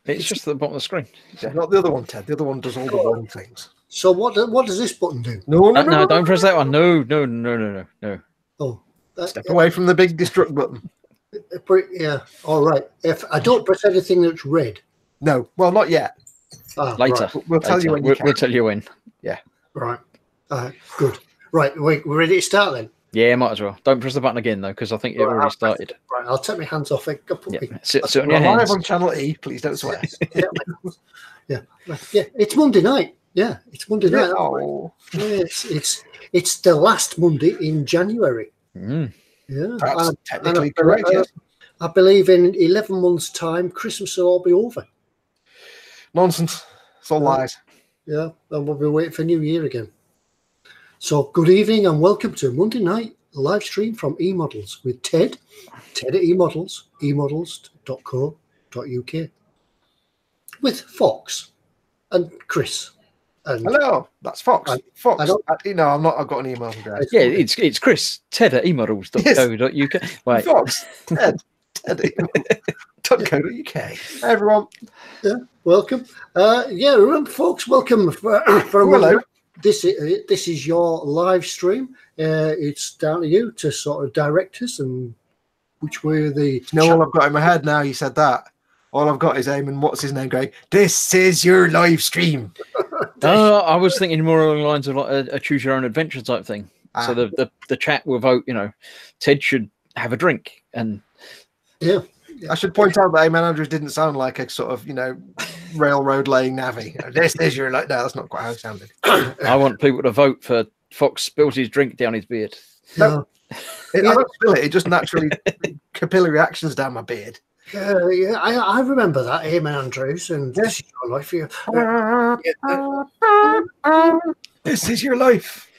It's just at the bottom of the screen. Not the other one, Ted. The other one does all the wrong things. So what does this button do? No, don't press that one. No. Oh, step away from the big destruct button. Yeah. All right. If I don't press anything that's red. No. Well, not yet. Later. Right. We'll tell you when you can. We'll tell you when. Yeah. Right. Good. Right. We're ready to start then. Yeah, might as well. Don't press the button again though, because I think it already started. Right. I'll take my hands off it. Sit on your hands. Live on Channel E. Please don't swear. Yeah. It's Monday night. Yeah, it's Monday night. Oh. It's the last Monday in January. Mm. Yeah. That's technically correct. Yes. I believe in 11 months' time, Christmas will all be over. Nonsense. It's all lies. Yeah, and we'll be waiting for New Year again. So, good evening and welcome to Monday night live stream from eModels with Ted at eModels, eModels.co.uk, with Foxx and Chris. And hello, that's Foxx. Foxx. No, I'm not. I've got an email address. Yeah, it's Chris. Ted at eModels.co.uk. Right. Foxx. Ted at eModels.co.uk. Hey, everyone. Yeah, welcome. Remember, folks, welcome for hello. This is your live stream. It's down to you to sort of direct us and which way the. All I've got in my head now. You said that. All I've got is Eamon, what's his name, going, this is your live stream. I was thinking more along the lines of like a choose your own adventure type thing. So the chat will vote, Ted should have a drink. And yeah. I should point out that Eamon Andrews didn't sound like a sort of, railroad laying navvy. This is your no, that's not quite how it sounded. I want people to vote for Foxx spills his drink down his beard. No. I don't spill it, it just naturally capillary reactions down my beard. I remember that, Eamon Andrews, and this is your life. This is your life.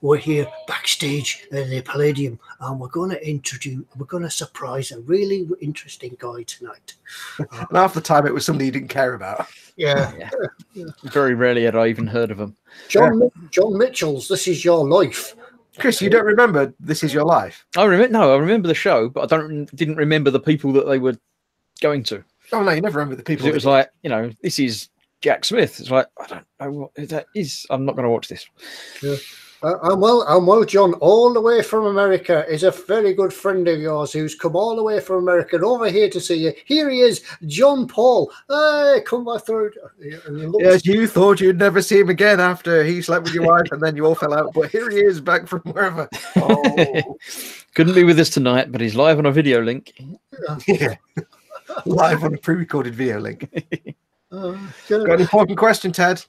We're here backstage in the Palladium, and we're going to surprise a really interesting guy tonight. And half the time it was somebody you didn't care about. Yeah. Very rarely had I even heard of him. John Mitchell's This Is Your Life. Chris, you don't remember This Is Your Life? I remember the show, but I didn't remember the people that they were going to. Oh no, you never remember the people. It was like, this is Jack Smith. It's like, I don't know what that is. I'm not going to watch this. Yeah. I'm well, John, all the way from America is a very good friend of yours who's come all the way from America and over here to see you. Here he is, John Paul. Hey, come back through. Yes, you thought you'd never see him again after he slept with your wife and then you all fell out. But here he is back from wherever. Oh. Couldn't be with us tonight, but he's live on a video link. Yeah. Live on a pre-recorded video link. Got an important question, Ted,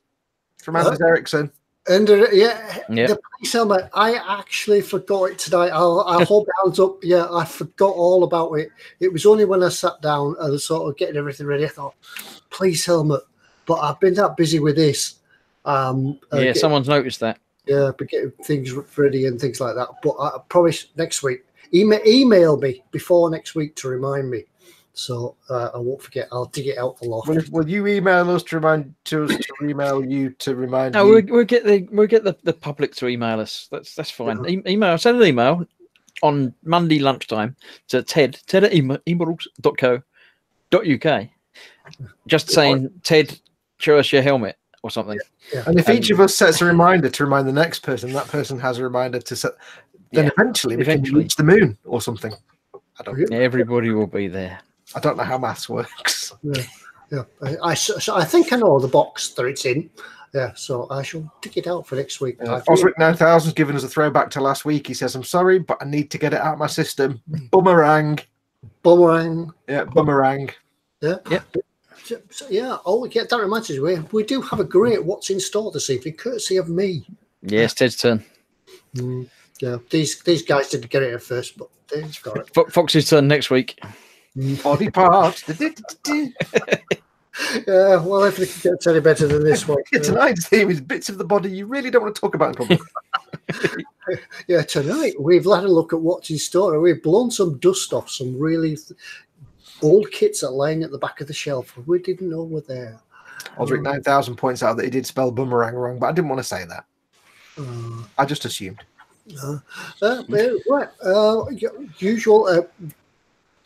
from Anders Ericsson. And the police helmet, I actually forgot it tonight. I'll hold my hands up. Yeah, I forgot all about it. It was only when I sat down and was sort of getting everything ready, I thought, police helmet. But I've been that busy with this. Someone's noticed that. Yeah, but getting things ready and things like that. But I promise next week, email me before next week to remind me. So I won't forget. I'll dig it out the loft. Will you email us to email you to remind? No, we'll get the public to email us. That's fine. Send an email on Monday lunchtime to Ted at eModels.co.uk. Just saying, Ted, show us your helmet or something. Yeah. And if each of us sets a reminder to remind the next person, that person has a reminder to set. Then eventually we can reach the moon or something. I don't. Everybody will be there. I don't know how maths works. Yeah. I think I know the box that it's in. Yeah, so I shall dig it out for next week. Osric 9000's given us a throwback to last week. He says, I'm sorry, but I need to get it out of my system. Boomerang. Yeah, boomerang. Yeah. That reminds us, we do have a great What's in Store this evening, courtesy of me. Yes, Ted's turn. Yeah, these guys didn't get it at first, but they've got it. Fox's turn next week. Body parts. Well, if it gets any better than this one. Tonight's theme is bits of the body you really don't want to talk about in public. Yeah, tonight we've had a look at What's in Store and we've blown some dust off some really old kits that are lying at the back of the shelf. We didn't know were there. Osric 9000 points out that he did spell boomerang wrong, but I didn't want to say that. I just assumed. Usual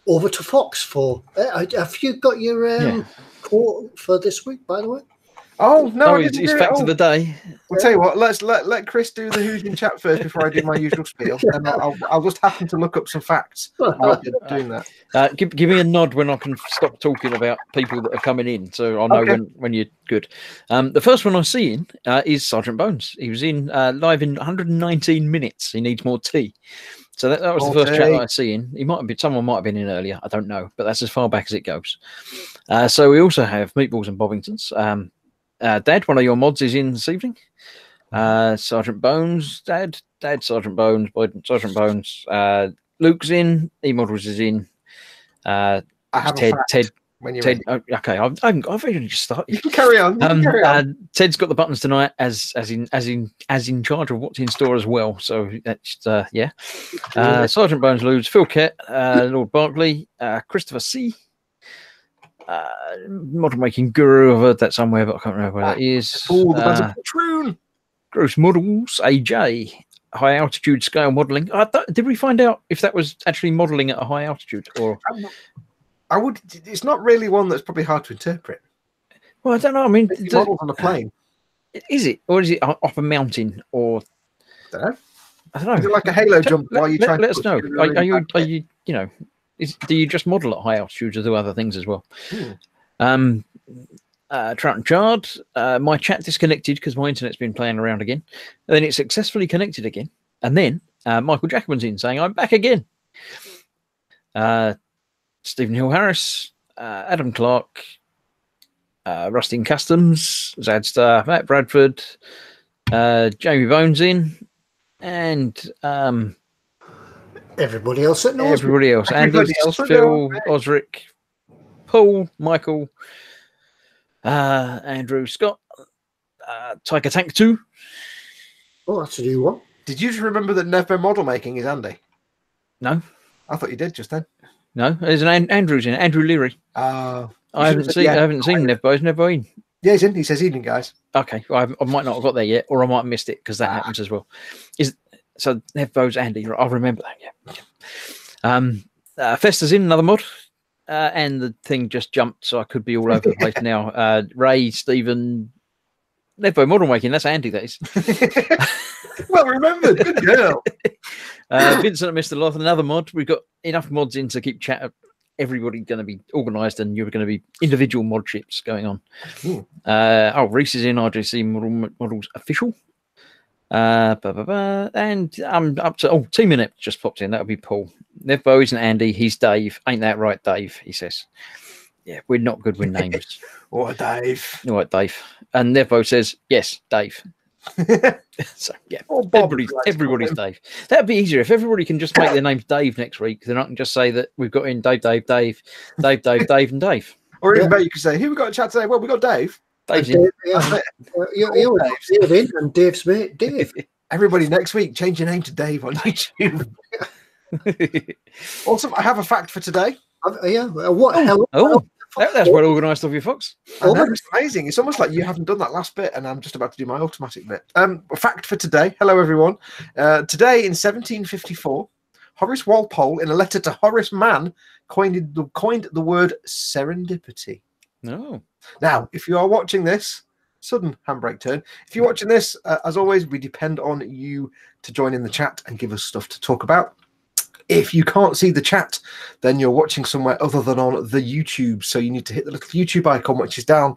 over to Foxx for. Have you got your quote for this week, by the way? Oh no, it's fact of the day. I'll tell you what. Let's let Chris do the who's in chat first before I do my usual spiel, and I'll just happen to look up some facts while you're doing that. Give me a nod when I can stop talking about people that are coming in, so I'll know when you're good. The first one I see in is Sergeant Bones. He was in live in 119 minutes. He needs more tea. So that was the first chat that I see in. He might have been, someone might have been in earlier. I don't know, but that's as far back as it goes. So we also have Meatballs and Bobbingtons. Dad, one of your mods is in this evening. Sergeant Bones, Dad, Sergeant Bones, Sergeant Bones. Luke's in. eModels is in. I have Ted. When you're Ted, okay, I've already just started. You can carry on. Ted's got the buttons tonight, as in charge of what's in store as well. So that's Sergeant Bones, Ludes, Phil Kett, Lord Barkley, Christopher C. Model making guru. I've heard that somewhere, but I can't remember where that is. Oh, the a patroon. Gross Models, AJ. High altitude scale modeling. Did we find out if that was actually modeling at a high altitude or? It's not really one that's probably hard to interpret. Well, I don't know. I mean, models on a plane. Is it, or is it off a mountain, or? I don't know. I don't know. Is it like a halo jump while you're trying? Let us know. Are you do you just model at high altitudes or do other things as well? Trout and Chard. My chat disconnected because my internet's been playing around again. And then it successfully connected again, and then Michael Jacobin's in saying I'm back again. Stephen Hill Harris, Adam Clark, Rusting Customs, Zadstar, Matt Bradford, Jamie Bones in, and everybody else at North. Everybody else. Phil, Osric, Paul, Michael, Andrew, Scott, Tiger Tank 2. Oh, that's a new one. Did you just remember that Nevbo model making is Andy? No. I thought you did just then. No, there's an Andrew's in Andrew Leary. I haven't seen Nevbo. Is Nevbo in? Yeah, he's in. He says evening, guys. Okay, well, I might not have got there yet, or I might have missed it because that happens as well. So Nevbo's Andy? I'll remember that. Yeah. Festa's in another mod, and the thing just jumped, so I could be all over the place now. Ray, Stephen, Nevbo model making. That's Andy. That is. Well remembered. Good girl. Vincent and Mr. Loth, another mod. We've got enough mods in to keep chat. Everybody going to be organised, and you're going to be individual mod ships going on. Reese is in RJC Models official. And I'm up to Team Inept just popped in. That'll be Paul. Nevbo isn't Andy. He's Dave. Ain't that right, Dave? He says. Yeah, we're not good with names. Or Dave. All right, Dave. And Nevbo says yes, Dave. So yeah, everybody's Dave. That'd be easier if everybody can just make their names Dave next week. Then I can just say that we've got in Dave, and Dave. Or even better, you could say, "Who we got to chat today?" Well, we got Dave. Dave's in. Dave in, and Dave's mate, Dave. Everybody next week, change your name to Dave on YouTube. Awesome! I have a fact for today. That's well organised of you, Fox. It's amazing. It's almost like you haven't done that last bit, and I'm just about to do my automatic bit. Fact for today. Hello, everyone. Today in 1754, Horace Walpole, in a letter to Horace Mann, coined the word serendipity. No. Now, if you are watching this, sudden handbrake turn. If you're watching this, as always, we depend on you to join in the chat and give us stuff to talk about. If you can't see the chat, then you're watching somewhere other than on the YouTube. So you need to hit the little YouTube icon, which is down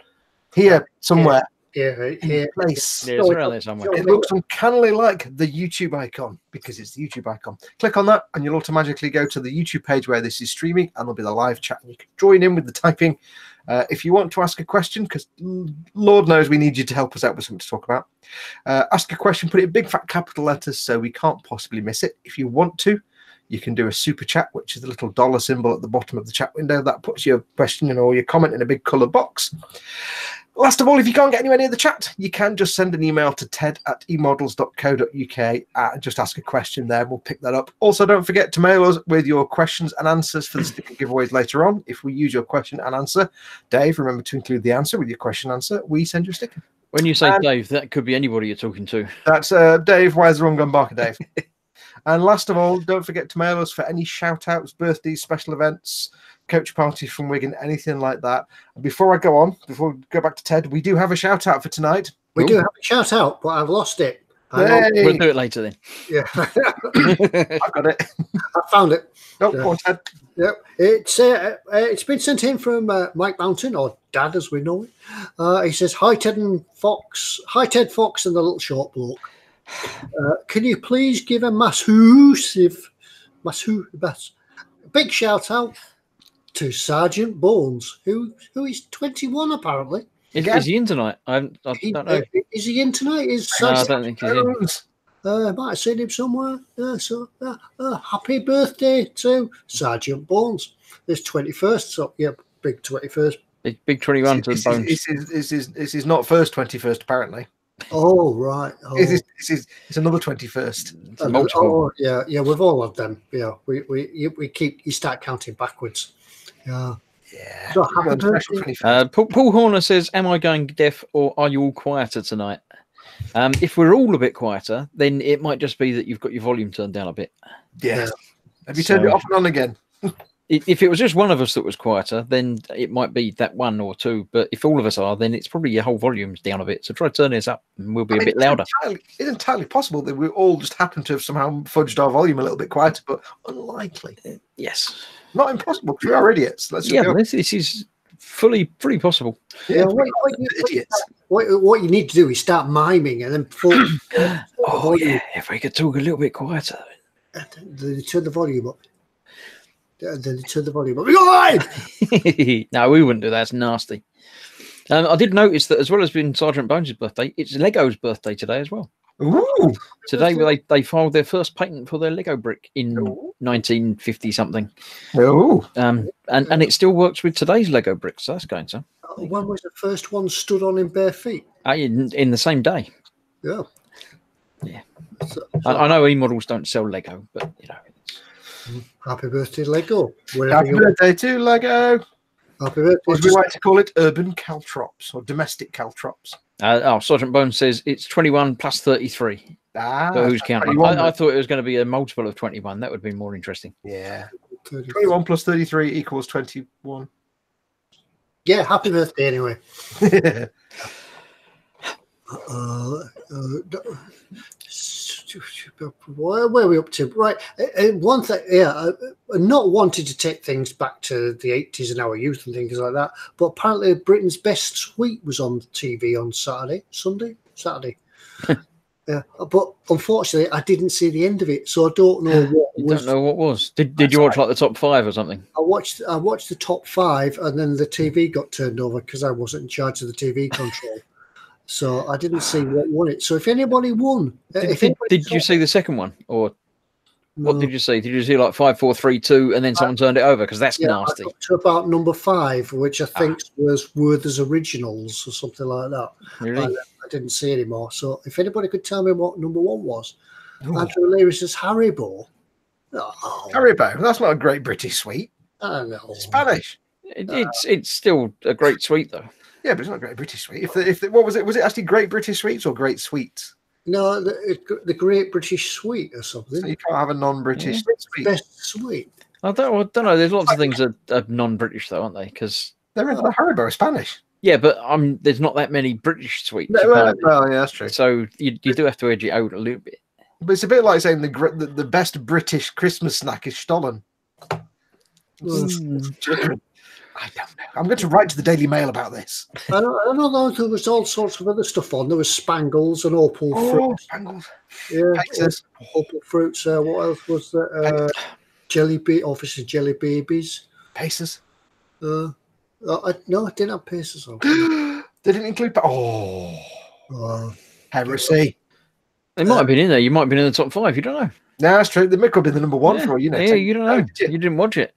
here somewhere. Here. Place. Yeah, it's around there somewhere. It looks uncannily like the YouTube icon because it's the YouTube icon. Click on that and you'll automatically go to the YouTube page where this is streaming, and there'll be the live chat, and you can join in with the typing. If you want to ask a question, because Lord knows we need you to help us out with something to talk about, ask a question, put it in big fat capital letters so we can't possibly miss it. If you want to, you can do a super chat, which is the little dollar symbol at the bottom of the chat window. That puts your question or your comment in a big coloured box. Last of all, if you can't get anywhere near the chat, you can just send an email to ted@emodels.co.uk and just ask a question there. We'll pick that up. Also, don't forget to mail us with your questions and answers for the sticker giveaways later on. If we use your question and answer, Dave, remember to include the answer with your question and answer. We send you a sticker. When you say Dave, that could be anybody you're talking to. That's Dave. Where's the rum gun Barker, Dave? And last of all, don't forget to mail us for any shout-outs, birthdays, special events, coach parties from Wigan, anything like that. And before I go on, before we go back to Ted, we do have a shout-out for tonight. We do have a shout-out, but I've lost it. Hey. We'll do it later then. Yeah. I've got it. I found it. No, go on, Ted. Yep. It's been sent in from Mike Mountain, or Dad as we know it. He says, "Hi Ted and Fox. Hi Ted, Fox, and the little short bloke. Can you please give a big shout out to Sergeant Bones, who is 21 apparently. Is he in tonight? I don't know. Is he in tonight? No, I don't think he's in. Might have seen him somewhere. Happy birthday to Sergeant Bones. It's 21st, so yeah, big 21st. Big 21 to Bones. This is not first 21st, apparently. Oh, right. Oh. It's another 21st. Multiple. Oh, yeah, we've all of them. Yeah, you start counting backwards. Yeah. Yeah. So happy birthday. Paul Horner says, "Am I going deaf, or are you all quieter tonight?" If we're all a bit quieter, then it might just be that you've got your volume turned down a bit. Yeah. Have you turned it off and on again? If it was just one of us that was quieter, then it might be that one or two. But if all of us are, then it's probably your whole volume's down a bit. So try to turn this up and we'll be a bit louder. It's entirely possible that we all just happen to have somehow fudged our volume a little bit quieter, but unlikely. Yes. Not impossible, because we are idiots. Let's just go. This is fully possible. Yeah, idiots. What you need to do is start miming and then if we could talk a little bit quieter. Then turn the volume up. Then turn the volume up. No, we wouldn't do that. It's nasty. I did notice that as well as being Sergeant Bones' birthday, it's Lego's birthday today as well. Ooh. Today they filed their first patent for their Lego brick in 1950 something. Oh. And it still works with today's Lego bricks. So that's going to. When was the first one stood on in bare feet? In the same day. Yeah. Yeah. I know eModels don't sell Lego, but you know. Happy birthday, Lego. Happy birthday to Lego. Happy birthday. Or as we like to call it, urban caltrops or domestic caltrops. Sergeant Bones says it's 21 plus 33. So who's counting? I thought it was going to be a multiple of 21. That would be more interesting. Yeah. 21 plus 33 equals 21. Yeah, happy birthday anyway. Where are we up to? Right. One thing, not wanting to take things back to the 80s and our youth and things like that, but apparently Britain's Best Suite was on TV on Saturday. Yeah, but unfortunately, I didn't see the end of it, so I don't know what. You don't know what was. Did you watch like the top 5 or something? I watched the top 5, and then the TV got turned over because I wasn't in charge of the TV control. So I didn't see what won it. So if anybody won, did you see the second one, or what did you see? Did you see like 5, 4, 3, 2, and then someone turned it over? Because that's nasty. I got to about number 5, which I think was Werther's Originals or something like that. Really? I didn't see anymore. So if anybody could tell me what number 1 was, Andrew Leary says Haribo. Oh. Haribo. That's not a great British sweet. I know. It's Spanish. It's still a great sweet though. Yeah, but it's not Great British Sweet. What was it? Was it actually Great British Sweets or Great Sweets? No, the Great British Sweet or something. So you can't have a non-British sweet. Best Sweet. I don't know. There's lots of things that are non-British though, aren't they? Because they're in the Haribo are Spanish. Yeah, but there's not that many British sweets. No, well, yeah, that's true. So you do have to edge it out a little bit. But it's a bit like saying the best British Christmas snack is Stollen. I don't know. I'm going to write to the Daily Mail about this. I don't know. There was all sorts of other stuff on. There was Spangles and Opal fruits. Spangles. Yeah, Pexes. Opal fruits. What else was there? Jelly obviously jelly babies. Paces. No, I didn't have paces on. They didn't include. Heresy. They might have been in there. You might have been in the top 5. You don't know. No, that's true. They could have been the number 1 for you. Yeah, you don't know. You didn't watch it.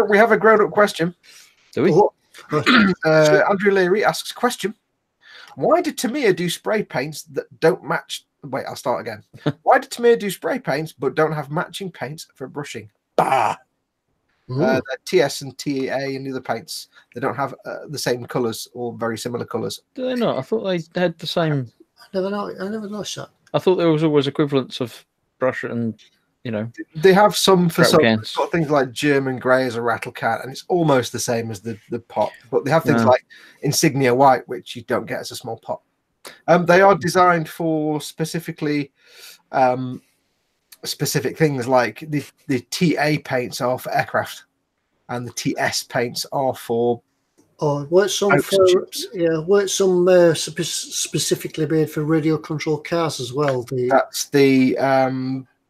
We have a grown-up question. Do we? Andrew Leary asks question: why did Tamir do spray paints that don't match? Wait, I'll start again. Why did Tamir do spray paints but don't have matching paints for brushing? Bah! TS and TEA and the other paints, they don't have the same colours or very similar colours. Do they not? I thought they had the same. I never noticed that. I thought there was always equivalents of brush and, they have some for rattle some cans. sort of things like German grey as a rattle can, and it's almost the same as the pot. But they have things like Insignia White, which you don't get as a small pot. They are designed for specifically specific things, like the TA paints are for aircraft, and the TS paints are for. Weren't some specifically made for radio controlled cars as well?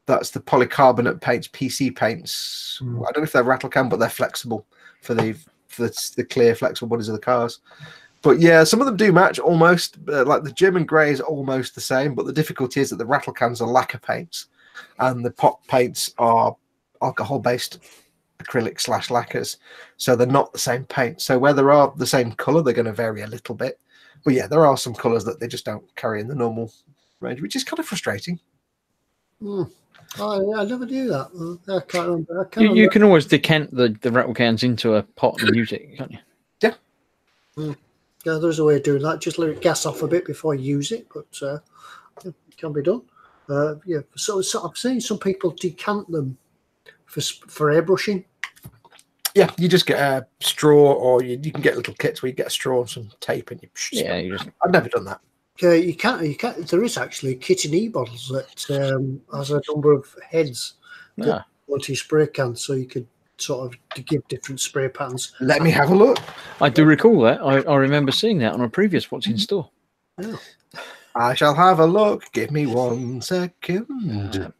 That's the polycarbonate paints, PC paints. I don't know if they're rattle can, but they're flexible for the clear flexible bodies of the cars. But yeah, some of them do match almost. Like the German grey is almost the same, but the difficulty is that the rattle cans are lacquer paints, and the pot paints are alcohol-based acrylic / lacquers, so they're not the same paint. So where they are the same color, they're going to vary a little bit. But yeah, there are some colors that they just don't carry in the normal range, which is kind of frustrating. I never knew that. I can't remember. You can always decant the rattle cans into a pot and use it, can't you? Yeah. Yeah, there's a way of doing that. Just let it gas off a bit before you use it, but it can be done. So I've seen some people decant them for airbrushing. Yeah, you just get a straw, or you can get little kits where you get a straw and some tape, and I've never done that. You can't. There is actually a kit in eModels that has a number of heads, multi-spray cans, so you could sort of give different spray patterns. Let me have a look. I do recall that. I remember seeing that on a previous What's in Store. Yeah. I shall have a look. Give me 1 second.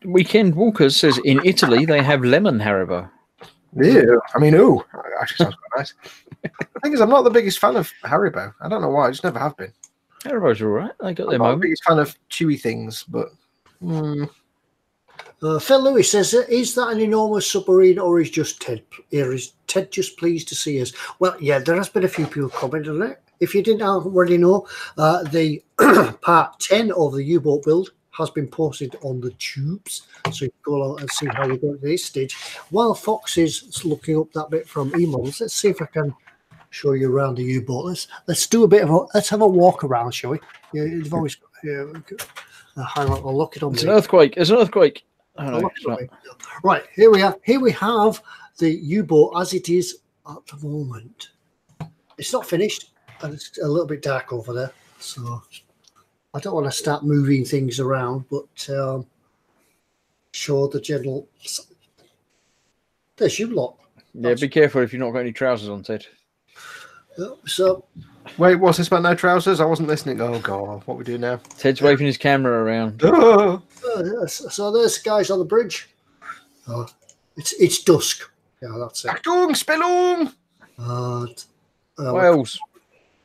Weekend Walkers says in Italy they have lemon Haribo. Yeah, I mean, actually sounds quite nice. The thing is, I'm not the biggest fan of Haribo. I don't know why. I just never have been. Haribo's all right. They got their I'm not moment. the biggest fan of chewy things, but. Phil Lewis says, "Is that an enormous submarine, or is Ted just pleased to see us?" Well, yeah, there has been a few people commenting on it. If you didn't already know, the part 10 of the U-boat build has been posted on the tubes, so you can go along and see how we go to this stage. While Fox is looking up that bit from eModels, let's see if I can show you around the U-boat. Let's do a bit of let's have a walk around, shall we? Yeah, you've always hang on, I'll look it on. It's an earthquake. It's an earthquake. Right, here we are. Here we have the U-boat as it is at the moment. It's not finished, and it's a little bit dark over there, so I don't want to start moving things around, but show the general. There's you lot. Yeah, be careful if you've not got any trousers on, Ted. So, wait, what's this about no trousers? I wasn't listening. Oh god, what we do now? Ted's waving his camera around. So there's guys on the bridge. It's dusk. Yeah, that's it. Achtung, Spelung! Wales.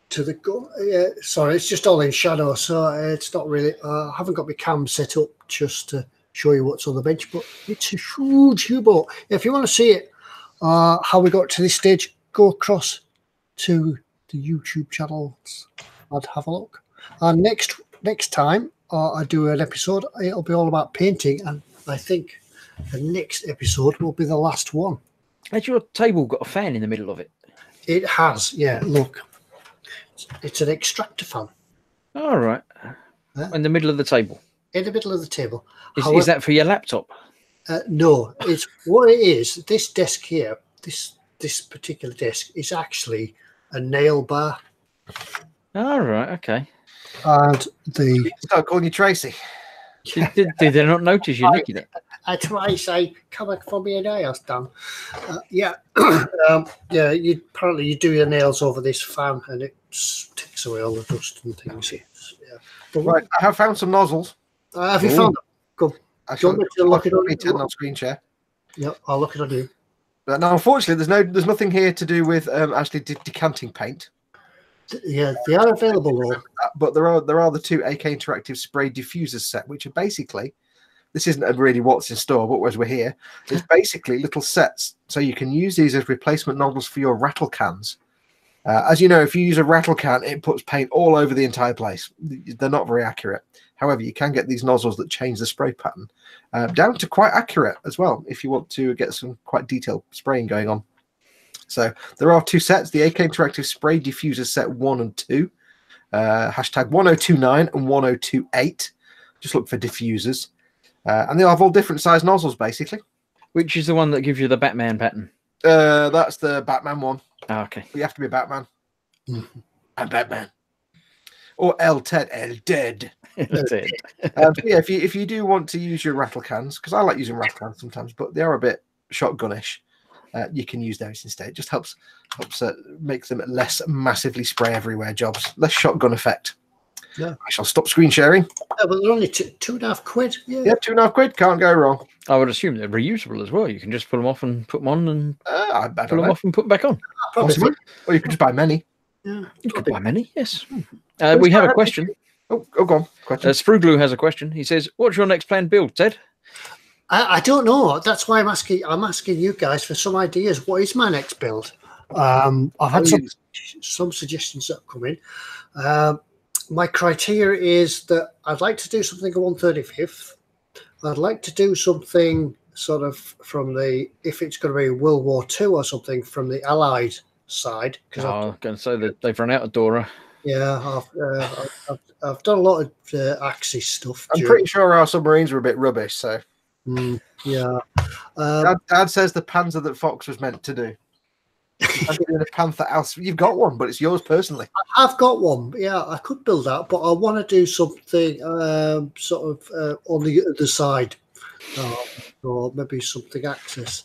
To the sorry, it's just all in shadow, so it's not really. I haven't got my cam set up just to show you what's on the bench, but it's a huge U-boat. If you want to see it, how we got to this stage, go across to the YouTube channels and have a look. And next time I do an episode, it'll be all about painting, and I think the next episode will be the last one. Has your table got a fan in the middle of it? It has, yeah. Look, it's an extractor fan. All right. In the middle of the table. In the middle of the table. Is that for your laptop? No, it's what it is. This desk here, this particular desk is actually a nail bar. All right, okay. And start calling you Tracy. Did they not notice you nicking it? Tracy, come back for me, nails done. Yeah, apparently you do your nails over this fan, and it takes away all the dust and things. Yeah. Right, I have found some nozzles. Have you found them? Go. I shall look it on screen share. Yeah, I'll look it on you. But now, unfortunately, there's nothing here to do with actually decanting paint. Yeah, they are available though. But there are the 2 AK Interactive spray diffusers set, which are basically, this isn't really what's in store, but as we're here, it's basically little sets. So you can use these as replacement nozzles for your rattle cans. As you know, if you use a rattle can, it puts paint all over the entire place. They're not very accurate. However, you can get these nozzles that change the spray pattern down to quite accurate as well, if you want to get some quite detailed spraying going on. So there are 2 sets, the AK Interactive Spray Diffuser set 1 and 2, hashtag 1029 and 1028. Just look for diffusers. And they'll have all different size nozzles, basically. Which is the one that gives you the Batman pattern? That's the Batman one. Oh, okay. You have to be Batman. I'm Batman. Or El Ted. El Dead. Ted. Yeah, if you do want to use your rattle cans, because I like using rattle cans sometimes, but they are a bit shotgunish, you can use those instead. It just helps make them less massively spray everywhere jobs. Less shotgun effect. Yeah. I shall stop screen sharing. Yeah, but they're only £2.50. Yeah. Yeah, £2.50. Can't go wrong. I would assume they're reusable as well. You can just pull them off and put them on, and I pull don't them know. off and put them back on. Possibly. Or you could just buy many. Yeah. You could buy many, yes. We have a question. Oh, go on. Question. Spruglu has a question. He says, "What's your next planned build, Ted?" I don't know. That's why I'm asking you guys for some ideas. What is my next build? I've had some suggestions that have come in. My criteria is that I'd like to do something at 135th. I'd like to do something sort of from if it's going to be World War II or something, from the Allied side. I was going to say that they've run out of Dora. Yeah, I've done a lot of Axis stuff. I'm pretty sure our submarines were a bit rubbish, so. Yeah. Dad says the Panzer that Foxx was meant to do. I'm doing a Panther else. You've got one, but it's yours personally. I've got one. Yeah, I could build that, but I want to do something sort of on the other side, or maybe something Axis,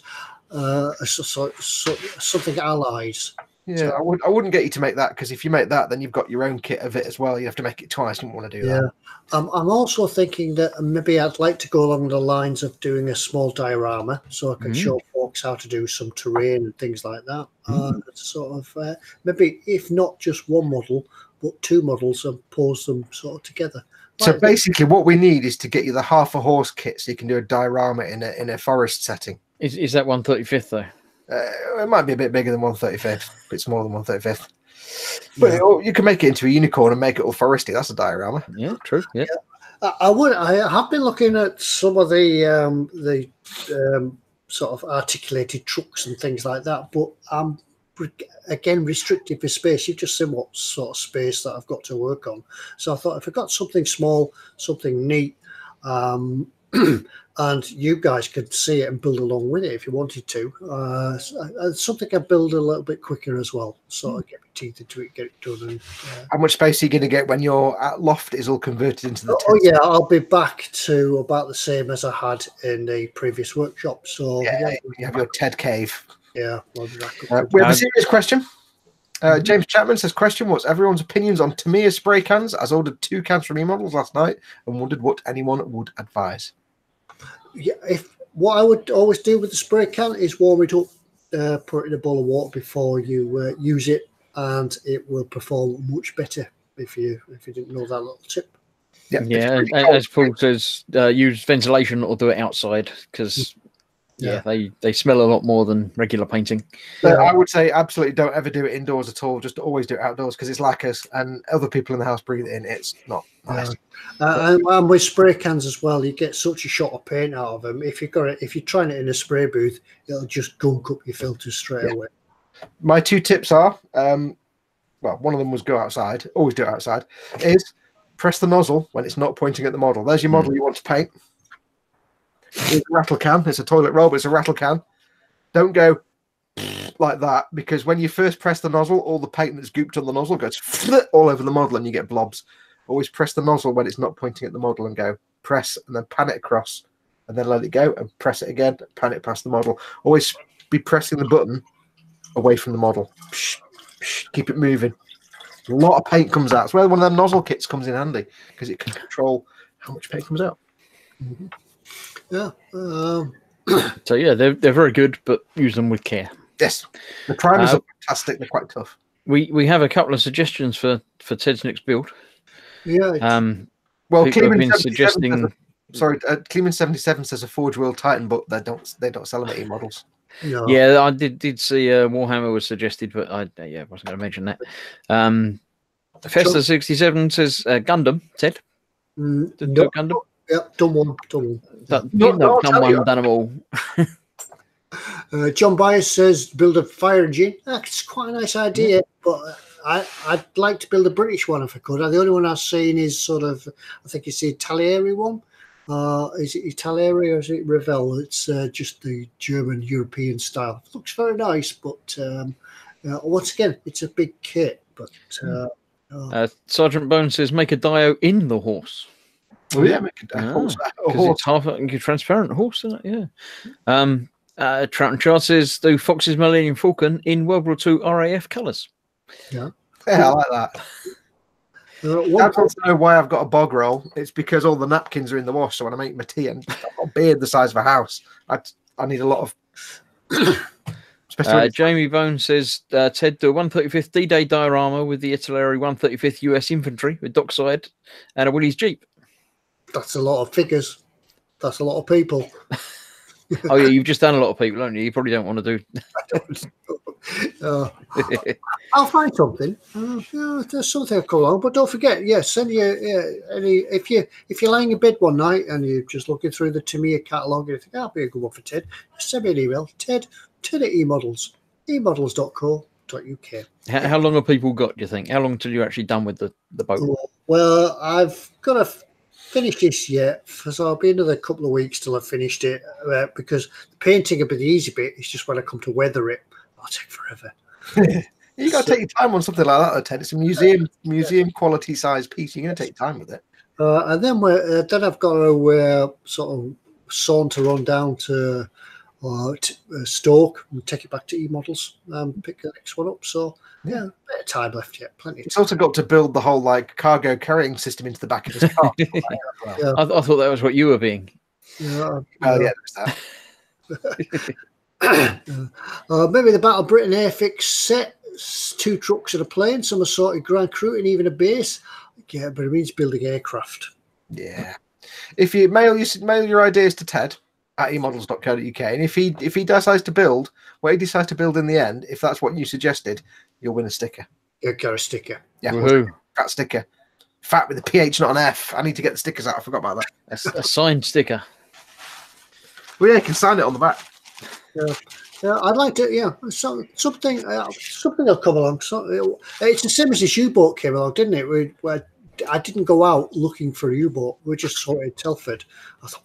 something Allies. Yeah, So, I wouldn't get you to make that, because if you make that, then you've got your own kit of it as well. You have to make it twice. You don't want to do that. I'm also thinking that maybe I'd like to go along the lines of doing a small diorama, so I can show folks how to do some terrain and things like that. Sort of maybe, if not just one model, but two models, and pose them sort of together. So basically, what we need is to get you the half a horse kit, so you can do a diorama in a forest setting. Is that 135th though? It might be a bit bigger than 135th, a bit smaller than 135th. But you can make it into a unicorn and make it all foresty. That's a diorama. Yeah, true. Yeah. I have been looking at some of the sort of articulated trucks and things like that, but I'm again restricted for space. You've just seen what sort of space that I've got to work on. So I thought if I got something small, something neat, and you guys could see it and build along with it if you wanted to. Something I build a little bit quicker as well, so I get my teeth into it, get it done. And, how much space are you going to get when your loft is all converted into the tent? Oh yeah, I'll be back to about the same as I had in the previous workshop. So you have your Ted cave. Yeah. We have a serious question. James Chapman says, question, what's everyone's opinions on Tamiya spray cans? I ordered 2 cans from eModels last night and wondered what anyone would advise. Yeah, what I would always do with the spray can is warm it up, put it in a bowl of water before you use it, and it will perform much better if you didn't know that little tip. Yeah, as Paul says, use ventilation or do it outside, because they smell a lot more than regular painting. I would say absolutely don't ever do it indoors at all. Just always do it outdoors, because it's lacquers and other people in the house breathe it in. It's not nice. And with spray cans as well, you get such a shot of paint out of them. If you're trying it in a spray booth, it'll just gunk up your filters straight away. My 2 tips are, well, one of them was go outside. Always do it outside. Is press the nozzle when it's not pointing at the model. There's your model you want to paint. It's a rattle can. It's a toilet roll, but it's a rattle can. Don't go like that, because when you first press the nozzle, all the paint that's gooped on the nozzle goes all over the model and you get blobs. Always press the nozzle when it's not pointing at the model and go press, and then pan it across, and then let it go and press it again, pan it past the model. Always be pressing the button away from the model. Keep it moving. A lot of paint comes out. That's where one of them nozzle kits comes in handy, because it can control how much paint comes out. Yeah. So yeah, they're very good, but use them with care. Yes, the primers are fantastic. They're quite tough. We have a couple of suggestions for Ted's next build. Yeah. Well, people have been suggesting. Cleeman77 says a Forge World Titan, but they don't sell them at eModels. No. Yeah, I did see Warhammer was suggested, but I wasn't going to mention that. Festa67 says Gundam. Ted, Gundam. Yeah, done one. Done one, done them all. John Byers says build a fire engine. It's quite a nice idea, but I'd like to build a British one if I could. The only one I've seen is sort of, I think it's the Italieri one. Is it Italieri or is it Revell? It's just the German European style. It looks very nice, but once again, it's a big kit. But Sergeant Bone says make a dio in the horse. Oh yeah, make a horse. Because it's half a transparent horse, isn't it? Yeah. Trout and Chard says do Fox's Millennium Falcon in World War II RAF colours. Yeah, I like that. Dad wants to know why I've got a bog roll. It's because all the napkins are in the wash. So when I make my tea, and I've got a beard the size of a house, I need a lot of. Jamie Bone says Ted do a 135th D-Day diorama with the Italeri 135th US Infantry with dockside and a Willys Jeep. That's a lot of figures. That's a lot of people. Oh yeah, you've just done a lot of people, haven't you? You probably don't want to do. I'll find something. There's something I'll come along, but don't forget. Send you any if you're laying in bed one night and you're just looking through the Tamiya catalogue and you think that'll be a good one for Ted. Just send me an email, Ted at eModels, emodels.co.uk. How long have people got? Do you think? How long till you're actually done with the boat? Well, I've got to finish this yet, so I'll be another couple of weeks till I've finished it because the painting will be the easy bit. It's just when I come to weather it, it'll take forever. You got to take your time on something like that, Ted. It's a museum quality size piece. You're going to take time with it. And then I've got to sort of saunter on down to Stoke and take it back to eModels and pick the next one up. So yeah, a bit of time left yet. Plenty. It's also got to build the whole cargo carrying system into the back of his car. Yeah. I thought that was what you were being. Yeah. Yeah, there's that. Maybe the Battle Britain Airfix set, 2 trucks and a plane, some assorted ground crew, and even a base. Yeah, but it means building aircraft. Yeah. If you mail your ideas to Ted at eModels.co.uk, and if he decides to build what he decides to build in the end, if that's what you suggested, you'll win a sticker. You'll get a sticker. Yeah, fat sticker. Fat with a PH, not an F. I need to get the stickers out. I forgot about that. A signed sticker. Well, yeah, you can sign it on the back. Yeah, I'd like to. Yeah, something will come along. It's the same as this U-boat came along, didn't it? I didn't go out looking for a U-boat. We just saw it in Telford. I thought,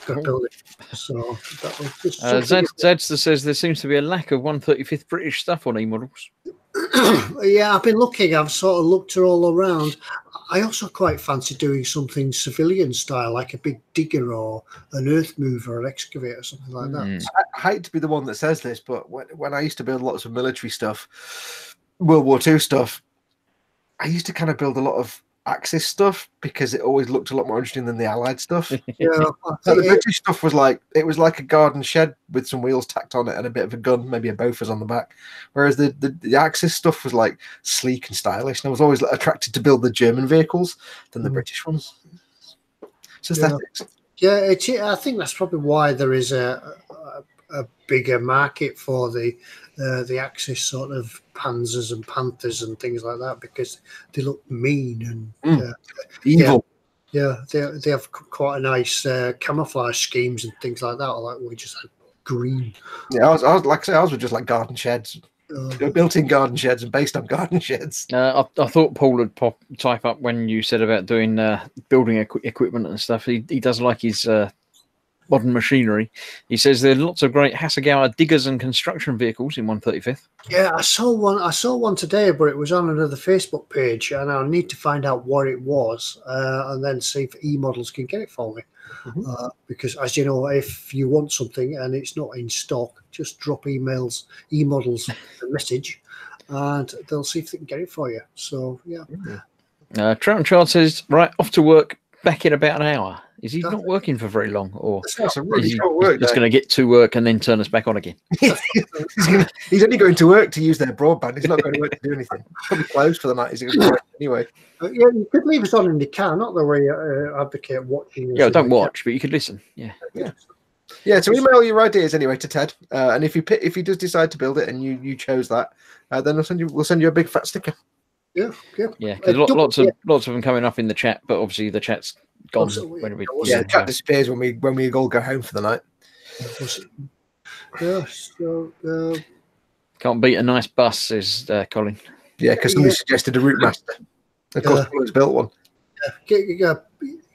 got to build it. So that was just Zadster says there seems to be a lack of 135th British stuff on eModels. Yeah, I've been looking. I've sort of looked all around. I also quite fancy doing something civilian style, like a big digger or an earth mover or an excavator or something like that. I hate to be the one that says this, but when I used to build lots of military stuff, World War II stuff, I used to kind of build a lot of Axis stuff because it always looked a lot more interesting than the Allied stuff. Yeah, so the British stuff was like a garden shed with some wheels tacked on it and a bit of a gun, maybe a Bofors on the back. Whereas the Axis stuff was like sleek and stylish, and I was always attracted to build the German vehicles than the British ones. It's aesthetics. Yeah, I think that's probably why there is a bigger market for the Axis sort of Panzers and Panthers and things like that, because they look mean and evil. Yeah, they have quite a nice camouflage schemes and things like that. Like we just had green. Yeah, I was like I say, ours were just like garden sheds, built-in garden sheds and based on garden sheds. I thought Paul would type up when you said about doing building equipment and stuff. He does like his modern machinery. He says there are lots of great Hasegawa diggers and construction vehicles in 135th. Yeah, I saw one today, but it was on another Facebook page, and I'll need to find out what it was and then see if eModels can get it for me. Because, as you know, if you want something and it's not in stock, just drop eModels a message, and they'll see if they can get it for you. So, yeah. Trout and Child says, right, off to work, back in about an hour. Is he not working for very long, or that's a really short work? He's going to get to work and then turn us back on again. He's only going to work to use their broadband. He's not going to work to do anything. Probably closed for the night. He's going to work anyway. Yeah, you could leave us on in the car, not the way you advocate watching. Yeah, don't watch, but you could listen. Yeah. So email your ideas anyway to Ted, and if he does decide to build it and you chose that, then we'll send you a big fat sticker. Yeah. Because lots of them coming up in the chat, but obviously the chat's gone. The chat disappears when we all go home for the night. Yeah. So can't beat a nice bus, says Colin. Yeah, because somebody suggested a Route Master. Of course, Fuller's built one.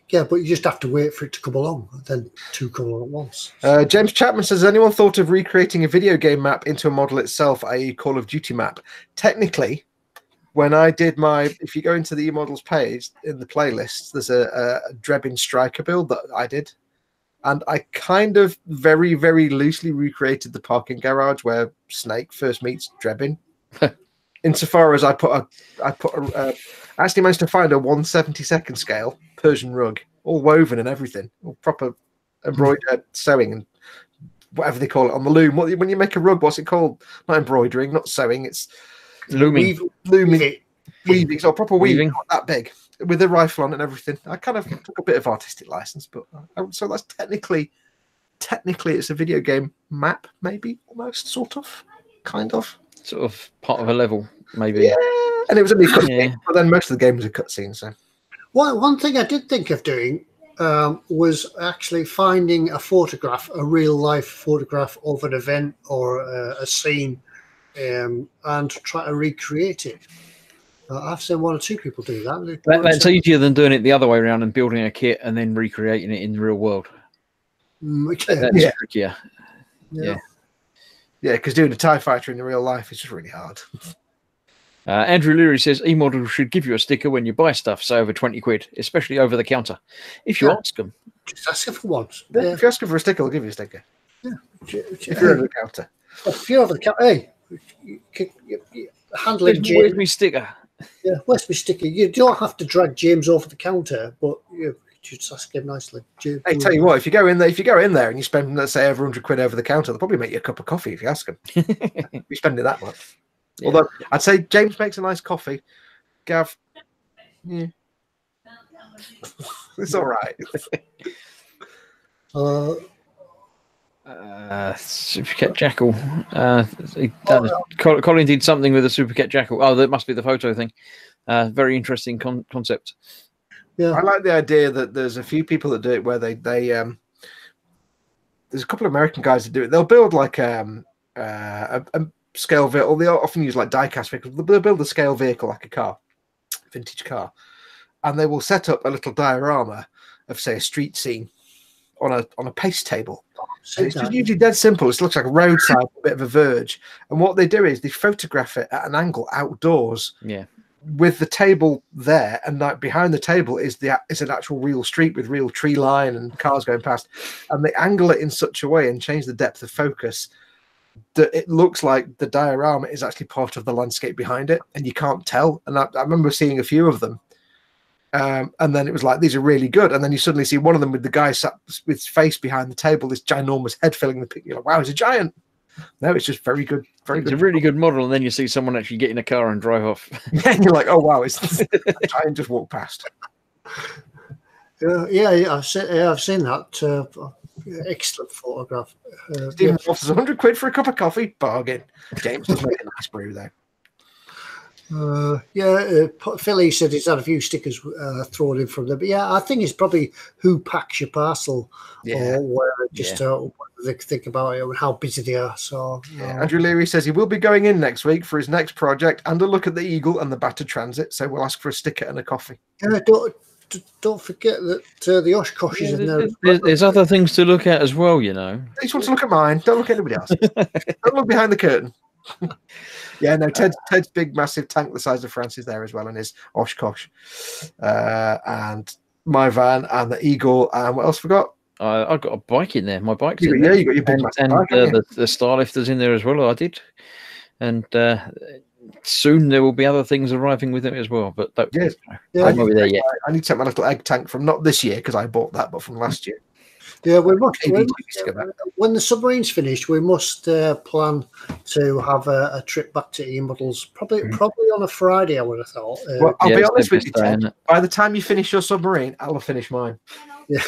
Yeah, but you just have to wait for it to come along, and then two come along at once. James Chapman says, has anyone thought of recreating a video game map into a model itself, i.e. Call of Duty map? Technically, when I did if you go into the eModels page in the playlists, there's a Drebin Striker build that I did. And I kind of very, very loosely recreated the parking garage where Snake first meets Drebin. Insofar as I actually managed to find a 1/72nd scale Persian rug, all woven and everything, all proper embroidered sewing and whatever they call it on the loom. When you make a rug, what's it called? Not embroidering, not sewing. It's looming. Weaving. So proper weaving, not that big, with a rifle on and everything. I kind of took a bit of artistic license, but so that's technically it's a video game map, maybe, almost, sort of, kind of. Sort of part of a level, maybe. Yeah, and it was only a cutscene, but then most of the game was a cutscene. So, one thing I did think of doing was actually finding a real life photograph of an event or a scene, and try to recreate it. I've seen one or two people do that. That's easier than doing it the other way around and building a kit and then recreating it in the real world. That's trickier. Yeah. Yeah, because doing a TIE fighter in the real life is just really hard. Andrew Leary says eModels should give you a sticker when you buy stuff, say over 20 quid, especially over the counter. If you ask them. Just ask them for once. If you ask them for a sticker, they'll give you a sticker. Yeah. If you're over the counter. If you're over the counter, hey, handling James. Where's my sticker? Yeah, where's my sticker? You don't have to drag James over the counter, but you just ask him nicely. Hey, tell you what, if you go in there and you spend, let's say, over 100 quid over the counter, they'll probably make you a cup of coffee if you ask them. You're spending that much. Yeah. Although I'd say James makes a nice coffee. Gav, yeah, it's all right. Supercat Jackal. Colin did something with a Supercat Jackal. Oh, that must be the photo thing. Very interesting concept. Yeah, I like the idea that there's a few people that do it where they there's a couple of American guys that do it. They'll build like a scale vehicle. They often use like die-cast vehicles. They'll build a scale vehicle like a car, vintage car, and they will set up a little diorama of, say, a street scene on a paste table. And it's just usually dead simple. It looks like a roadside, a bit of a verge. And what they do is they photograph it at an angle outdoors. Yeah. With the table there, and like behind the table is an actual real street with real tree line and cars going past, and they angle it in such a way and change the depth of focus that it looks like the diorama is actually part of the landscape behind it, and you can't tell. And I remember seeing a few of them, and then it was like, these are really good. And then you suddenly see one of them with the guy sat with his face behind the table, this ginormous head filling the picture. You're like, wow, he's a giant. No, it's just very good. It's a really good model, and then you see someone actually get in a car and drive off. And you're like, oh wow, it's a giant just walk past. I've seen that. Excellent photograph. Stephen offers 100 quid for a cup of coffee. Bargain. James does make a nice brew though. Philly said he's had a few stickers thrown in from them. But yeah, I think it's probably who packs your parcel or whatever, just what they think about it and how busy they are. So Andrew Leary says he will be going in next week for his next project and a look at the Eagle and the Battered Transit. So we'll ask for a sticker and a coffee. Yeah, don't forget that the Oshkosh is in there. There's other things to look at as well, you know. I just want to look at mine. Don't look at anybody else. Don't look behind the curtain. Yeah, no, Ted's big, massive tank the size of France is there as well, and his Oshkosh. And my van and the Eagle. And what else forgot? I've got a bike in there. My bike's in there. You got your big and bike, the Starlifter's in there as well. I did. And soon there will be other things arriving with it as well. But I'm not there yet. I need to take my little egg tank from not this year because I bought that, but from last year. Yeah, we must when the submarine's finished, we must plan to have a trip back to eModels, probably on a Friday, I would have thought. Well, I'll be honest with you, Ted. By the time you finish your submarine, I'll have finished mine. Yeah.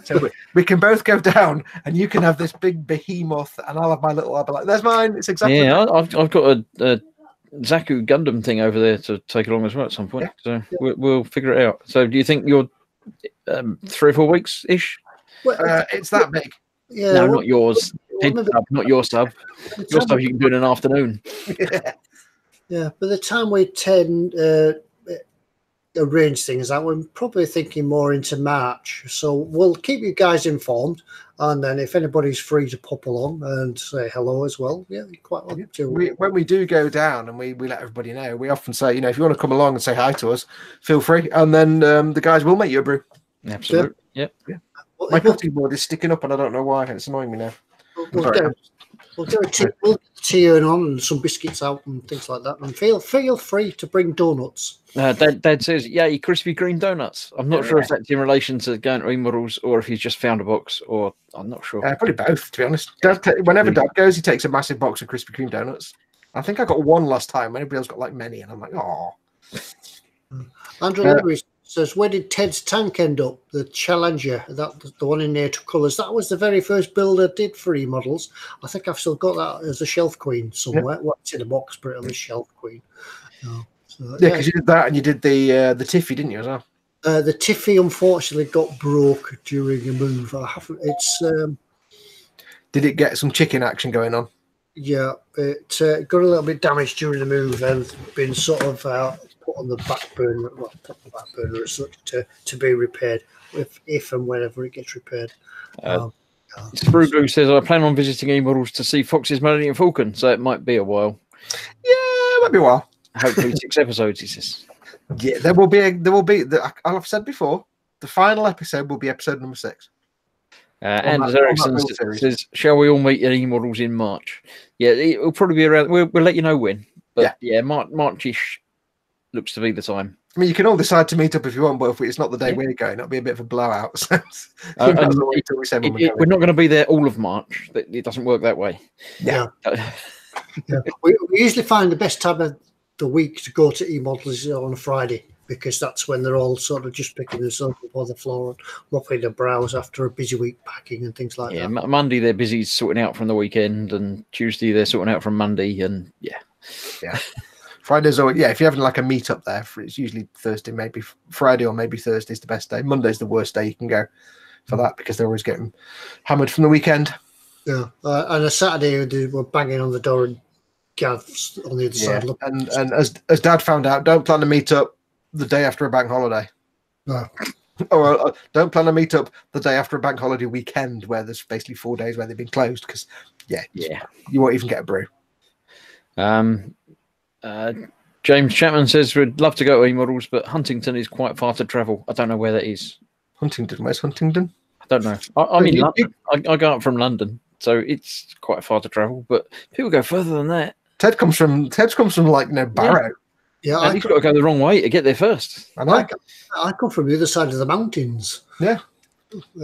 So we can both go down, and you can have this big behemoth, and I'll have my little. I'll be like, "There's mine." It's exactly. Yeah, I've got a Zaku Gundam thing over there to take along as well at some point. Yeah. So we'll figure it out. So do you think you're 3 or 4 weeks ish? Well, it's that big. Yeah. No, not yours. Not your sub. Your sub you can do in an afternoon. Yeah. Yeah, by the time we arrange things out, we're probably thinking more into March. So we'll keep you guys informed, and then if anybody's free to pop along and say hello as well, yeah, you're quite welcome to. When we do go down and we let everybody know, we often say, if you want to come along and say hi to us, feel free, and then the guys will make you a brew. Absolutely. Yeah. My cutting board is sticking up, and I don't know why. It's annoying me now. We'll get tea on and some biscuits out and things like that. And feel free to bring donuts. Dad says, "Yay, Krispy Kreme donuts." I'm not sure if that's in relation to going to eModels or if he's just found a box, or I'm not sure. Probably both, to be honest. Whenever Dad goes, he takes a massive box of Krispy Kreme donuts. I think I got one last time. Everybody else got like many, and I'm like, oh. Andrew Lewis says, "Where did Ted's tank end up? The Challenger, the one in Native Colours. That was the very first build I did for eModels. I think I've still got that as a shelf queen somewhere. Well, it's in a box, but at least shelf queen." Because you did that, and you did the Tiffy, didn't you, as well? The Tiffy unfortunately got broke during a move. I haven't. It's. Did it get some chicken action going on? Yeah, it got a little bit damaged during the move and been sort of put on the back burner. Well, put on the back burner as such to be repaired if and whenever it gets repaired. Sprue Glue says, "I plan on visiting eModels to see Fox's Millennium Falcon, so it might be a while." Yeah, it might be a while. Hopefully 6 episodes, he says. Yeah, I've said before, the final episode will be episode number 6. Anders Ericsson says, "Shall we all meet at eModels in March?" Yeah, it'll probably be around. We'll let you know when. But yeah, March-ish looks to be the time. I mean, you can all decide to meet up if you want, but if it's not the day we're going, it'll be a bit of a blowout. So we're not going to be there all of March. It doesn't work that way. Yeah. We usually find the best time of the week to go to eModels is on a Friday, because that's when they're all sort of just picking themselves up on the floor and mopping their brows after a busy week packing and things like that. Yeah, Monday they're busy sorting out from the weekend, and Tuesday they're sorting out from Monday, and yeah. Fridays, or if you're having like a meet up there, it's usually Thursday, maybe Friday, or maybe Thursday's the best day. Monday's the worst day you can go for that, because they're always getting hammered from the weekend. Yeah, and a Saturday we're banging on the door and Gav's on the other side. And as Dad found out, don't plan to meet up the day after a bank holiday. No. Or don't plan to meet up the day after a bank holiday weekend, where there's basically 4 days where they've been closed, because you won't even get a brew. James Chapman says, "We'd love to go to eModels, but Huntington is quite far to travel. I don't know where that is." Huntington? Where's Huntington? I don't know. I'm in London. I go up from London, so it's quite far to travel. But people go further than that. Ted comes from like Barrow. Yeah, and you've got to go the wrong way to get there first. I come from the other side of the mountains. Yeah.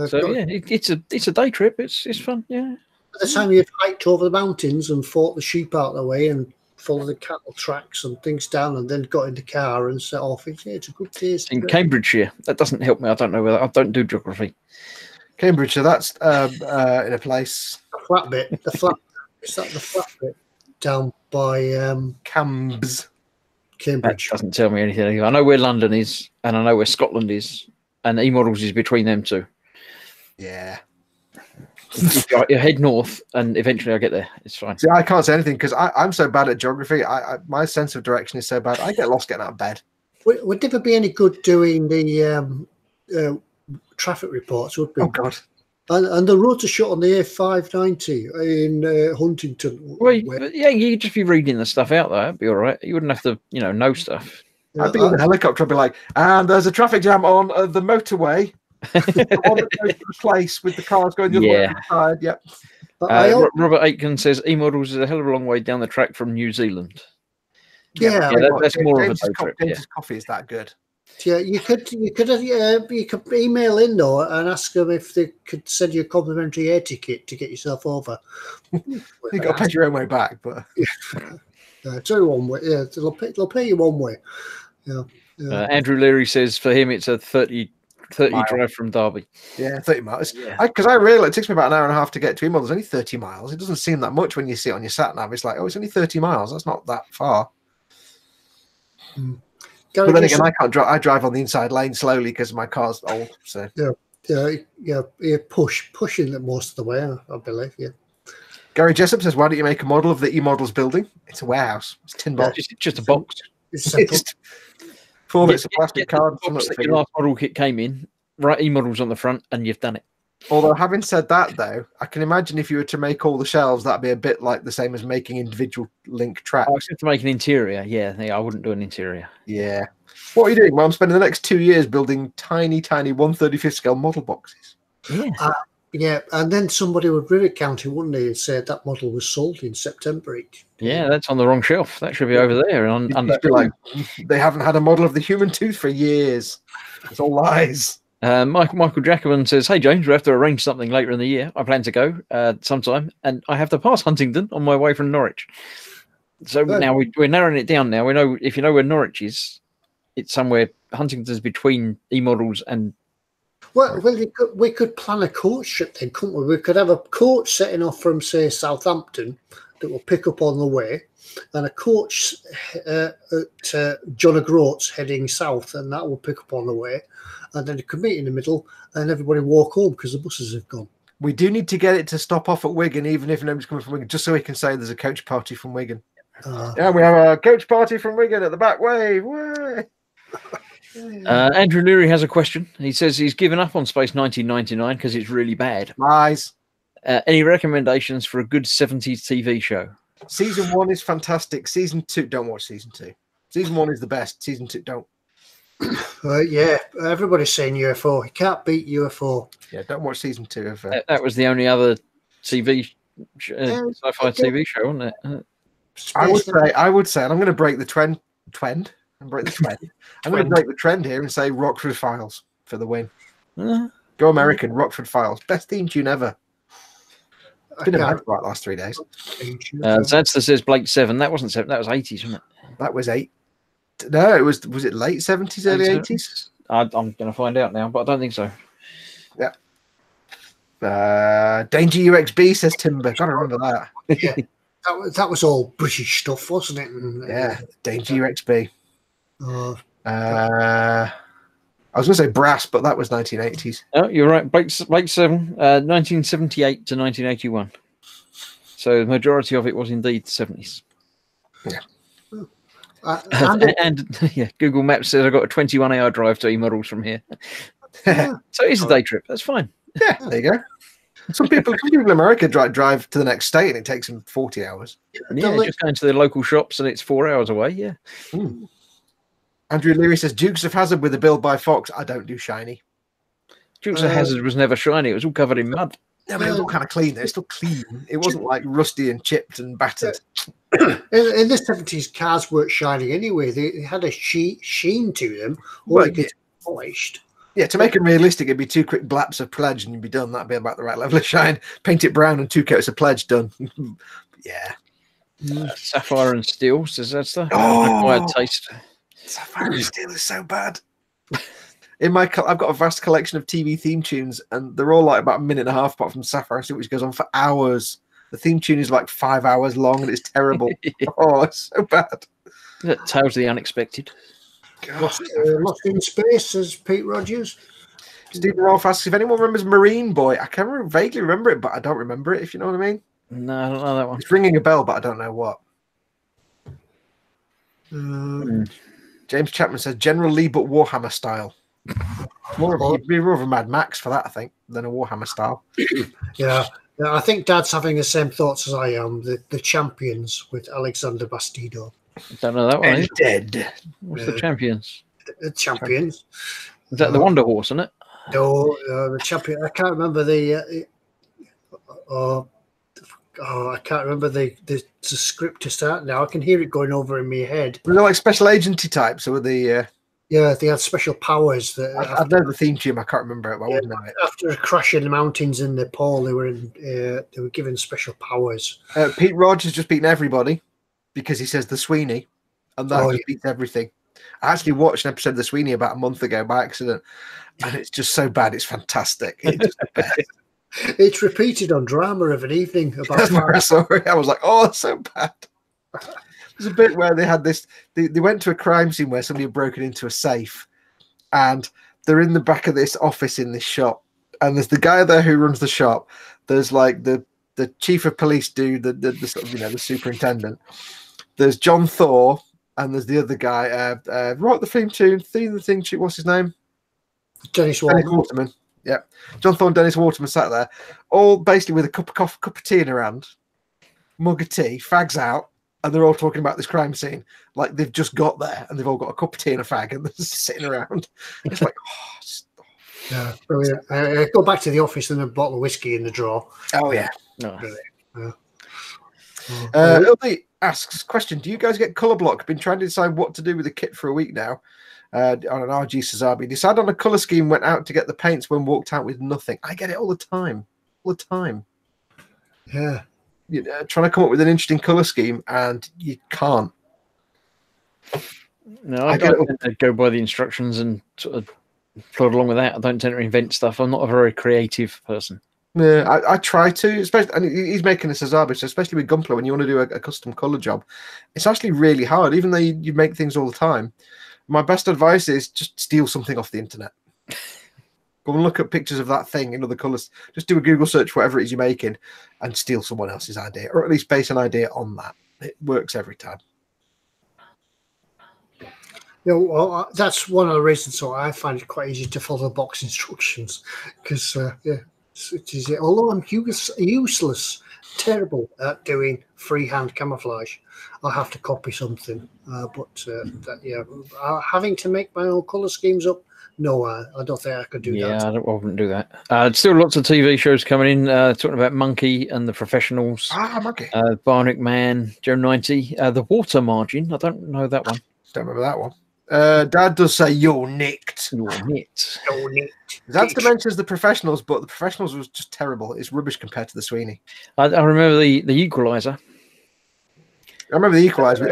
So it's a day trip. It's fun. Yeah. By the time you've hiked over the mountains and fought the sheep out of the way and followed the cattle tracks and things down, and then got in the car and set off, it's a good day. In Cambridgeshire, that doesn't help me. I don't know whether I don't do geography. Cambridgeshire, that's in a place. The flat bit. Is that the flat bit down by Cambs? Cambridge. That doesn't tell me anything. I know where London is, and I know where Scotland is, and eModels is between them two. Yeah. You head north, and eventually I get there. It's fine. See, I can't say anything because I'm so bad at geography. My sense of direction is so bad. I get lost getting out of bed. Would never be any good doing the traffic reports, would be. Oh God! And the roads are shut on the A590 in Huntington. Well, you'd just be reading the stuff out there. It'd be all right. You wouldn't have to, know stuff. I'd be in the helicopter. I'd be like, and there's a traffic jam on the motorway. The one that goes to the place with the cars going the other way side. Yep. Robert Aitken says eModels is a hell of a long way down the track from New Zealand. Yeah, that's more of a day trip. James's coffee is that good. Yeah, you could email in though and ask them if they could send you a complimentary air ticket to get yourself over. You got to pay your own way back, but it's only one way. Yeah, they'll pay you one way. Yeah. Andrew Leary says for him it's a 30 drive from Derby. Yeah, 30 miles. Because I realize it takes me about an hour and a half to get to eModels. There's only 30 miles. It doesn't seem that much when you see it on your sat nav. It's like, it's only 30 miles. That's not that far. But then again, I can't drive. I drive on the inside lane slowly because my car's old. So pushing it most of the way, I believe. Yeah. Gary Jessup says, why don't you make a model of the eModels building? It's a warehouse. It's tin box. Just a box. It's simple. Just 4 bits of plastic card. The box that your last model kit came in, write eModels on the front, and you've done it. Although, having said that, though, I can imagine if you were to make all the shelves, that'd be a bit like the same as making individual link tracks. I was going to make an interior. Yeah, I wouldn't do an interior. Yeah. What are you doing? Well, I'm spending the next 2 years building tiny 1/35 scale model boxes. Yeah. Yeah, and then somebody would Rivet County, wouldn't they, and say that model was sold in September. Yeah, that's on the wrong shelf. That should be over there. And be like, they haven't had a model of the human tooth for years. It's all lies. Michael Jacobin says, "Hey James, we have to arrange something later in the year. I plan to go sometime, and I have to pass Huntingdon on my way from Norwich. So now we're narrowing it down. Now we know, if you know where Norwich is, it's somewhere. Huntingdon's between eModels and." Well, we could plan a coach trip then, couldn't we? We could have a coach setting off from, say, Southampton that will pick up on the way, and a coach at John O'Groats heading south, and that will pick up on the way, and then it could meet in the middle, and everybody walk home because the buses have gone. We do need to get it to stop off at Wigan, even if nobody's coming from Wigan, just so we can say there's a coach party from Wigan. Yeah, we have a coach party from Wigan at the back wave. Way. Andrew Leary has a question. He says he's given up on Space 1999 because it's really bad. Lies. Any recommendations for a good 70s TV show? Season 1 is fantastic. Season 2, don't watch Season 2. Season 1 is the best. Season 2, don't. Yeah, everybody's saying UFO. You can't beat UFO. Yeah, don't watch Season 2 of that was the only other TV sci-fi TV show, wasn't it? I would say, and I'm going to break the trend. I'm going to break the trend here and say Rockford Files for the win. Go American, Rockford Files. Best theme tune ever. It's been about the last 3 days. Zadster says Blake 7. That wasn't 7. That was 80s, wasn't it? That was 8. No, it was it late 70s, early 80s? I'm going to find out now, but I don't think so. Yeah. Danger UXB, says Timber. Gotta remember that. Yeah. That was all British stuff, wasn't it? And, yeah, Danger UXB. I was going to say Brass, but that was 1980s. Oh, you're right. Blake 7, 1978 to 1981. So the majority of it was indeed the 70s. Yeah. And yeah, Google Maps says I've got a 21-hour drive to eModels from here. So it is a day trip. That's fine. Yeah, there you go. Some people in America drive to the next state and it takes them 40 hours. Yeah, just going to the local shops and it's 4 hours away. Yeah. Andrew Leary says Dukes of Hazzard with a build by Foxx. I don't do shiny. Dukes of Hazzard was never shiny. It was all covered in mud. Yeah, but it was all kind of clean. It's still clean. It wasn't like rusty and chipped and battered. In the 70s, cars weren't shiny anyway. They had a sheen to them, or they get polished. Yeah, to make it realistic, it'd be 2 quick blaps of pledge and you'd be done. That'd be about the right level of shine. Paint it brown and 2 coats of pledge, done. Yeah. Sapphire and Steel, says that's the acquired taste. Sapphire and Steel is so bad. I've got a vast collection of TV theme tunes, and they're all like about a minute and a half, apart from Sapphire and Steel, which goes on for hours. The theme tune is like 5 hours long, and it's terrible. Oh, it's so bad. Tales of the Unexpected. Lost in Space, says Pete Rogers. Stephen Rolfe asks if anyone remembers Marine Boy. I can vaguely remember it, but I don't remember it, if you know what I mean. No, I don't know that one. It's ringing a bell, but I don't know what. James Chapman says General Lee, but Warhammer style. You'd be more of a Mad Max for that, I think, than a Warhammer style. Yeah, I think Dad's having the same thoughts as I am. The Champions with Alexander Bastido. I don't know that one. Dead. What's the Champions? The Champions. Is that the Wonder Horse, isn't it? No, the Champion. I can't remember the. I can't remember the script to start now. I can hear it going over in my head. Were they like special agency types, or were they? Yeah, they had special powers. I know the theme tune. I can't remember it. But I wouldn't know it. After a crash in the mountains in Nepal, they were given special powers. Pete Rogers just beaten everybody because he says the Sweeney, and that just beats everything. I actually watched an episode of the Sweeney about a month ago by accident, and it's just so bad. It's fantastic. It's just bad. It's repeated on Drama of an Evening. That's where I saw it. I was like, oh, it's so bad. There's a bit where they had this. They went to a crime scene where somebody had broken into a safe, and they're in the back of this office in this shop, and there's the guy there who runs the shop. There's like the the chief of police dude, the sort of, the superintendent. There's John Thor, and there's the other guy. Wrote the theme tune. What's his name? Dennis Waterman. Yeah, John Thor and Dennis Waterman sat there, all basically with a cup of tea in their hand, mug of tea, fags out, and they're all talking about this crime scene. Like they've just got there, and they've all got a cup of tea and a fag, and they're just sitting around. It's like, yeah, brilliant. Go back to the office and a bottle of whiskey in the drawer. Oh yeah. No. Ildi asks, question, do you guys get colour block? Been trying to decide what to do with the kit for a week now. On an RG Sazabi. Decided on a colour scheme, went out to get the paints when walked out with nothing. I get it all the time. All the time. Yeah. Trying to come up with an interesting colour scheme and you can't. No, I don't go by the instructions and sort of plod along with that. I don't tend to invent stuff. I'm not a very creative person. Yeah, I try to, especially, and he's making a Sazabi, so especially with Gunpla, when you want to do a custom colour job, it's actually really hard, even though you make things all the time. My best advice is just steal something off the internet. Go and look at pictures of that thing in other colours. Just do a Google search, whatever it is you're making, and steal someone else's idea, or at least base an idea on that. It works every time. Well, that's one of the reasons. So I find it quite easy to follow the box instructions because, it is. Although I'm useless, terrible at doing freehand camouflage, I have to copy something. Having to make my own colour schemes up, no, I don't think I could do that. Yeah, I wouldn't do that. Still lots of TV shows coming in, talking about Monkey and The Professionals. Monkey. Barnick Man, Joe 90. The Water Margin, I don't know that one. Don't remember that one. Dad does say you're nicked. You're nicked. You're nicked. That's Dimensions The Professionals, but The Professionals was just terrible. It's rubbish compared to the Sweeney. I remember the Equalizer. I remember the Equalizer.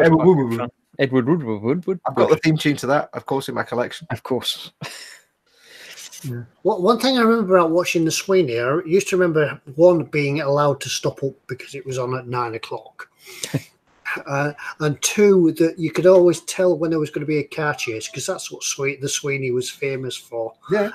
Edward Woodward. I've got the theme tune to that, of course, in my collection. Of course. Yeah. Well, one thing I remember about watching the Sweeney, I used to remember one being allowed to stop up because it was on at 9 o'clock. And two, that you could always tell when there was going to be a car chase, because that's what the Sweeney was famous for. Yeah,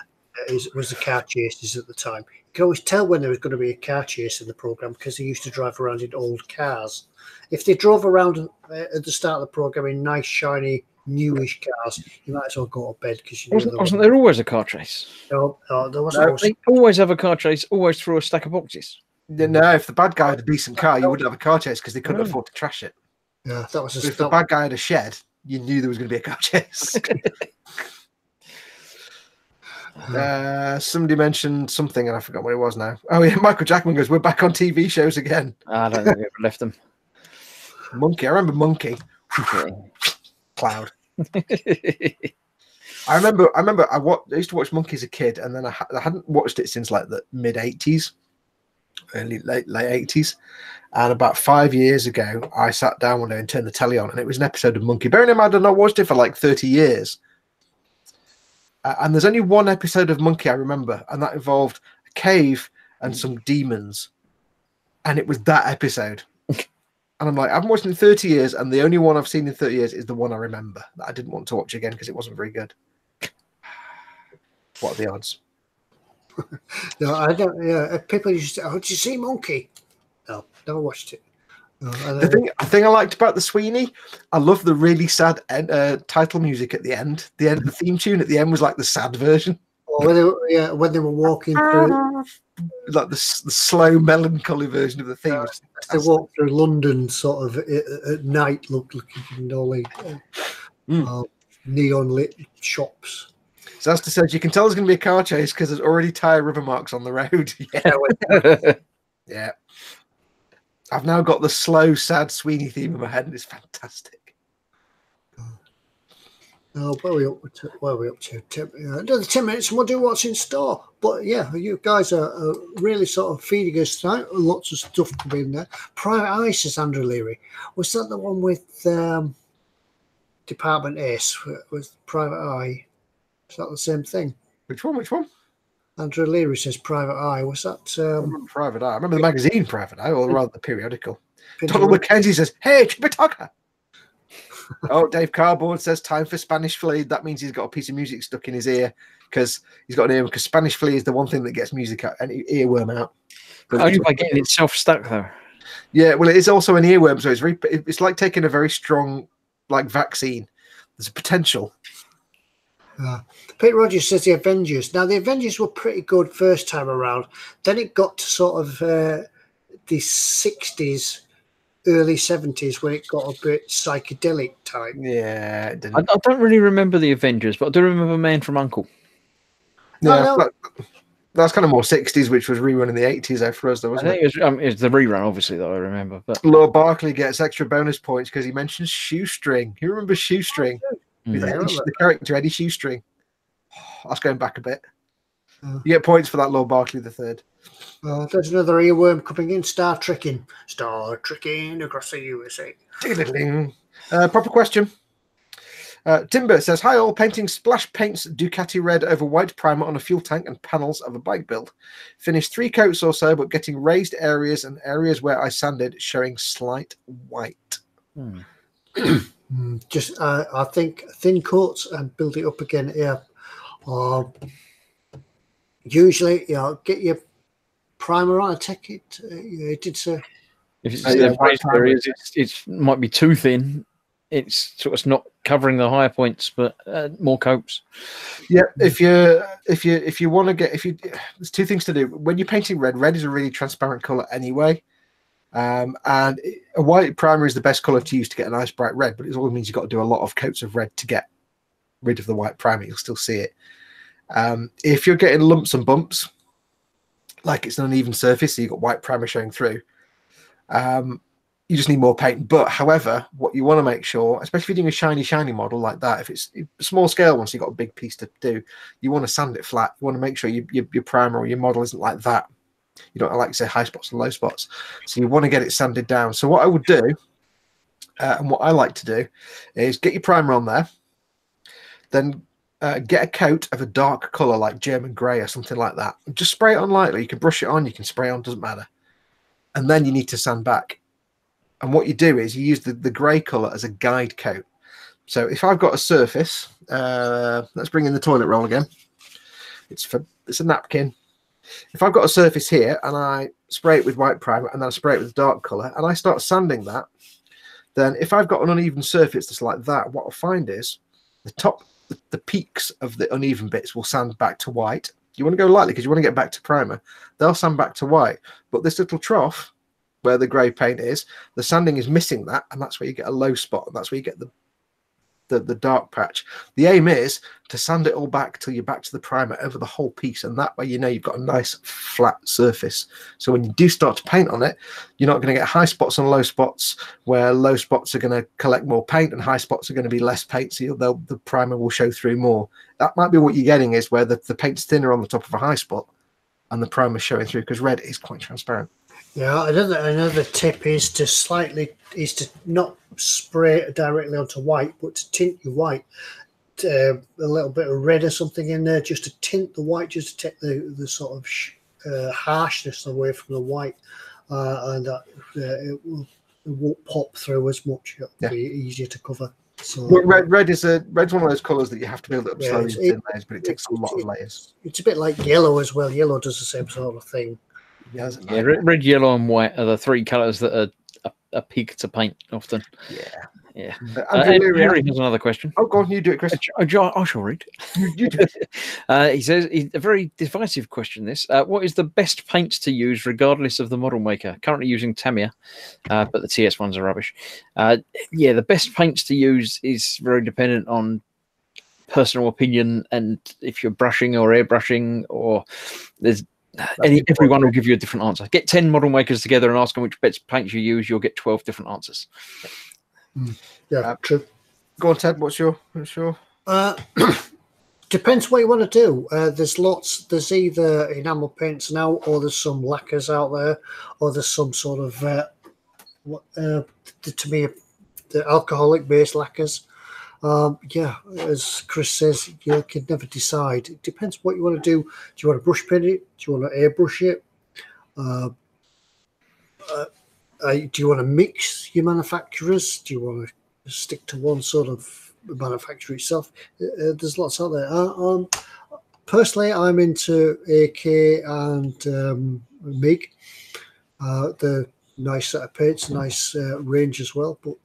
was the car chases at the time. You could always tell when there was going to be a car chase in the program because they used to drive around in old cars. If they drove around at the start of the program in nice, shiny, newish cars, you might as well go to bed because wasn't there always a car chase? No, there wasn't. They always have a car chase, always through a stack of boxes. No, if the bad guy had a decent car, you wouldn't have a car chase because they couldn't afford to trash it. Yeah, that was. If the bad guy had a shed, you knew there was going to be a car chase. Somebody mentioned something, and I forgot what it was now. Oh yeah, Michael Jackman goes, "We're back on TV shows again." I don't think we ever left them. Monkey, I remember Monkey. Cloud. I remember. I used to watch Monkey as a kid, and then I hadn't watched it since like the mid '80s, late '80s. And about 5 years ago, I sat down one day and turned the telly on, and it was an episode of Monkey. Bearing in mind, I'd not watched it for like 30 years. And there's only one episode of Monkey I remember, and that involved a cave and some demons. And it was that episode. And I'm like, I haven't watched it in 30 years, and the only one I've seen in 30 years is the one I remember that I didn't want to watch again because it wasn't very good. What are the odds? No, I don't. Yeah, people used to say, "Oh, did you see Monkey?" No, never watched it. No, the thing I liked about the Sweeney, I love the really sad title music at the end. The theme tune at the end was like the sad version. When they were walking through, like the slow melancholy version of the theme. They walked through London, sort of at night, looking at all the neon lit shops. So as to say, you can tell there's going to be a car chase because there's already tyre rubber marks on the road. Yeah. I've now got the slow, sad Sweeney theme in my head, and it's fantastic. Oh, where are we up to? Another 10 minutes, and we'll do what's in store. But yeah, you guys are really sort of feeding us tonight. Lots of stuff coming in there. Private Eye, says Andrew Leary. Was that the one with Department Ace with Private Eye? Is that the same thing? Which one? Andrew Leary says Private Eye. Was that Private Eye? I remember the magazine Private Eye, or rather the periodical. Donald McKenzie says, "Hey, Chipper Tucker." Oh, Dave Cardboard says, "Time for Spanish Flea." That means he's got a piece of music stuck in his ear because he's got an ear. Because Spanish Flea is the one thing that gets music out and earworm out. Only by getting itself stuck, though. Yeah, well, it is also an earworm, so it's like taking a very strong vaccine. There's a potential. Pete Rogers says the Avengers. Now, the Avengers were pretty good first time around. Then it got to sort of the 60s, early 70s, when it got a bit psychedelic type. Yeah, it didn't. I don't really remember the Avengers, but I do remember Man from U.N.C.L.E. Yeah, that's kind of more 60s, which was rerun in the 80s for us, though, wasn't it? I think it's the rerun, obviously, that I remember. But Lord Barkley gets extra bonus points because he mentions Shoestring. You remember Shoestring? The character Eddie Shoestring. That's going back a bit. You get points for that, Lord Barkley III. There's another earworm coming in. Star Trekking across the USA. Proper question. Timber says, hi all, painting splash paints Ducati red over white primer on a fuel tank and panels of a bike build. Finished 3 coats or so, but getting raised areas and areas where I sanded showing slight white. Just, I think, thin coats and build it up again. Yeah. Usually, get your primer on. I take it. It did say. If it's raised areas, it might be too thin. It's sort of not covering the higher points, but more coats. Yeah, if you want to get there's 2 things to do. When you're painting red is a really transparent color anyway, and a white primer is the best color to use to get a nice bright red. But it all means you've got to do a lot of coats of red to get rid of the white primer. You'll still see it. If you're getting lumps and bumps, like it's an uneven surface, so you've got white primer showing through. You just need more paint. But however, what you want to make sure, especially if you're doing a shiny model like that, if it's a small scale one, so you've got a big piece to do, you want to sand it flat. You want to make sure your primer or your model isn't like that. You don't like to say high spots and low spots. So you want to get it sanded down. So what I would do, and what I like to do, is get your primer on there, then get a coat of a dark color like German grey or something like that. Just spray it on lightly. You can brush it on, you can spray on, doesn't matter. And then you need to sand back. And what you do is you use the grey colour as a guide coat. So if I've got a surface, let's bring in the toilet roll again. It's a napkin. If I've got a surface here and I spray it with white primer and then I spray it with dark colour and I start sanding that, then if I've got an uneven surface that's like that, what I'll find is the peaks of the uneven bits will sand back to white. You want to go lightly because you want to get back to primer. They'll sand back to white. But this little trough where the grey paint is, the sanding is missing that, and that's where you get a low spot, and that's where you get the dark patch. The aim is to sand it all back till you're back to the primer over the whole piece, and that way you know you've got a nice flat surface. So when you do start to paint on it, you're not going to get high spots and low spots, where low spots are going to collect more paint and high spots are going to be less paint, so the primer will show through more. That might be what you're getting, is where the paint's thinner on the top of a high spot and the primer's showing through, because red is quite transparent. Yeah, another tip is to not spray it directly onto white, but to tint your white. A little bit of red or something in there, just to tint the white, just to take the sort of harshness away from the white, and it won't pop through as much. It'll be easier to cover. So red's one of those colours that you have to build up slowly in thin layers, but it takes a lot of layers. It's a bit like yellow as well. Yellow does the same sort of thing. Yeah, red, yellow, and white are the 3 colours that are peak to paint often. Yeah. Harry has another question. Oh, go on, you do it, Chris. I shall read. You do it. He says, a very divisive question, this. What is the best paints to use regardless of the model maker? Currently using Tamiya, but the TS ones are rubbish. The best paints to use is very dependent on personal opinion, and if you're brushing or airbrushing, or everyone will give you a different answer. Get 10 model makers together and ask them which best paints you use, you'll get 12 different answers. Yeah, true. Go on, Ted. What's your? Depends what you want to do. There's either enamel paints now, or there's some lacquers out there, or there's some sort of to me the alcoholic based lacquers. As Chris says, you can never decide. It depends what you want to do. Do you want to brush paint it? Do you want to airbrush it? Do you want to mix your manufacturers? Do you want to stick to one sort of manufacturer itself? There's lots out there. Personally, I'm into AK and MIG. The nice set of paints, nice range as well. But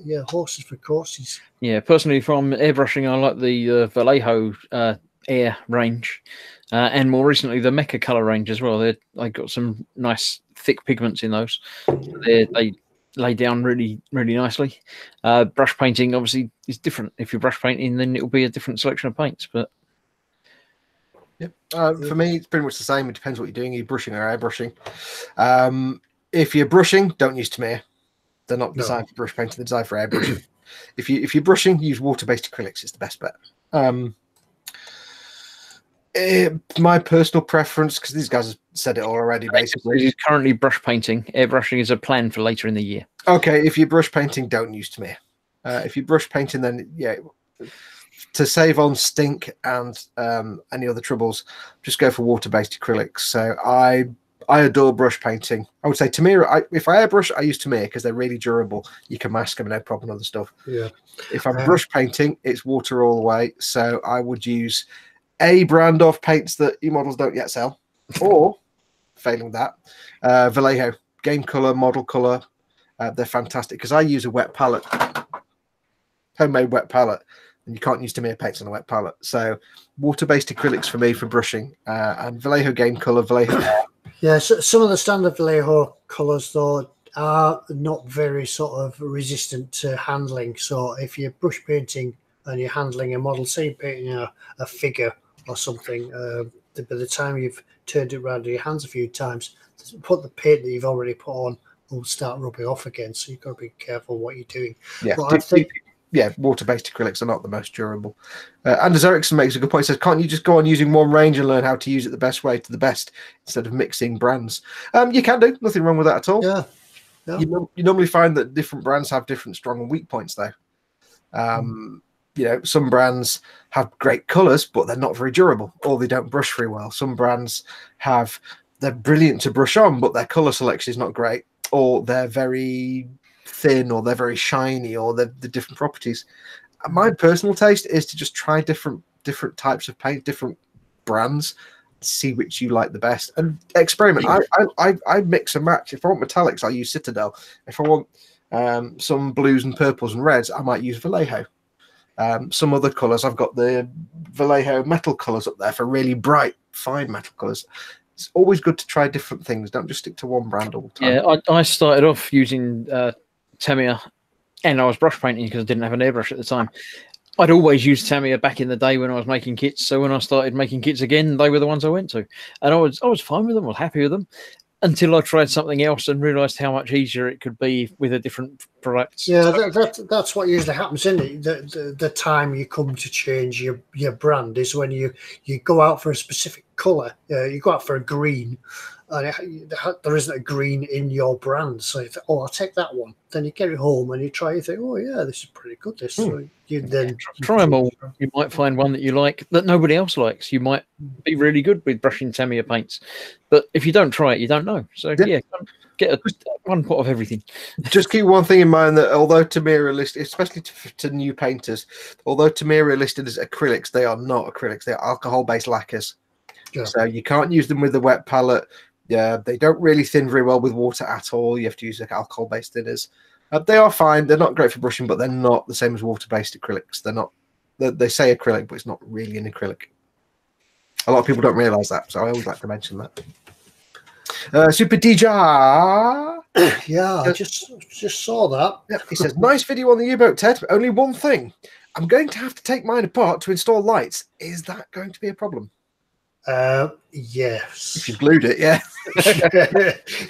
yeah, horses for courses. Yeah, personally, from airbrushing, I like the Vallejo Air range, and more recently the Mecha Color range as well. They got some nice thick pigments in those. They lay down really, really nicely. Brush painting obviously is different. If you're brush painting, then it will be a different selection of paints. But yeah, for me, it's pretty much the same. It depends what you're doing. Are you brushing or airbrushing? If you're brushing, don't use Tamiya. They're not designed for brush painting. They're designed for airbrushing. If you're brushing, use water-based acrylics. It's the best bet. My personal preference, because these guys have said it all already, basically. He's currently brush painting. Airbrushing is a plan for later in the year. Okay, if you're brush painting, don't use Tamiya. If you're brush painting, then yeah, to save on stink and any other troubles, just go for water-based acrylics. So I adore brush painting. I would say Tamiya. If I airbrush, I use Tamiya because they're really durable. You can mask them, no problem. Other stuff. Yeah. If I'm brush painting, it's water all the way. So I would use a brand of paints that eModels don't yet sell, or failing that, Vallejo Game Color, Model Color. They're fantastic because I use a wet palette, homemade wet palette, and you can't use Tamiya paints on a wet palette. So water-based acrylics for me for brushing, and Vallejo Game Color, Vallejo. Yeah, so some of the standard Vallejo colors though are not very sort of resistant to handling. So if you're brush painting and you're handling a model, say you're painting a figure or something, by the time you've turned it around in your hands a few times, put the paint that you've already put on will start rubbing off again. So you've got to be careful what you're doing. Yeah, I think water-based acrylics are not the most durable. Anders Ericsson makes a good point. He says, can't you just go on using one range and learn how to use it the best way to the best instead of mixing brands? You can do. Nothing wrong with that at all. Yeah. You normally find that different brands have different strong and weak points, though. You know, some brands have great colors, but they're not very durable, or they don't brush very well. Some brands they're brilliant to brush on, but their color selection is not great, or they're very thin, or they're very shiny, or the different properties. My personal taste is to just try different types of paint, different brands, see which you like the best, and experiment. I mix and match. If I want metallics, I use Citadel. If I want some blues and purples and reds, I might use Vallejo. Some other colors, I've got the Vallejo metal colors up there for really bright, fine metal colors. It's always good to try different things. Don't just stick to one brand all the time. Yeah, I started off using Tamiya, and I was brush painting because I didn't have an airbrush at the time. I'd always used Tamiya back in the day when I was making kits. So when I started making kits again, they were the ones I went to, and I was fine with them. I was happy with them until I tried something else and realised how much easier it could be with a different product. Yeah, that's what usually happens, isn't it? The time you come to change your brand is when you go out for a specific colour. You go out for a green, and there isn't a green in your brand. So you think, I'll take that one. Then you get it home and you try. You think, oh yeah, this is pretty good. This. So you then try them all. You might find one that you like that nobody else likes. You might be really good with brushing Tamiya paints, but if you don't try it, you don't know. So yeah get one pot of everything. Just keep one thing in mind, that although Tamiya are listed, especially to new painters, although Tamiya are listed as acrylics, they are not acrylics. They are alcohol-based lacquers. Yeah. So you can't use them with the wet palette. Yeah, they don't really thin very well with water at all. You have to use like alcohol-based thinners. They are fine. They're not great for brushing, but they're not the same as water-based acrylics. They're not. They say acrylic, but it's not really an acrylic. A lot of people don't realise that, so I always like to mention that. Super DJ. Yeah, I just saw that. Yeah, he says, nice video on the U-boat, Ted. Only one thing. I'm going to have to take mine apart to install lights. Is that going to be a problem? Yes. If you glued it, yeah.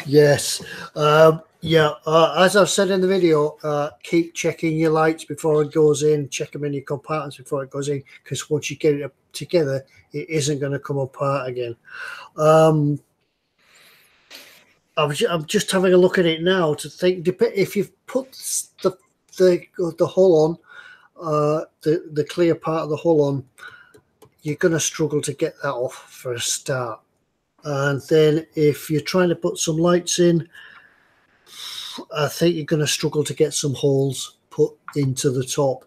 Yes. As I've said in the video, keep checking your lights before it goes in. Check them in your compartments before it goes in, because once you get it together, it isn't going to come apart again. I'm just having a look at it now to think if you've put the hull on, the clear part of the hull on, you're going to struggle to get that off for a start. And then if you're trying to put some lights in, I think you're going to struggle to get some holes put into the top,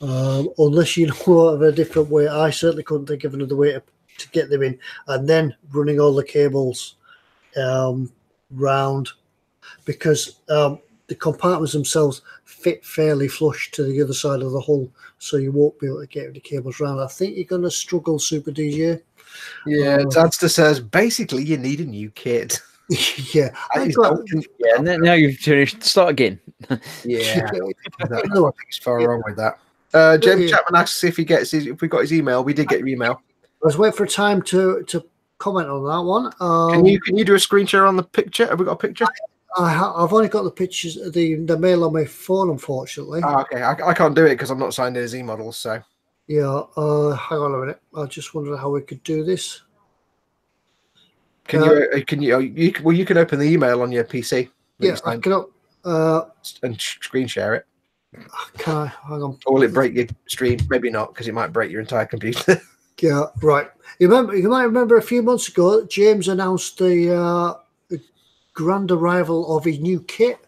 unless you know of a different way. I certainly couldn't think of another way to get them in, and then running all the cables round, because the compartments themselves fit fairly flush to the other side of the hull, so you won't be able to get the cables round. I think you're going to struggle, Super DJ. Yeah, Dadster says basically you need a new kit. Yeah, yeah. Now you've finished. Start again. Yeah, I think it's far wrong with that. James Chapman asks if we got his email. We did get your email. I was waiting for time to comment on that one. Can you do a screen share on the picture? Have we got a picture? I've only got the pictures, the mail on my phone, unfortunately. Oh, okay, I can't do it because I'm not signed in as eModels. So yeah, hang on a minute. I just wondered how we could do this. Can you open the email on your PC? Yeah, I can. And screen share it. Can I? Hang on. Or will it break your stream? Maybe not, because it might break your entire computer. Yeah, right. You might remember a few months ago, James announced the grand arrival of his new kit,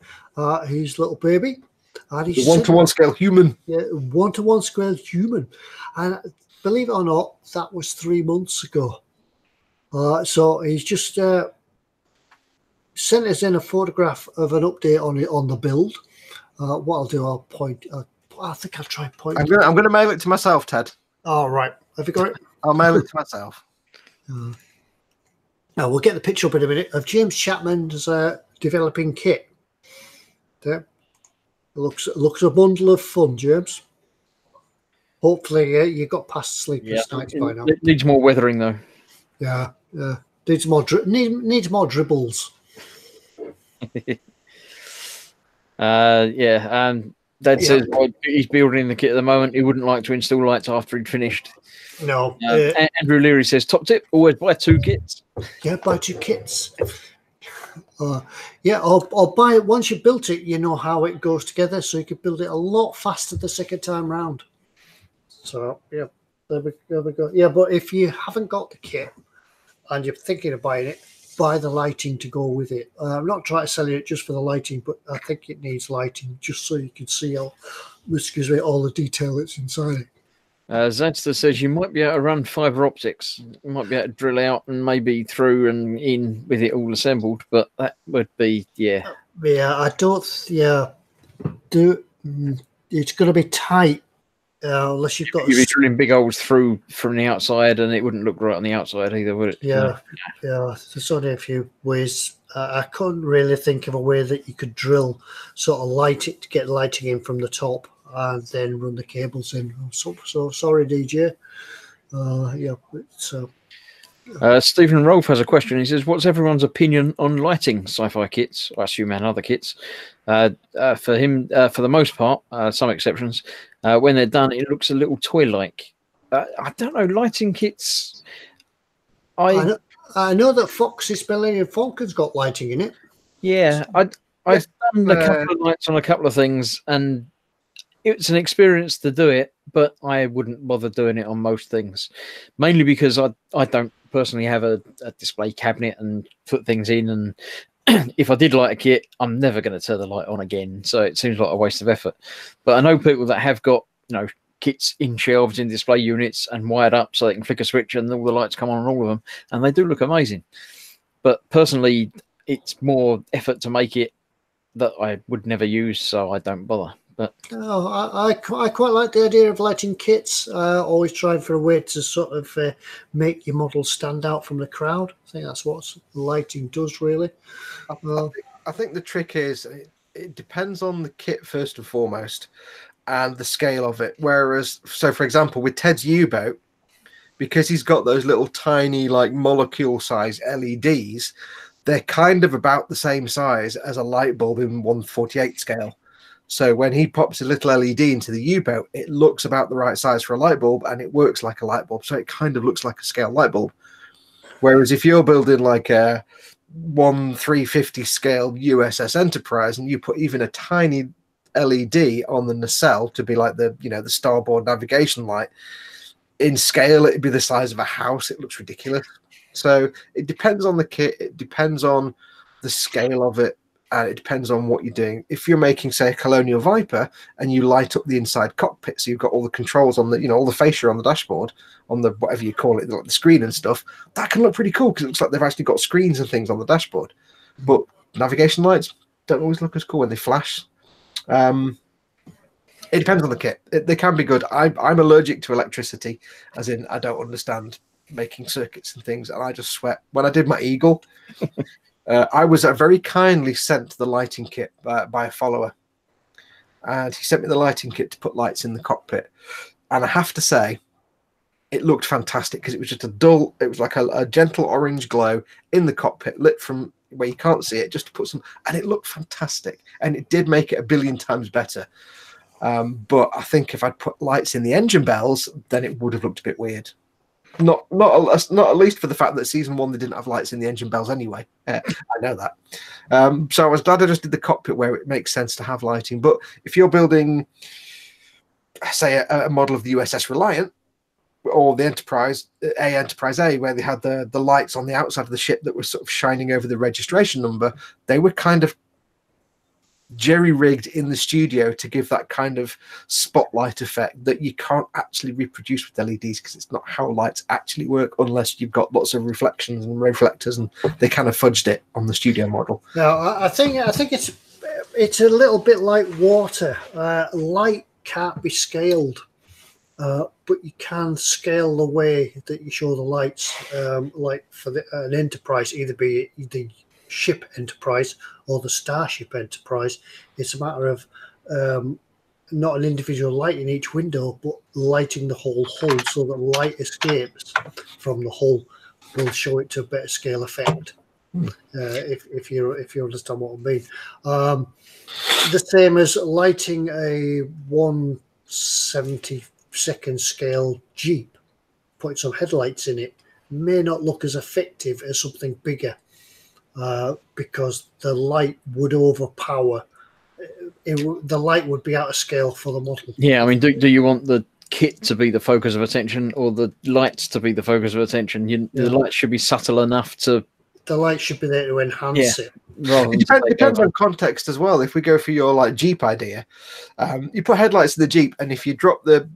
his little baby. And the one-to-one scale human. Yeah, one-to-one scale human. And believe it or not, that was 3 months ago. So he's just sent us in a photograph of an update on the build. What I'll do, I'll point. I think I'll try and point. I'm going to mail it to myself, Ted. All right. Have you got it? I'll mail it to myself. Now we'll get the picture up in a minute of James Chapman's developing kit. There, looks a bundle of fun, James. Hopefully, you got past sleepless nights by now. It needs more weathering, though. Yeah, needs more needs more dribbles. Dad says he's building the kit at the moment. He wouldn't like to install lights after he'd finished. No. Andrew Leary says, top tip, always buy 2 kits. Yeah, buy 2 kits. Or buy it once you've built it, you know how it goes together, so you can build it a lot faster the second time round. So, yeah, there we go. Yeah, but if you haven't got the kit and you're thinking of buying it, buy the lighting to go with it. I'm not trying to sell it just for the lighting, but I think it needs lighting just so you can see all the detail that's inside it. Zadster says you might be able to run fibre optics. You might be able to drill out and maybe through and in with it all assembled, but that would be, Yeah, I don't, it's going to be tight unless you've got... You'd be drilling big holes through from the outside and it wouldn't look right on the outside either, would it? Yeah, there's only a few ways. I couldn't really think of a way that you could drill, sort of light it to get lighting in from the top, and then run the cables in. So sorry, DJ. Stephen Rolfe has a question. He says, what's everyone's opinion on lighting sci-fi kits? I assume and other kits. For him, for the most part, some exceptions, when they're done, it looks a little toy-like. I don't know, lighting kits... I know that Fox's Millennium Falcon's got lighting in it. Yeah, I've done a couple of lights on a couple of things, and it's an experience to do it, but I wouldn't bother doing it on most things, mainly because I don't personally have a display cabinet and put things in, and if I did light a kit, I'm never going to turn the light on again, so it seems like a waste of effort. But I know people that have got, kits in shelves in display units and wired up so they can flick a switch and all the lights come on all of them, and they do look amazing. But personally, it's more effort to make it that I would never use, so I don't bother. But I quite like the idea of lighting kits. Always trying for a way to sort of make your model stand out from the crowd. I think that's what lighting does, really. I think the trick is it depends on the kit first and foremost, and the scale of it. Whereas, so for example, with Ted's U-boat, because he's got those little tiny, like molecule size LEDs, they're kind of about the same size as a light bulb in 1/48 scale. So when he pops a little LED into the U-boat, it looks about the right size for a light bulb, and it works like a light bulb. So it kind of looks like a scale light bulb. Whereas if you're building like a 1/350 scale USS Enterprise, and you put even a tiny LED on the nacelle to be like the starboard navigation light, in scale it'd be the size of a house. It looks ridiculous. So it depends on the kit. It depends on the scale of it. and it depends on what you're doing. If you're making, say, a Colonial Viper and you light up the inside cockpit, so you've got all the controls on the, you know, all the fascia on the dashboard, on the whatever you call it, like the screen and stuff, that can look pretty cool because it looks like they've actually got screens and things on the dashboard. But navigation lights don't always look as cool when they flash. It depends on the kit. They can be good. I'm allergic to electricity, as in I don't understand making circuits and things, and I just sweat. When I did my Eagle, I was very kindly sent the lighting kit by a follower, and he sent me the lighting kit to put lights in the cockpit. And I have to say, it looked fantastic because it was just it was like a gentle orange glow in the cockpit, lit from where you can't see it, just to put some, and it looked fantastic. And it did make it a billion times better. But I think if I'd put lights in the engine bells, then it would have looked a bit weird. Not at least for the fact that season 1 they didn't have lights in the engine bells anyway. I know that. So I was glad I just did the cockpit where it makes sense to have lighting. But if you're building, say, a model of the USS Reliant or the Enterprise A, where they had the lights on the outside of the ship that were sort of shining over the registration number, they were kind of jerry-rigged in the studio to give that kind of spotlight effect that you can't actually reproduce with LEDs because it's not how lights actually work unless you've got lots of reflections and reflectors, and they kind of fudged it on the studio model. No, I think it's a little bit like water. Light can't be scaled, but you can scale the way that you show the lights. Like for an Enterprise, either be the ship Enterprise or the Starship Enterprise, it's a matter of not an individual light in each window, but lighting the whole hull so that light escapes from the hull will show it to a better scale effect. If you understand what I mean. The same as lighting a 1/72nd scale Jeep, putting some headlights in it may not look as effective as something bigger. Because the light would overpower. The light would be out of scale for the model. Yeah, I mean, do you want the kit to be the focus of attention or the lights to be the focus of attention? The lights should be subtle enough to... The light should be there to enhance it. It depends on context as well. If we go for your like Jeep idea, you put headlights in the Jeep, and if you drop the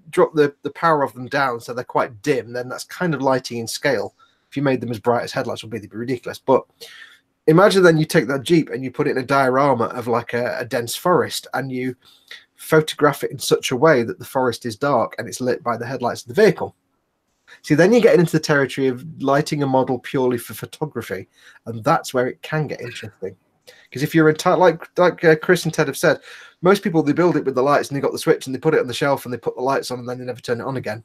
power of them down so they're quite dim, then that's kind of lighting in scale. If you made them as bright as headlights would be, they'd be ridiculous. But imagine then you take that Jeep and you put it in a diorama of like a dense forest, and you photograph it in such a way that the forest is dark and it's lit by the headlights of the vehicle. See, then you're getting into the territory of lighting a model purely for photography, and that's where it can get interesting. Because if you're like Chris and Ted have said, most people, they build it with the lights and they got the switch and they put it on the shelf and they put the lights on and then they never turn it on again.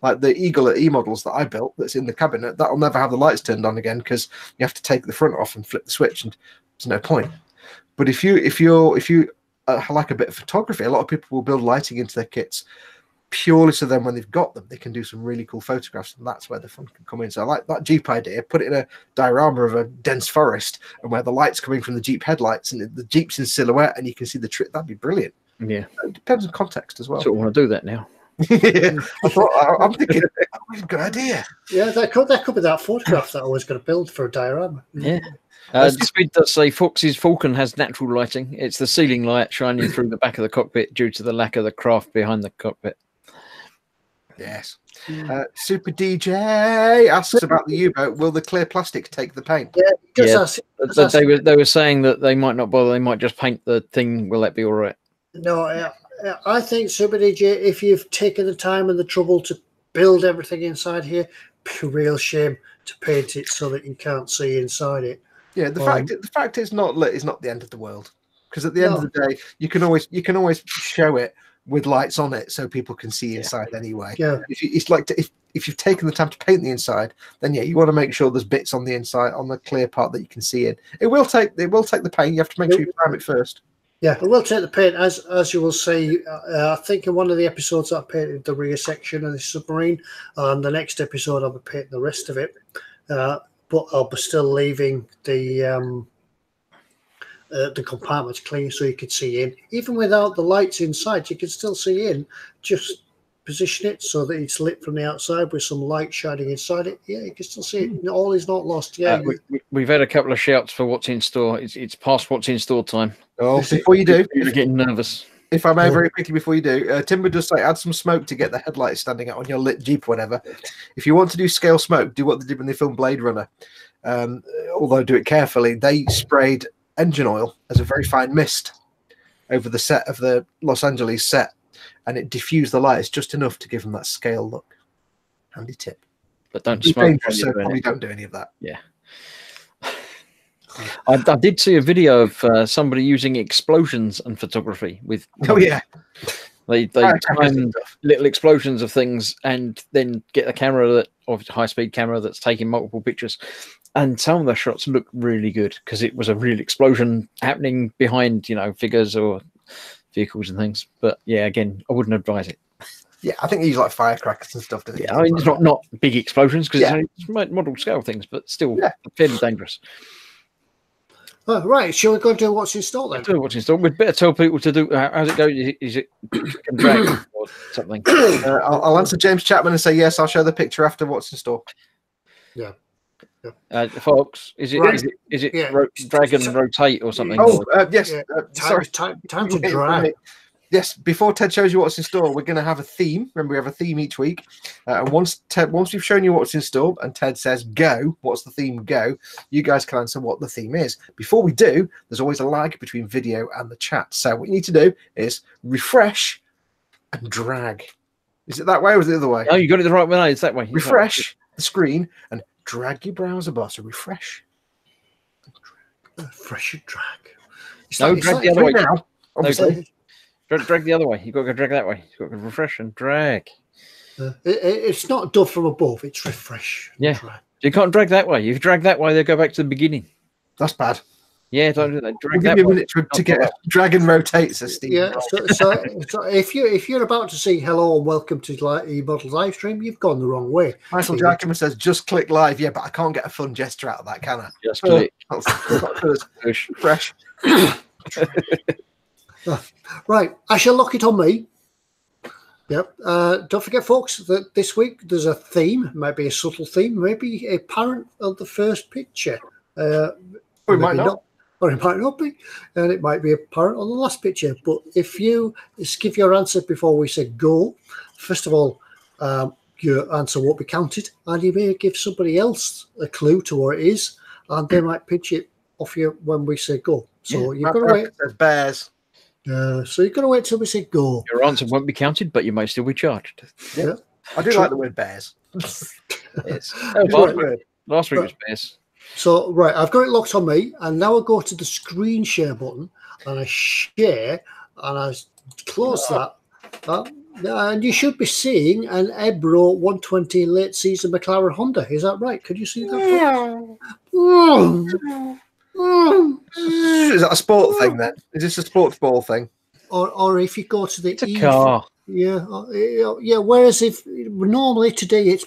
Like the Eagle at eModels that I built that's in the cabinet, that'll never have the lights turned on again because you have to take the front off and flip the switch, and there's no point. But if you like a bit of photography, a lot of people will build lighting into their kits purely so then when they've got them, they can do some really cool photographs, and that's where the fun can come in. So I like that Jeep idea. Put it in a diorama of a dense forest, and where the light's coming from the Jeep headlights, and the Jeep's in silhouette, and you can see the trip. That'd be brilliant. Yeah, it depends on context as well. So I want to do that now. Yeah, I'm thinking that's a good idea. Yeah, that could be that photograph that I was going to build for a diorama. Yeah. Speed does say Fox's Falcon has natural lighting. It's the ceiling light shining through the back of the cockpit due to the lack of the craft behind the cockpit. Yes. Super DJ asks about the U-boat. Will the clear plastic take the paint? Yeah, they were saying that they might not bother. They might just paint the thing. Will that be all right? No, I think Super DJ, if you've taken the time and the trouble to build everything inside here, be a real shame to paint it so that you can't see inside it. Yeah, the fact it's not lit is not the end of the world, because at the end of the day, you can always show it with lights on it so people can see inside anyway. Yeah, if you've taken the time to paint the inside, then you want to make sure there's bits on the inside, on the clear part, that you can see in. It will take the paint. You have to make sure you prime it first. Yeah, it will take the paint, as you will see. I think in one of the episodes I painted the rear section of the submarine, and the next episode I'll be painting the rest of it. But I'll be still leaving the compartments clean so you can see in. Even without the lights inside, you can still see in. Just position it so that it's lit from the outside with some light shining inside it, yeah, you can still see it. All is not lost. Yeah, we've had a couple of shouts for what's in store. It's past what's in store time. Oh, before you do, you're getting nervous. If I may, very quickly before you do, Timber does say add some smoke to get the headlights standing out on your lit Jeep or whatever. If you want to do scale smoke, do what they did when they filmed Blade Runner. Although do it carefully. They sprayed engine oil as a very fine mist over the set of the Los Angeles set, and it diffused the lights just enough to give them that scale look. Handy tip. But don't smoke. So probably don't do any of that. Yeah. I did see a video of somebody using explosions and photography with. Oh yeah, they time little explosions of things and then get a camera or high speed camera that's taking multiple pictures, and some of the shots look really good because it was a real explosion happening behind figures or vehicles and things. But yeah, again, I wouldn't advise it. Yeah, I think they use like firecrackers and stuff. Yeah, I mean it's not big explosions because it's model scale things, but still fairly dangerous. Oh, right, shall we go and do what's in store then? Do what's in store. We'd better tell people to do. How's it go? Is it drag or something? I'll answer James Chapman and say yes. I'll show the picture after what's in store. Yeah. Foxx, is it? Right. Is it drag and rotate or something? Oh, yes. Sorry, time to drag. Yes, before Ted shows you what's in store, we're going to have a theme. Remember, we have a theme each week. And once we've shown you what's in store and Ted says, go, what's the theme, go, you guys can answer what the theme is. Before we do, there's always a lag between video and the chat. So what you need to do is refresh and drag. Is it that way or is it the other way? Oh, you got it the right way. It's that way. Refresh the screen and drag your browser bar. So refresh. Refresh and drag. No, drag the other way. Now, obviously. Drag the other way. You've got to go drag that way. You've got to refresh and drag. It's not done from above. It's refresh. Yeah. Drag. You can't drag that way. If you drag that way, they'll go back to the beginning. That's bad. Yeah, don't do that. Drag that way. Give you a minute to get drag and rotate, says Steve. Yeah. So if you're about to say hello and welcome to eModels live stream, you've gone the wrong way. Michael Jackman says just click live. Yeah, but I can't get a fun gesture out of that, can I? Just click. Fresh. Right, I shall lock it on me. Yep. Don't forget, folks, that this week there's a theme. It might be a subtle theme, maybe apparent on the first picture. Or it might not. Or it might not be. And it might be apparent on the last picture. But if you give your answer before we say go, first of all, your answer won't be counted. And you may give somebody else a clue to what it is. And they might pitch it off you when we say go. So you've got to wait. There's bears. So you've got to wait till we say go. Your answer won't be counted, but you may still be charged. Yeah. I do like the word bears. Yes. Last week was bears. So, right, I've got it locked on me, and now I go to the screen share button, and I share, and I close that. And you should be seeing an Ebro 120 late season McLaren Honda. Is that right? Could you see that? Is that a sport thing then? Is this a sports ball thing? Or if you go to the it's a car. Yeah. Whereas if normally today it's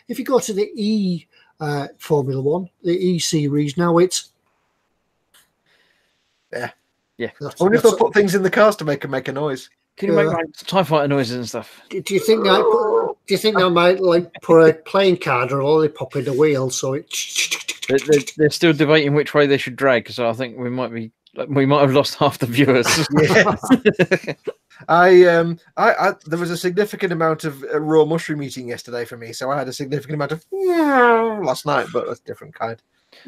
if you go to the E Formula One, the E Series, now it's yeah. I wonder if they'll put things in the cars to make a noise. Can you make like TIE fighter noises and stuff? Do you think they might like put a playing card or only pop in the wheel so it? They're still debating which way they should drag, so I think we might have lost half the viewers. There was a significant amount of raw mushroom eating yesterday for me, so I had a significant amount of last night, but a different kind.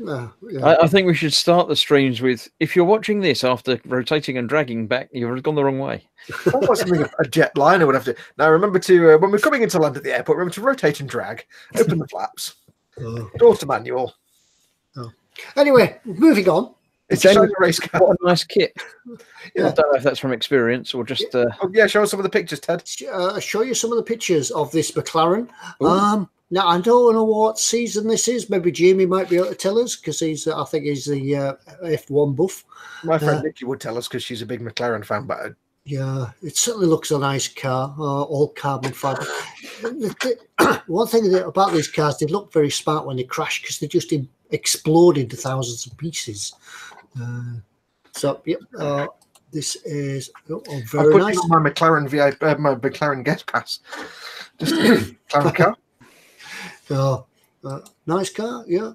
I think we should start the streams with, if you're watching this after rotating and dragging back, you've gone the wrong way. That was something a jet liner would have to. Now remember to when we're coming into land at the airport, remember to rotate and drag, open the flaps, doors to manual. Anyway, moving on. It's a shiny race car. What a nice kit. I don't know if that's from experience or just. Show us some of the pictures, Ted. I'll show you some of the pictures of this McLaren. Now I don't know what season this is. Maybe Jamie might be able to tell us because I think he's the F1 buff. My friend Nikki would tell us because she's a big McLaren fan. But yeah, it certainly looks a nice car, all carbon fiber. One thing about these cars, they look very smart when they crash because they just explode into thousands of pieces. This is I very put nice. it on my McLaren VIP, my McLaren guest pass. Just a McLaren car. Nice car, yeah.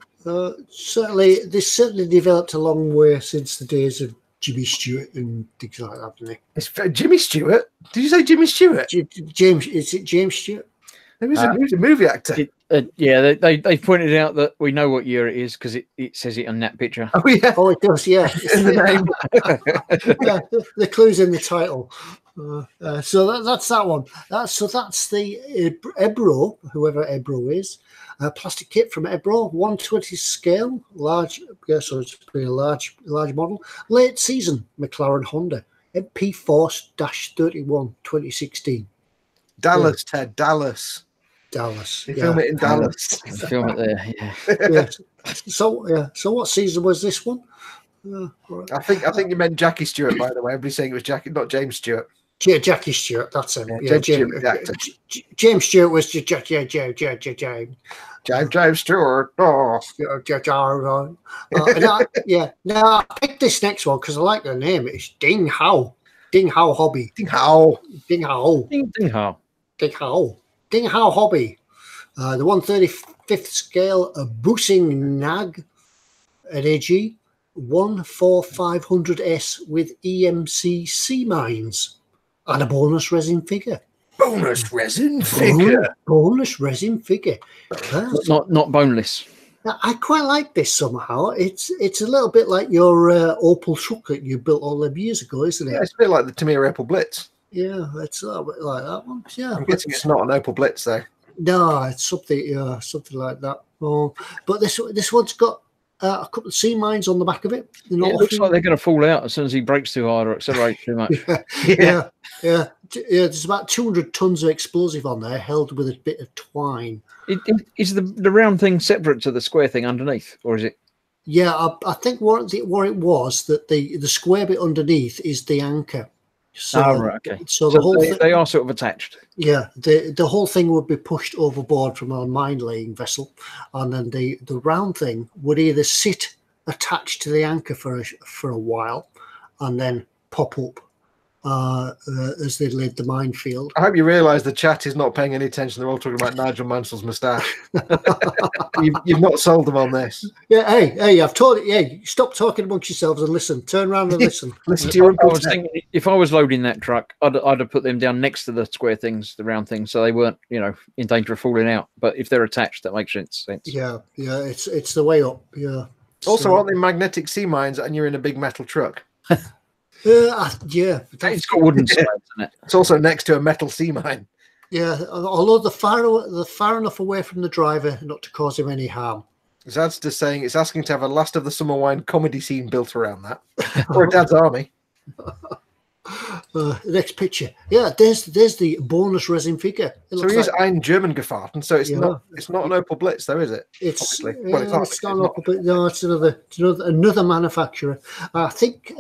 Certainly, this certainly developed a long way since the days of Jimmy Stewart and things like that, didn't it? It's Jimmy Stewart. Did you say Jimmy Stewart? James, is it James Stewart? He was a movie actor. Yeah, they pointed out that we know what year it is because it says it on that picture. Oh yeah, Oh, it does. Yeah, in the name. yeah, the clues in the title. So that's that one. That's the Ebro, whoever Ebro is. Plastic kit from Ebro, 1/20 scale, large. Yeah, so it's been a large model. Late season McLaren Honda MP4-31 2016. Dallas, yeah. Ted, Dallas. They film it in Dallas. Film it there. Yeah. Yeah. So what season was this one? I think you meant Jackie Stewart, by the way. Everybody's saying it was Jackie, not James Stewart. Yeah, Jackie Stewart. That's him. Yeah, James Stewart was James Stewart. Oh. Now I picked this next one because I like the name. It's Ding Hao Hobby. Ding Hao Hobby. The 1/35 scale Boosing Nag at AG 14500S with EMC C mines and a bonus resin figure. Bonus resin figure. Not boneless. Now, I quite like this somehow. It's a little bit like your Opel truck that you built all them years ago, isn't it? Yeah, it's a bit like the Tamiya Opel Blitz. Yeah, it's a little bit like that one. Yeah, I'm guessing it's not an Opel Blitz though. No, it's something like that. Oh, but this one's got a couple of C mines on the back of it. It looks like they're going to fall out as soon as he brakes too hard or accelerates too much. Yeah. There's about 200 tons of explosive on there, held with a bit of twine. Is the round thing separate to the square thing underneath, or is it? Yeah, I think what it was that the square bit underneath is the anchor. So, right, okay. So the whole thing, they are sort of attached. Yeah, the whole thing would be pushed overboard from a mine laying vessel, and then the round thing would either sit attached to the anchor for a while, and then pop up as they laid the minefield. I hope you realise the chat is not paying any attention. They're all talking about Nigel Mansell's moustache. You've not sold them on this. Yeah, hey, I've told it. Hey, stop talking amongst yourselves and listen. Turn around and listen. Listen to your I was thinking, if I was loading that truck, I'd have put them down next to the square things, the round things, so they weren't, in danger of falling out. But if they're attached, that makes sense. Yeah, it's the way up. Yeah. Also, aren't they magnetic sea mines, and you're in a big metal truck? Yeah, it's got wooden sides, isn't it? It's also next to a metal sea mine. Yeah, although they're far enough away from the driver not to cause him any harm. It's asking to have a Last of the Summer Wine comedy scene built around that, or a Dad's Army. Next picture. Yeah, there's the bonus resin figure. So he is Ein German Gefahrten, so it's not an Opel Blitz though, is it? It's not Opel Blitz. No, it's another manufacturer. I think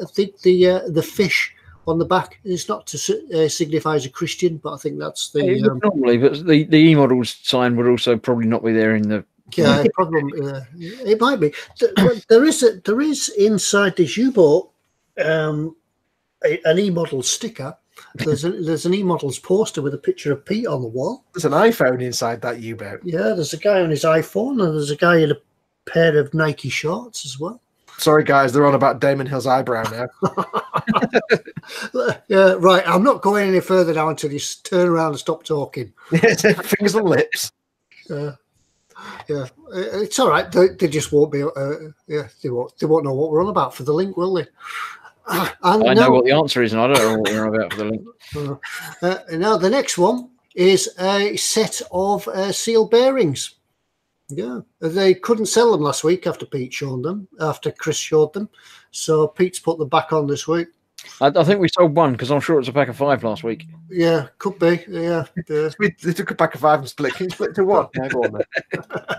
the fish on the back is not to signify as a Christian, but I think that's the normally. But the eModels sign would also probably not be there in the. Yeah, probably it might be. There is inside this U-boat an eModels sticker. There's an eModels poster with a picture of Pete on the wall. There's an iPhone inside that U-boat. Yeah, there's a guy on his iPhone, and there's a guy in a pair of Nike shorts as well. Sorry, guys, they're on about Damon Hill's eyebrow now. Yeah, right. I'm not going any further now until you turn around and stop talking. Fingers and lips. Yeah, it's all right. They just won't be. They won't know what we're on about for the link, will they? I know what the answer is, and I don't know what we're on about for the link. Now the next one is a set of seal bearings. Yeah, they couldn't sell them last week after Chris showed them. So Pete's put them back on this week. I think we sold one because I'm sure it was a pack of 5 last week. Yeah, could be. Yeah. They took a pack of 5 and split. Can you split to 1? Yeah, go on then.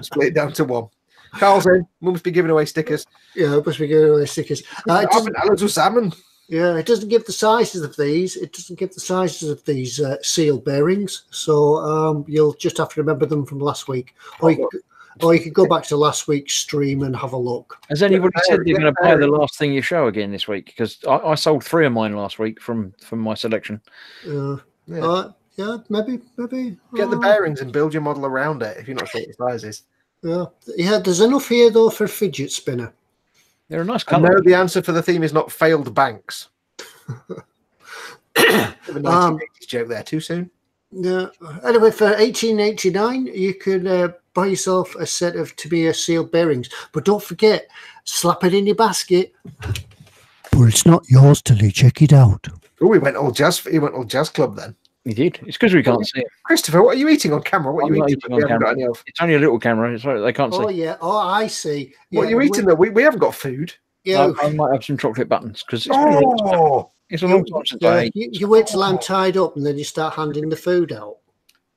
Split it down to 1. Carl's in. We must be giving away stickers. Yeah, we must be giving away stickers. Salmon. Yeah, it doesn't give the sizes of these. It doesn't give the sizes of these seal bearings. So you'll just have to remember them from last week. Or you could go back to last week's stream and have a look. Has anybody said they're going to buy the last thing you show again this week? Because I sold 3 of mine last week from my selection. Yeah, maybe. Get the bearings and build your model around it if you're not sure what the size is. Yeah. There's enough here though for a fidget spinner. They're a nice colour. No, the answer for the theme is not failed banks. The 1980s joke there. Too soon. Yeah. Anyway, for 1889, you could buy yourself a set of Tamiya sealed bearings, but don't forget, slap it in your basket. But it's not yours till you check it out. Oh, he went all jazz club then. He did. It's because we can't see it. Christopher, what are you eating on camera? What are you eating on camera? It's only a little camera. It's they can't see. Oh yeah. Oh, I see. What are you eating though? We haven't got food. Yeah. I might have some chocolate buttons because it's been a long time. It's a long time since I ate. You wait till I'm tied up and then you start handing the food out.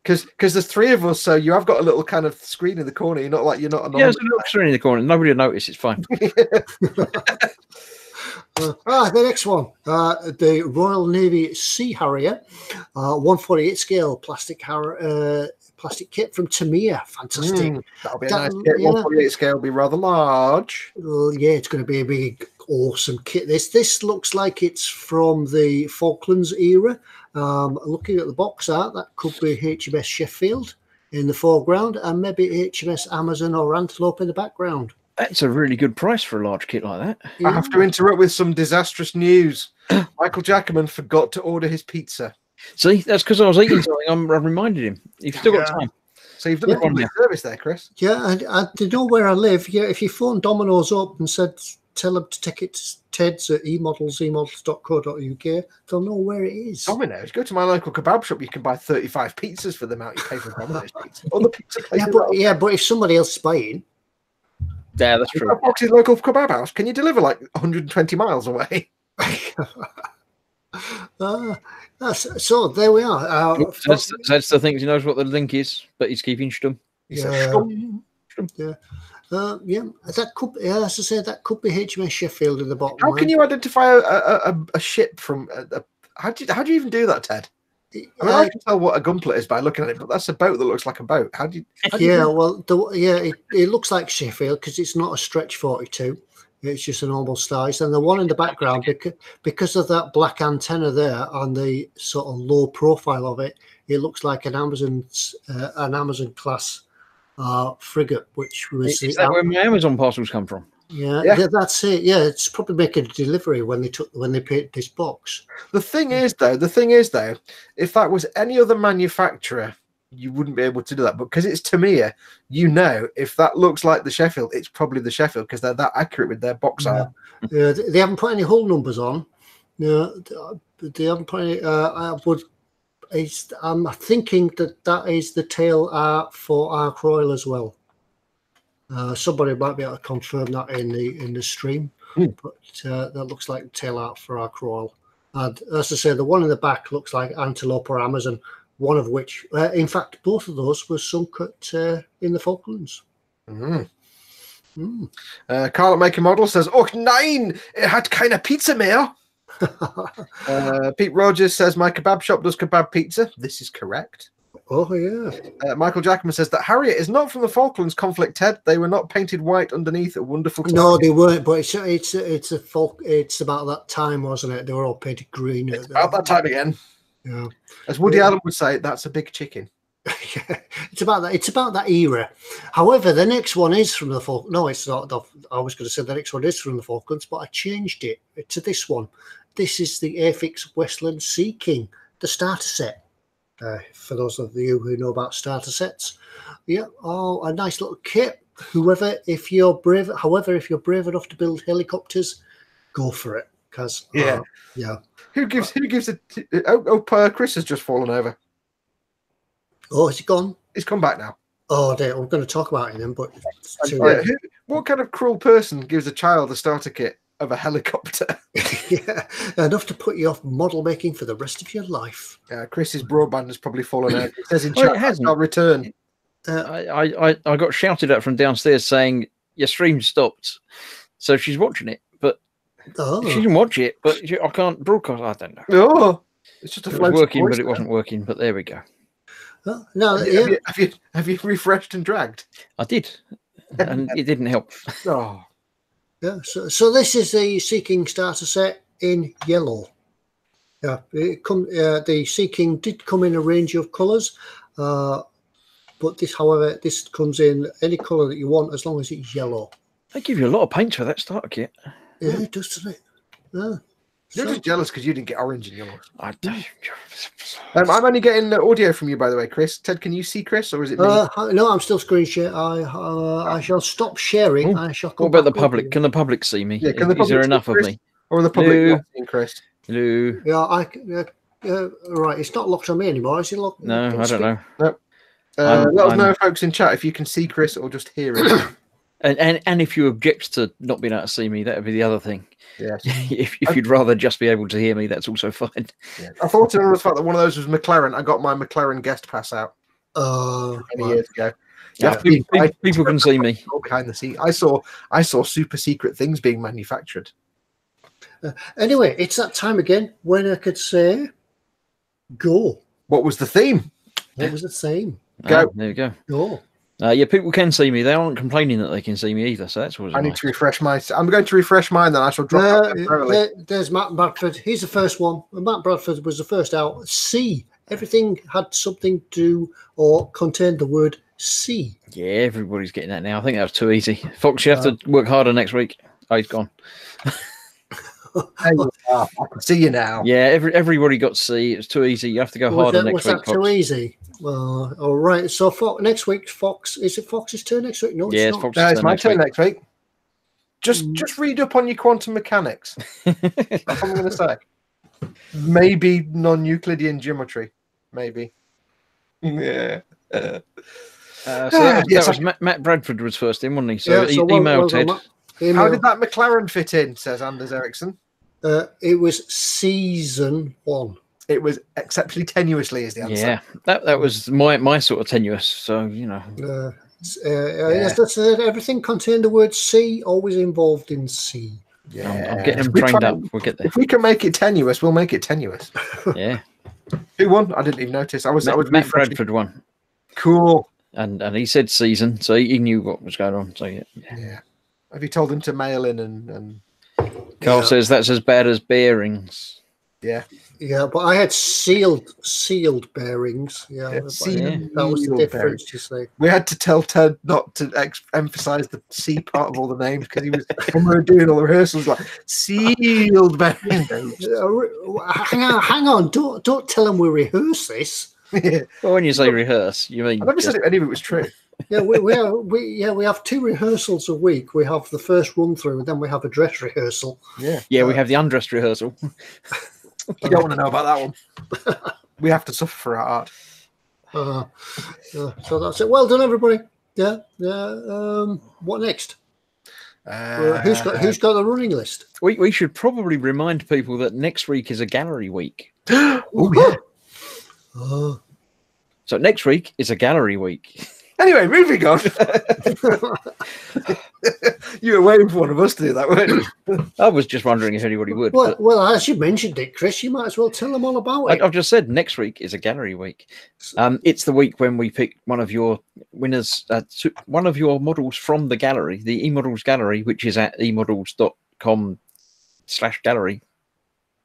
Because there's 3 of us, so you have got a little kind of screen in the corner. You're not anonymous. Yeah, there's a little screen in the corner. Nobody will notice. It's fine. The next one, the Royal Navy Sea Harrier, 148 scale plastic kit from Tamiya. Fantastic. That'll be a nice kit. 148 scale will be rather large. Well, yeah, it's going to be a big, awesome kit. This looks like it's from the Falklands era. Looking at the box art, that could be HMS Sheffield in the foreground and maybe HMS Amazon or Antelope in the background. That's a really good price for a large kit like that. I have to interrupt with some disastrous news. Michael Jackerman forgot to order his pizza. See, that's because I was eating something. I reminded him. You've still got time. So you've done a good service there, Chris. Yeah, and they know where I live. Yeah, if you phone Domino's up and tell them to take it to Ted's at eModels.co.uk, they'll know where it is. Domino's? Go to my local kebab shop. You can buy 35 pizzas for the amount you pay for Domino's pizza. Other pizza places but if somebody else is buying... Yeah, that's true. Foxx's local kebab house. Can you deliver like 120 miles away? So there we are. Zedster thinks he knows what the link is, but he's keeping stum. That could, as I said, that could be HMS Sheffield in the bottom. How can you identify a ship from? How do you even do that, Ted? I mean, I can tell what a gunpla is by looking at it, but that's a boat that looks like a boat. How do you? It looks like Sheffield because it's not a stretch 42. It's just a normal size, and the one in the background, because of that black antenna there and the sort of low profile of it, it looks like an Amazon class frigate, which was. Is that where my Amazon parcels come from? Yeah, that's it. Yeah, it's probably making a delivery when they paid this box. The thing is though, if that was any other manufacturer, you wouldn't be able to do that. But because it's Tamiya, if that looks like the Sheffield, it's probably the Sheffield because they're that accurate with their box art. Yeah, they haven't put any hull numbers on. No, they haven't put any. I'm thinking that is the tail art for Ark Royal as well. Somebody might be able to confirm that in the stream, but that looks like the tail art for Ark Royal. And as I say, the one in the back looks like Antelope or Amazon. One of which, in fact, both of those were sunk in the Falklands. Carl at Make a Model says, "Oh, 9! It had kind of pizza mail." Pete Rogers says, "My kebab shop does kebab pizza." This is correct. Oh yeah. Michael Jackman says that Harriet is not from the Falklands conflict, Ted. They were not painted white underneath. A wonderful. No, they weren't. But it's about that time, wasn't it? They were all painted green. It's about that time again. Yeah. As Woody Allen would say, that's a big chicken. It's about that. It's about that era. However, the next one is from the Falklands. No, it's not. I was going to say the next one is from the Falklands, but I changed it to this one. This is the Airfix Westland Sea King, the starter set. For those of you who know about starter sets, a nice little kit. However, if you're brave enough to build helicopters, go for it. Because Who gives a? Chris has just fallen over. Oh, is he gone? He's come back now. Oh, dear. We're going to talk about him, but what kind of cruel person gives a child a starter kit of a helicopter? Enough to put you off model making for the rest of your life. Chris's broadband has probably fallen out. It says in chat, "I'll return." I got shouted at from downstairs saying your stream stopped, so she's watching it, but she can watch it, but I can't broadcast. I don't know. Oh, it's just it was working, but it wasn't working. But there we go. No, Have you refreshed and dragged? I did, and it didn't help. Oh, yeah. So this is the Seeking starter set in yellow. Yeah, the Seeking did come in a range of colours, but however, this comes in any colour that you want as long as it's yellow. They give you a lot of paint for that starter kit. Yeah, it does, doesn't it? Yeah. you're just jealous because you didn't get orange and yellow. I'm I'm only getting the audio from you, by the way, Chris. Ted, can you see Chris, or is it me? No, I'm still screen share. I shall stop sharing. I shall. What about the public? Can the public see me? Yeah, Is there enough of me? Or the public not seeing Chris? Hello. Yeah, right. It's not locked on me anymore. Is it locked? No, I don't know. Nope. Let us know, folks, in chat if you can see Chris or just hear him. And if you object to not being able to see me, that would be the other thing. Yes. if you'd rather just be able to hear me, that's also fine. Yeah. I thought on the fact that one of those was McLaren. I got my McLaren guest pass out many years ago. Yeah, people can see me behind the seat. I saw super secret things being manufactured. Anyway, it's that time again when I could say, "Go." What was the theme? What was the theme? Go. There you go. Go. Yeah, people can see me. They aren't complaining that they can see me either. So that's what I need to refresh my. I'm going to refresh mine, then I shall drop it. There's Matt Bradford. He's the first one. Matt Bradford was the first out. C. Everything had something to do or contained the word C. Yeah, everybody's getting that now. I think that was too easy. Fox, you have to work harder next week. Oh, he's gone. There you are. I can see you now. Yeah, everybody got C. It was too easy. You have to go harder next week. Was that too easy? Well, all right. So next week, Fox. Is it Fox's turn next week? No, it's not. It's my turn next week. Just read up on your quantum mechanics. That's what I'm going to say. Maybe non-Euclidean geometry. Maybe. Yeah. So that was Matt Bradford was first in, wasn't he? So, email Ted. How did that McLaren fit in? Says Anders Ericsson. It was season 1. It was exceptionally tenuously is the answer. Yeah, that was my sort of tenuous. So you know. As I said, everything contained the word C, always involved in C. Yeah, I'm getting them trained up. We'll get there. If we can make it tenuous, we'll make it tenuous. Yeah. Who won? I didn't even notice. I was Matt Bradford won. Cool. And he said season, so he knew what was going on. So yeah. Have you told him to mail in and Carl says that's as bad as bearings. Yeah. Yeah, but I had sealed bearings. Yeah, that was the difference. You see, we had to tell Ted not to emphasize the C part of all the names because he was when we were doing all the rehearsals like sealed bearings. Hang on! Don't tell him we rehearse this. Yeah. Well, when you say rehearse, you mean I never said any of it was true. Yeah, we have 2 rehearsals a week. We have the first run through, and then we have a dress rehearsal. Yeah, we have the undress rehearsal. You don't want to know about that one. We have to suffer for our art. So that's it. Well done, everybody. Yeah. What next? Who's got the running list? We should probably remind people that next week is a gallery week. Oh yeah. So next week is a gallery week. Anyway, moving on. You were waiting for one of us to do that, weren't you? I was just wondering if anybody would. Well, as you mentioned it, Chris, you might as well tell them all about it. I've just said next week is a gallery week. It's the week when we pick one of your winners, one of your models from the gallery, the eModels gallery, which is at emodels.com/gallery.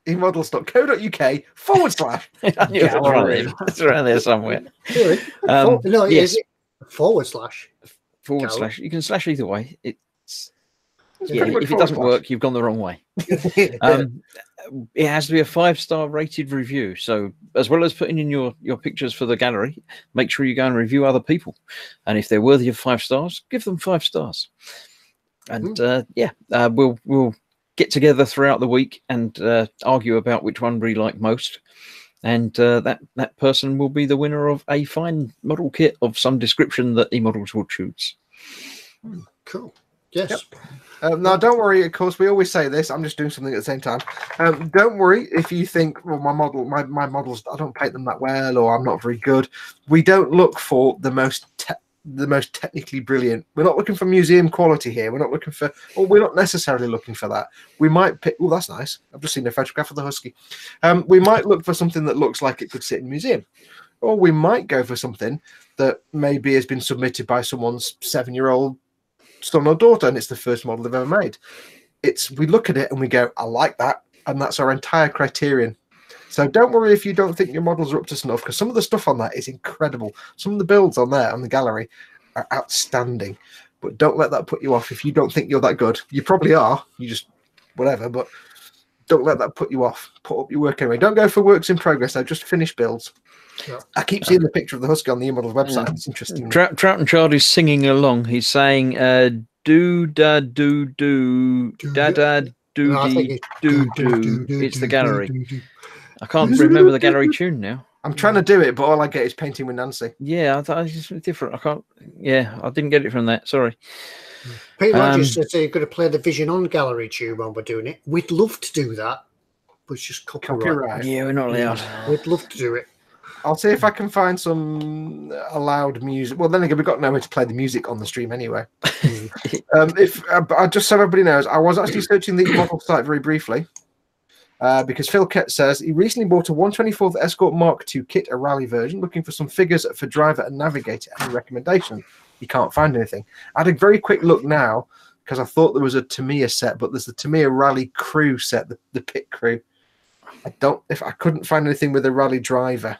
eModels.co.uk / gallery. It's around there somewhere. No, yes. / / You can slash either way. It's if it doesn't work, you've gone the wrong way. It has to be a 5-star rated review. So as well as putting in your pictures for the gallery, make sure you go and review other people. And if they're worthy of 5 stars, give them 5 stars. And we'll get together throughout the week and argue about which one we like most. And that person will be the winner of a fine model kit of some description that eModels will choose. Cool. Yes. Yep. Now, don't worry. Of course, we always say this. I'm just doing something at the same time. Don't worry if you think, well, my models, I don't paint them that well, or I'm not very good. We don't look for the most technically brilliant. We're not looking for museum quality here. We're not necessarily looking for that. We might pick. Oh, that's nice. I've just seen a photograph of the husky. We might look for something that looks like it could sit in a museum. Or we might go for something that maybe has been submitted by someone's 7-year-old son or daughter, and it's the first model they've ever made. We look at it and we go, I like that, and that's our entire criterion. So don't worry if you don't think your models are up to snuff, because some of the stuff on that is incredible. Some of the builds on there on the gallery are outstanding, but don't let that put you off. If you don't think you're that good, you probably are. You just whatever, but don't let that put you off. Put up your work anyway. Don't go for works in progress though. Just finish builds. Yeah. I keep seeing the picture of the husky on the eModels website. It's interesting. Trout and Child is singing along. He's saying do da do do da da do dee do do. It's the gallery. I can't remember the gallery tune now. I'm trying to do it, but all I get is Painting with Nancy. Yeah, I thought it was different. I can't. Yeah, I didn't get it from that. Sorry. Pete Rogers says you're going to play the Vision On gallery tune when we're doing it. We'd love to do that, but it's just copyright. Yeah, we're not allowed. We'd love to do it. I'll see if I can find some allowed music. Well, then again, we've got nowhere to play the music on the stream anyway. I just so everybody knows, I was actually searching the eModels site very briefly because Phil Kett says he recently bought a 124th Escort Mark II kit, a rally version, looking for some figures for driver and navigator. Any recommendations? He can't find anything. I had a very quick look now because I thought there was a Tamiya set, but there's the Tamiya Rally Crew set, the pit crew. I couldn't find anything with a rally driver.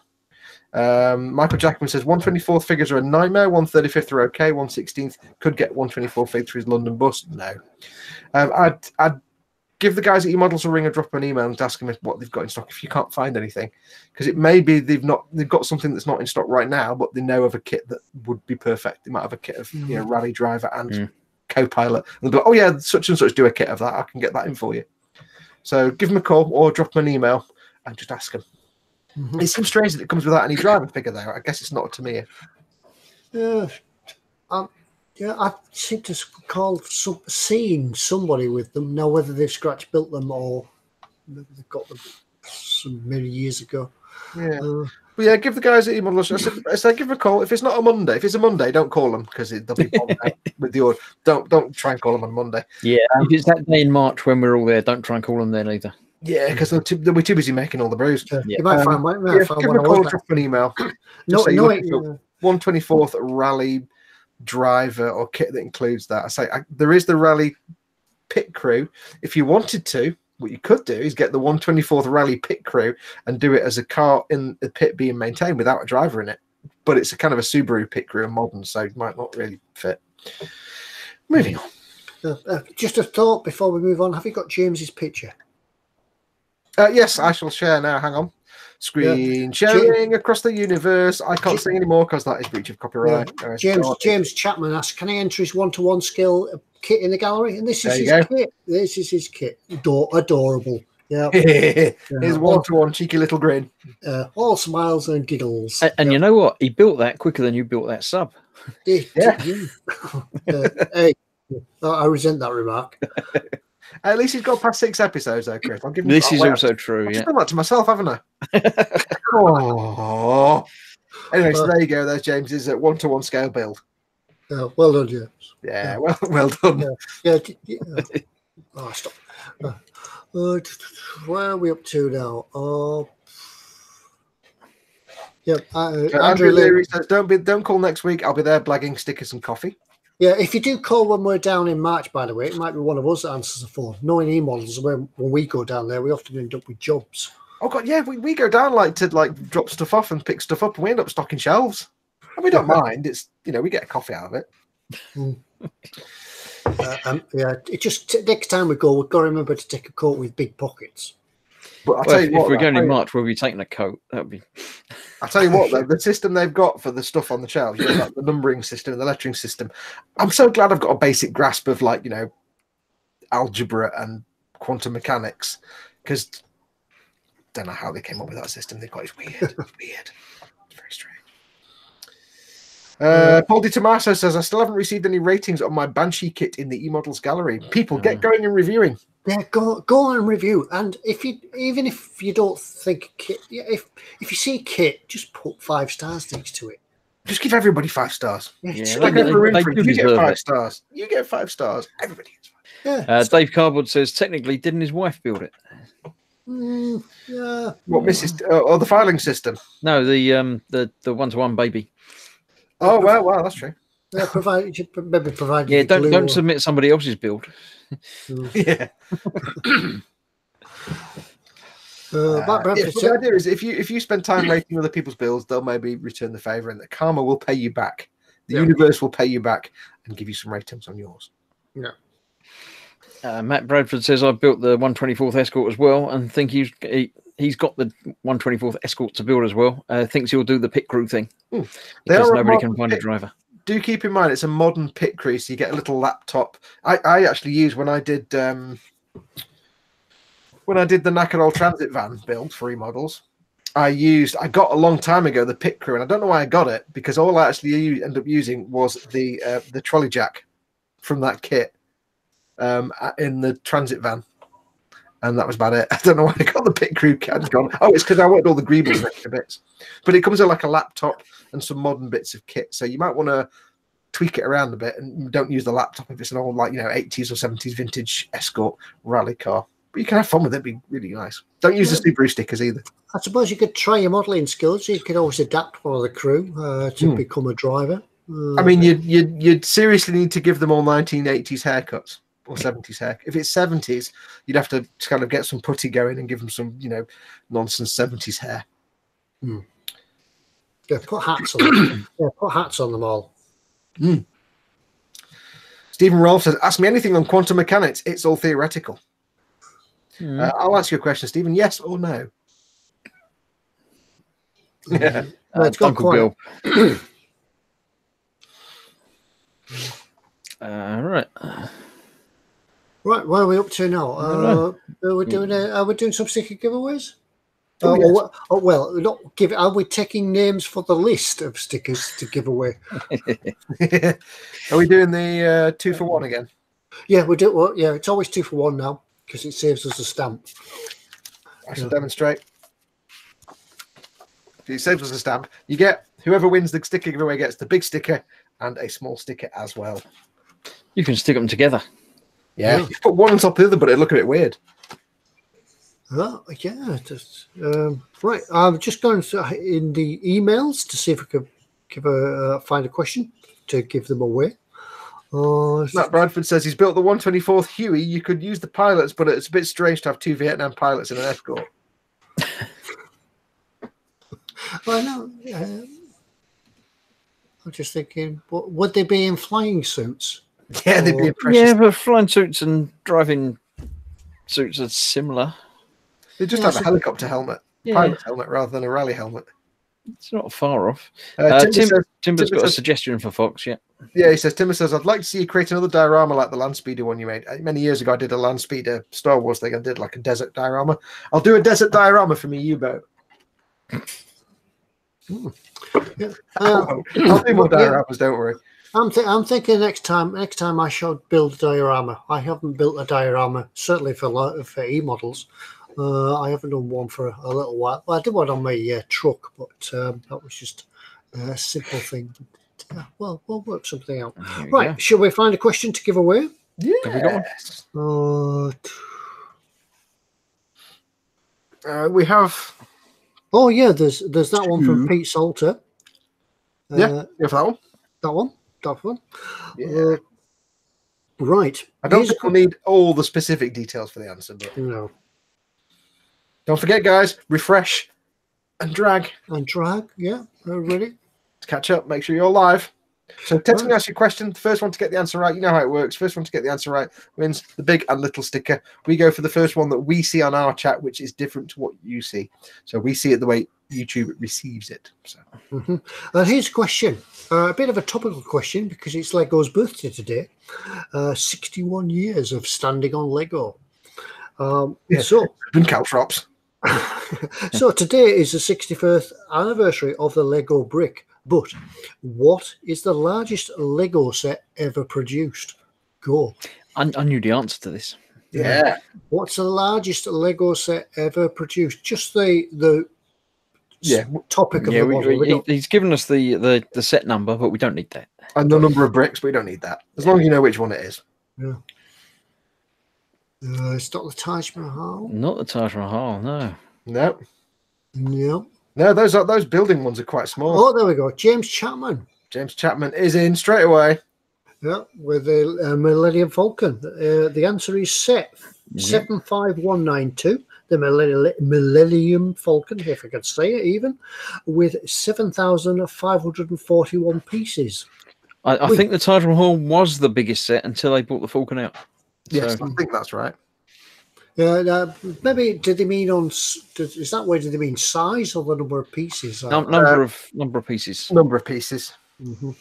Michael Jackman says 124th figures are a nightmare. 135th are okay. 116th could get 124 fig for his London bus. No, I'd give the guys at eModels a ring or drop an email and ask them what they've got in stock if you can't find anything, because it may be they've got something that's not in stock right now, but they know of a kit that would be perfect. They might have a kit of rally driver and co-pilot, and they'll be like, oh yeah, such and such do a kit of that. I can get that in for you. So give them a call or drop them an email and just ask them. It seems strange that it comes without any driver figure there. I guess it's not to me. Yeah, I seem to recall seeing somebody with them. Now, whether they've scratch built them or maybe they've got them many years ago. Yeah, but yeah, give the guys at eModels. I said give them a call. If it's not a Monday, if it's a Monday, don't call them because they'll be bombed out with the order. Don't try and call them on Monday. Yeah, if it's that day in March when we're all there, don't try and call them then either. Yeah, because they'll be too busy making all the brews. Yeah. You might find give them a call, drop an email. 124th rally driver or kit that includes that. I say there is the rally pit crew. If you wanted to, what you could do is get the 124th rally pit crew and do it as a car in the pit being maintained without a driver in it. But it's a kind of a Subaru pit crew and modern, so it might not really fit. Moving on. Just a thought before we move on. Have you got James's picture? Yes, I shall share now. Hang on. Screen sharing across the universe. I can't sing anymore because that is breach of copyright. Yeah. James Chapman asked, can I enter his 1-to-1 scale kit in the gallery? And this is his kit. This is his kit. Adorable. Yeah. His 1-to-1 cheeky little grin. All smiles and giggles. And you know what? He built that quicker than you built that sub. Yeah. Hey, I resent that remark. At least he's got past 6 episodes, though, Chris. I'll give him this is also true. I've done that to myself, haven't I? Oh. Anyway, so there you go. There's James's 1-to-1 scale build. Well done, James. Yeah, well done. Yeah. Oh, stop. Where are we up to now? Andrew Leary says, don't call next week. I'll be there blagging stickers and coffee. Yeah, if you do call when we're down in March, by the way, it might be one of us that answers the phone. Knowing eModels, when we go down there, we often end up with jobs. Oh God, yeah, we go down to drop stuff off and pick stuff up, and we end up stocking shelves. And we don't mind. It's we get a coffee out of it. It just next time we go, we've got to remember to take a coat with big pockets. But I'll tell you what, if we're going in March, we'll be taking a coat. That'd be. I'll tell you what, though, the system they've got for the stuff on the shelves, like the numbering system, the lettering system. I'm so glad I've got a basic grasp of algebra and quantum mechanics, because I don't know how they came up with that system. It's weird. It's weird. It's very strange. Paul Di Tommaso says, I still haven't received any ratings on my Banshee kit in the eModels gallery. People, get going and reviewing. Yeah, go and review. And even if you don't think kit, if you see kit, just put 5 stars next to it. Just give everybody 5 stars. Yeah, you get 5 stars. You get 5 stars. Everybody gets 5. Yeah. Dave Cardboard says, technically, didn't his wife build it? Yeah. What Mrs. Or the filing system? No, the one-to-one baby. Oh well, that's true. Yeah, maybe provide. Yeah, don't submit somebody else's build. Yeah. The idea is if you spend time rating other people's builds, they'll maybe return the favor, and the karma will pay you back. The universe will pay you back and give you some ratings on yours. Yeah. Matt Bradford says I've built the 124th Escort as well, and think he's got the 124th Escort to build as well. Thinks he'll do the pit crew thing because nobody can find a driver. Do keep in mind it's a modern pit crew, so you get a little laptop. I actually used when I did the knackered old transit van build for eModels. I got a long time ago the pit crew, and I don't know why I got it, because all I actually ended up using was the trolley jack from that kit in the transit van, and that was about it. I don't know why I got the pit crew gone. Oh, it's because I wanted all the greebles and extra bits. But it comes with like a laptop and some modern bits of kit, so you might want to tweak it around a bit and don't use the laptop if it's an old 80s or 70s vintage Escort rally car. But you can have fun with it. It'd be really nice. Don't use the Subaru stickers either. I suppose you could try your modelling skills. You could always adapt one of the crew to become a driver. I mean, you'd seriously need to give them all 1980s haircuts or 70s hair. If it's 70s, you'd have to kind of get some putty going and give them some, nonsense 70s hair. Yeah, put hats on them. Put hats on them all. Stephen Rolfe says, ask me anything on quantum mechanics. It's all theoretical. I'll ask you a question, Stephen. Yes or no? Yeah. It's got Uncle Bill. Right. Right, what are we up to now? Are we doing some sticker giveaways? Are we taking names for the list of stickers to give away? Are we doing the 2 for 1 again? Yeah, we do. Well, yeah, it's always 2 for 1 now because it saves us a stamp. I shall demonstrate. It saves us a stamp. You get whoever wins the sticker giveaway gets the big sticker and a small sticker as well. You can stick them together. Yeah, you put one on top of the other, but it'll look a bit weird. Oh, yeah. Right, I'm just going in the emails to see if we could find a question to give them away. Matt Bradford says he's built the 124th Huey. You could use the pilots, but it's a bit strange to have 2 Vietnam pilots in an Escort. Well, no. I'm just thinking, would they be in flying suits? Yeah, they'd be impressive. Yeah, but flying suits and driving suits are similar. They just have a helicopter helmet, pilot helmet, rather than a rally helmet. It's not far off. Timber's got a suggestion for Foxx, yeah. Yeah, he says, Timber says, I'd like to see you create another diorama like the Landspeeder one you made. Many years ago, I did a Landspeeder Star Wars thing. I did like a desert diorama. I'll do a desert diorama for me U-boat. Yeah. I'll do more dioramas, don't worry. I'm thinking next time I shall build a diorama. I haven't built a diorama, certainly for eModels. I haven't done one for a little while. Well, I did one on my truck, but that was just a simple thing. Well, we'll work something out. Right, shall we find a question to give away? Yeah. Have we got one? We have... Oh, yeah, there's that one from Pete Salter. Yeah, you have that one? That one. Yeah. Right. I don't think we'll need all the specific details for the answer, but... No. Don't forget, guys, refresh and drag. And drag, yeah, ready. To catch up, make sure you're live. So Ted's going to ask you a question. The first one to get the answer right, you know how it works. First one to get the answer right wins the big and little sticker. We go for the first one that we see on our chat, which is different to what you see. So we see it the way YouTube receives it. So. Here's a question. A bit of a topical question because it's Lego's birthday today. 61 years of standing on Lego. So and caltrops. So today is the 61st anniversary of the Lego brick. But what is the largest Lego set ever produced? Go. I knew the answer to this. Yeah. What's the largest Lego set ever produced? Just the topic of the model. He's given us the set number, but we don't need that. And the number of bricks, we don't need that. As long as you know which one it is. Yeah. It's not the Taj Mahal. Not the Taj Mahal, no. No. No. No, those building ones are quite small. Oh, there we go. James Chapman. James Chapman is in straight away. Yeah, with the Millennium Falcon. The answer is set 75192. The Millennium Falcon, if I could say it even, with 7,541 pieces. I think the Taj Mahal was the biggest set until they brought the Falcon out. Yes, I think that's right. Maybe did they mean on? Is that way? Did they mean size or the number of pieces? Number of pieces. Number of pieces. Mm-hmm.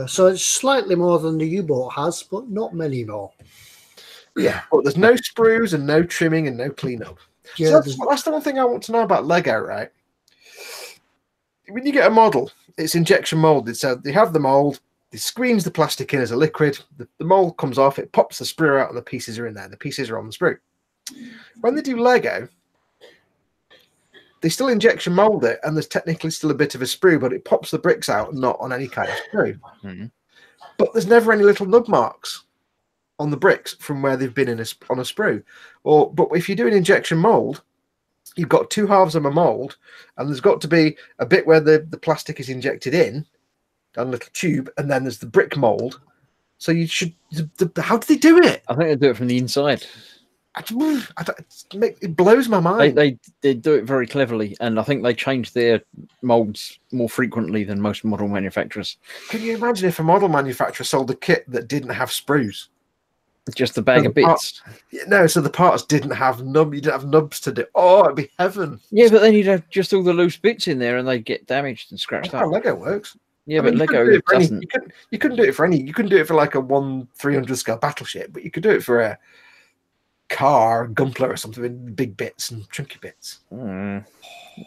So it's slightly more than the U-boat has, but not many more. Yeah, but there's no sprues and no trimming and no cleanup. Yeah, so that's the one thing I want to know about Lego, right? When you get a model, it's injection molded. So they have the mold, they squeeze the plastic in as a liquid, the mold comes off, it pops the sprue out, and the pieces are in there. The pieces are on the sprue. When they do Lego, they still injection mold it, and there's technically still a bit of a sprue, but it pops the bricks out, not on any kind of sprue. Mm-hmm. But there's never any little nub marks on the bricks from where they've been on a sprue. But if you do an injection mold, you've got two halves of a mold, and there's got to be a bit where the plastic is injected in, a little tube, and then there's the brick mold. So you should. How do they do it? I think they do it from the inside. It blows my mind. They do it very cleverly, and I think they change their molds more frequently than most model manufacturers. Can you imagine if a model manufacturer sold a kit that didn't have sprues? Just a bag of bits. No, so the parts didn't have nubs. You didn't have nubs to do. Oh, it'd be heaven. Yeah, but then you'd have just all the loose bits in there, and they'd get damaged and scratched up. How Lego works. Yeah, but Lego doesn't. You couldn't do it for any. You couldn't do it for like a 1/300 scale battleship, but you could do it for a car, Gunpla or something with big bits and chunky bits. I'm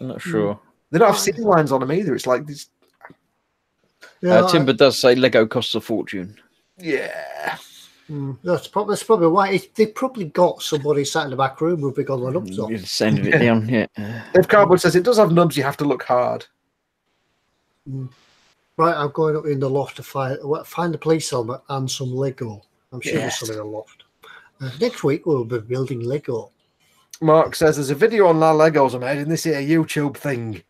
not sure. They don't have seam lines on them either. It's like these. Timber does say Lego costs a fortune. Yeah. That's probably why they probably got somebody sat in the back room with big all the nubs on. You're sending it down, yeah. If cardboard says it does have nubs, you have to look hard. Right, I'm going up in the loft to find the police helmet and some Lego. I'm sure there's some in the loft. Next week we'll be building Lego. Mark says there's a video on La Legos I made in this here YouTube thing.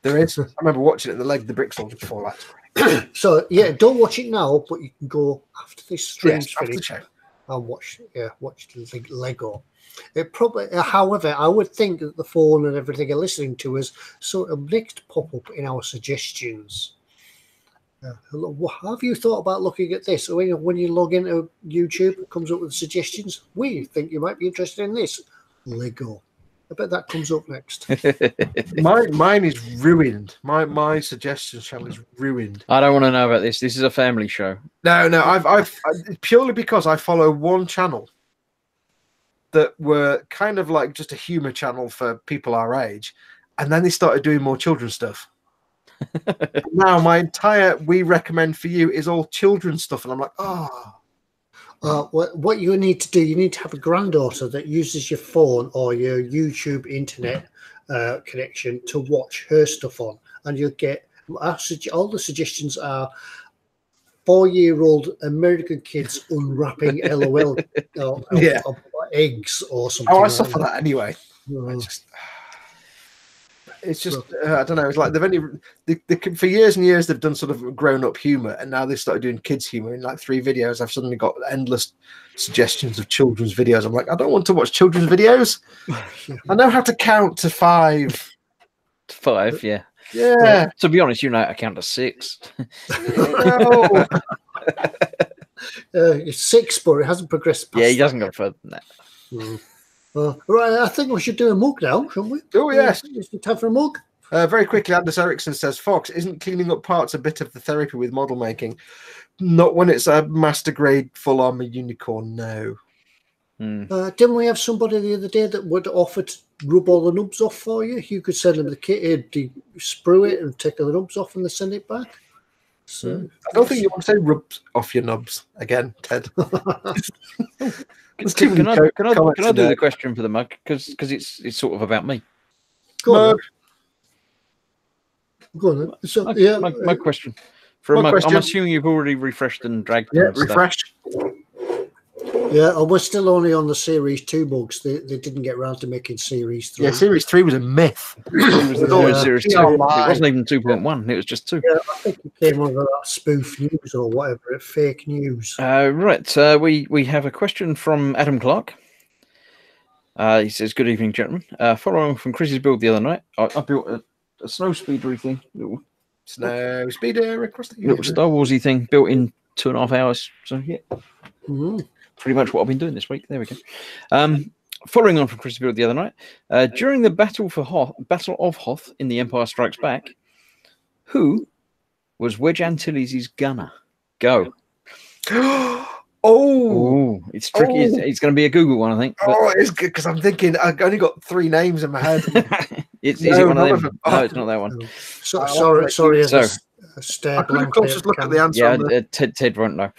There is. I remember watching it. The brick soldier before that. So yeah, don't watch it now, but you can go after this stream's finished and watch the Lego. It probably, however, I would think that the phone and everything are listening to us, so a next pop up in our suggestions. Have you thought about looking at this? When you log into YouTube, it comes up with suggestions. We think you might be interested in this Lego. I bet that comes up next. Mine is ruined. My suggestions channel is ruined. I don't want to know about this. This is a family show. No. I've purely because I follow one channel that were kind of like just a humor channel for people our age, and then they started doing more children's stuff. Now my entire we recommend for you is all children's stuff, and I'm like, what you need to do, you need to have a granddaughter that uses your phone or your YouTube internet connection to watch her stuff on, and you'll get all the suggestions are 4-year-old American kids unwrapping LOL eggs or something. I suffer that anyway. It's just I don't know. It's like they've only for years and years they've done sort of grown-up humor, and now they've started doing kids humor. In like 3 videos, I've suddenly got endless suggestions of children's videos. I'm like, I don't want to watch children's videos. I know how to count to 5. 5, yeah. Yeah. To be honest, you know how to count to 6. No. It's 6, but it hasn't progressed past. Yeah, he doesn't go further than that. Right, I think we should do a mug now, shouldn't we? Oh, yes. It's time for a mug. Very quickly, Anders Ericsson says, Foxx, isn't cleaning up parts a bit of the therapy with model making? Not when it's a master grade full armor unicorn, no. Didn't we have somebody the other day that would offer to rub all the nubs off for you? You could send them the kit, they sprue it and take the nubs off and they send it back. So I don't think you want to say rub off your nubs again, Ted. Can I do the question for the mug? Because it's sort of about me. Go on then. So, mug question. For a mug, I'm assuming you've already refreshed and dragged. Yeah, refreshed. Yeah, and we're still only on the Series 2 bugs. They didn't get around to making Series 3. Yeah, Series 3 was a myth. It was Series 2. It wasn't even 2.1. It was just 2. Yeah, I think it came under that spoof news or whatever, fake news. Right. We have a question from Adam Clark. He says, "Good evening, gentlemen. Following from Chris's build the other night, I built a snow speedery thing, little Snow speeder across the little Star Warsy thing, built in 2.5 hours. So yeah, pretty much what I've been doing this week. There we go. Following on from Chris's build the other night, during the Battle of Hoth in The Empire Strikes Back, who was Wedge Antilles' gunner? Go." Oh, it's tricky. It's going to be a Google one, I think. But... Oh, it's good because I'm thinking I've only got 3 names in my head. Is it one of them? No, it's not that one. Sorry. Just look at the answer. Yeah, Ted won't know.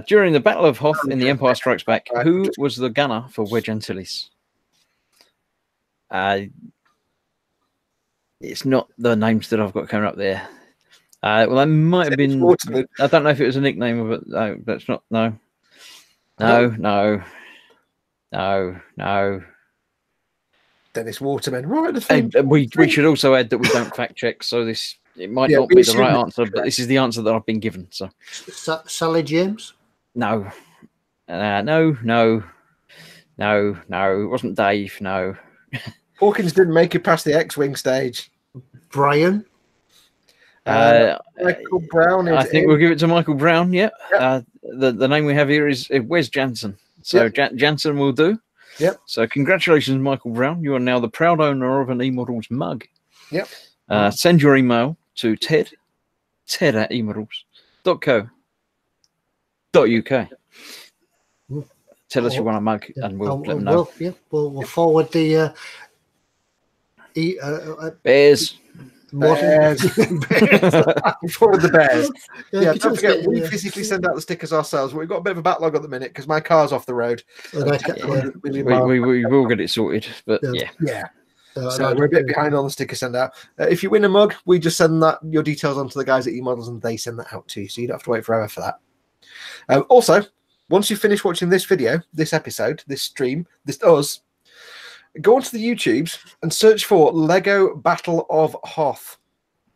During the Battle of Hoth in The Empire Strikes Back, who was the gunner for Wedge Antilles? It's not the names that I've got coming up there. Well, that might have been. I don't know if it was a nickname of it. No, that's not. No. Dennis Waterman, right? The thing. We should also add that we don't fact check, so it might not be the right answer, but this is the answer that I've been given. So, Sally James? No. No. It wasn't Dave. No. Hawkins didn't make it past the X-wing stage. Brian. Michael Brown. I think we'll give it to Michael Brown. Yeah. Yep. The name we have here is Wes Jansen. So Jansen will do. Yep. So congratulations, Michael Brown. You are now the proud owner of an eModels mug. Yep. Send your email to ted@emodels.co.uk. Tell us you want a mug, and we'll let them know. We'll forward the Bears. Bears. Forward the Bears. Yeah, don't forget, we physically send out the stickers ourselves. We've got a bit of a backlog at the minute because my car's off the road. We will get it sorted, but yeah. So we're a bit behind on the sticker send out. If you win a mug, we just send your details on to the guys at eModels and they send that out to you, so you don't have to wait forever for that. Also, once you finish watching this video, this episode, this stream, us, go onto the YouTubes and search for Lego Battle of Hoth.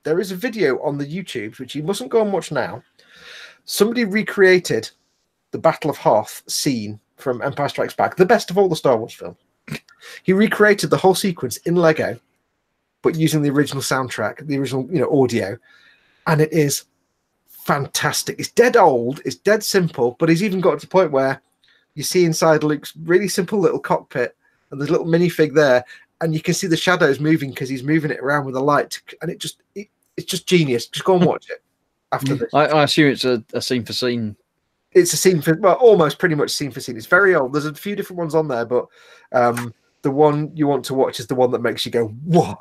There is a video on the YouTubes, which you mustn't go and watch now. Somebody recreated the Battle of Hoth scene from Empire Strikes Back, the best of all the Star Wars films. He recreated the whole sequence in Lego, but using the original soundtrack, the original audio, and it is fantastic. It's dead old, it's dead simple, but he's even got to the point where you see inside Luke's really simple little cockpit, and there's a little minifig there, and you can see the shadows moving because he's moving it around with a light, and it's just genius. Just go and watch it after this. I assume it's a scene for scene. It's a scene for, well, almost pretty much scene for scene. It's very old. There's a few different ones on there, but the one you want to watch is the one that makes you go, "Whoa!"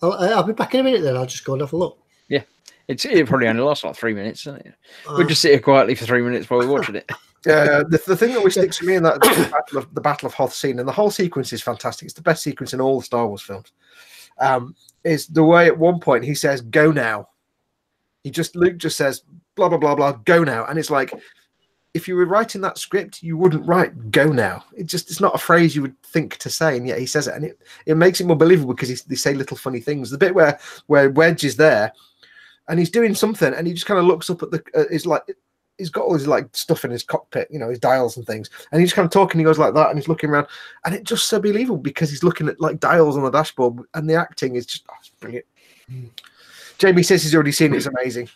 I'll be back in a minute. Then I'll just go and have a look. Yeah, it probably only lasts like 3 minutes. Doesn't it? We'll just sit here quietly for 3 minutes while we're watching it. The thing that always sticks to me in that the Battle of Hoth scene, and the whole sequence is fantastic. It's the best sequence in all the Star Wars films. Is the way at one point he says, "Go now." Luke just says, "Blah blah blah blah, go now," and it's like, if you were writing that script, you wouldn't write "go now." It's not a phrase you would think to say, and yet he says it, and it makes it more believable because they say little funny things. The bit where Wedge is there, and he's doing something, and he just kind of looks up at he's got all his stuff in his cockpit, his dials and things, and he's kind of talking. He goes like that, and he's looking around, and it's just so believable because he's looking at dials on the dashboard, and the acting is just it's brilliant. Jamie says he's already seen it. It's amazing.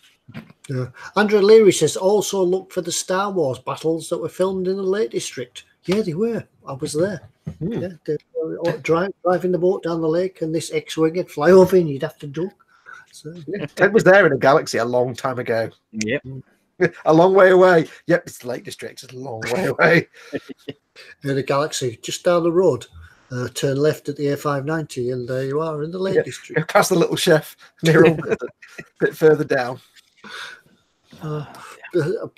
Yeah. Andrew Leary says also look for the Star Wars battles that were filmed in the Lake District. Yeah, they were. I was there. Yeah, they were driving the boat down the lake, and this X-wing would fly over, and you'd have to duck. So Ted was there in a galaxy a long time ago. Yep. A long way away. Yep, it's the Lake District. It's a long way away. In a galaxy just down the road. Turn left at the A590, and there you are in the Lake District. Past the little chef, near a bit further down.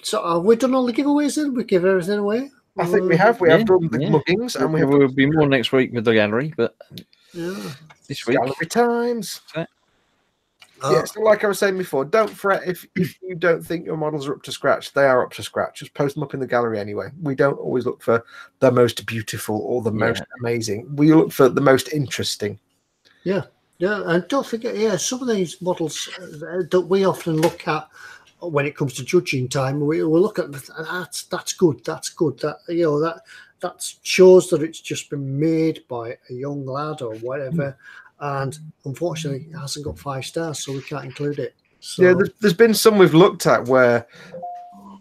So have we done all the giveaways then? We give everything away? I think we have. We have done the muggings, and will be more next week with the gallery, but this week. Gallery times. Yeah, so like I was saying before, don't fret if you don't think your models are up to scratch. They are up to scratch. Just post them up in the gallery anyway. We don't always look for the most beautiful or the most amazing. We look for the most interesting. Yeah, and don't forget, some of these models that we often look at when it comes to judging time, we look at that's good. That that shows that it's just been made by a young lad or whatever. And unfortunately, it hasn't got 5 stars, so we can't include it. So, yeah, there's been some we've looked at where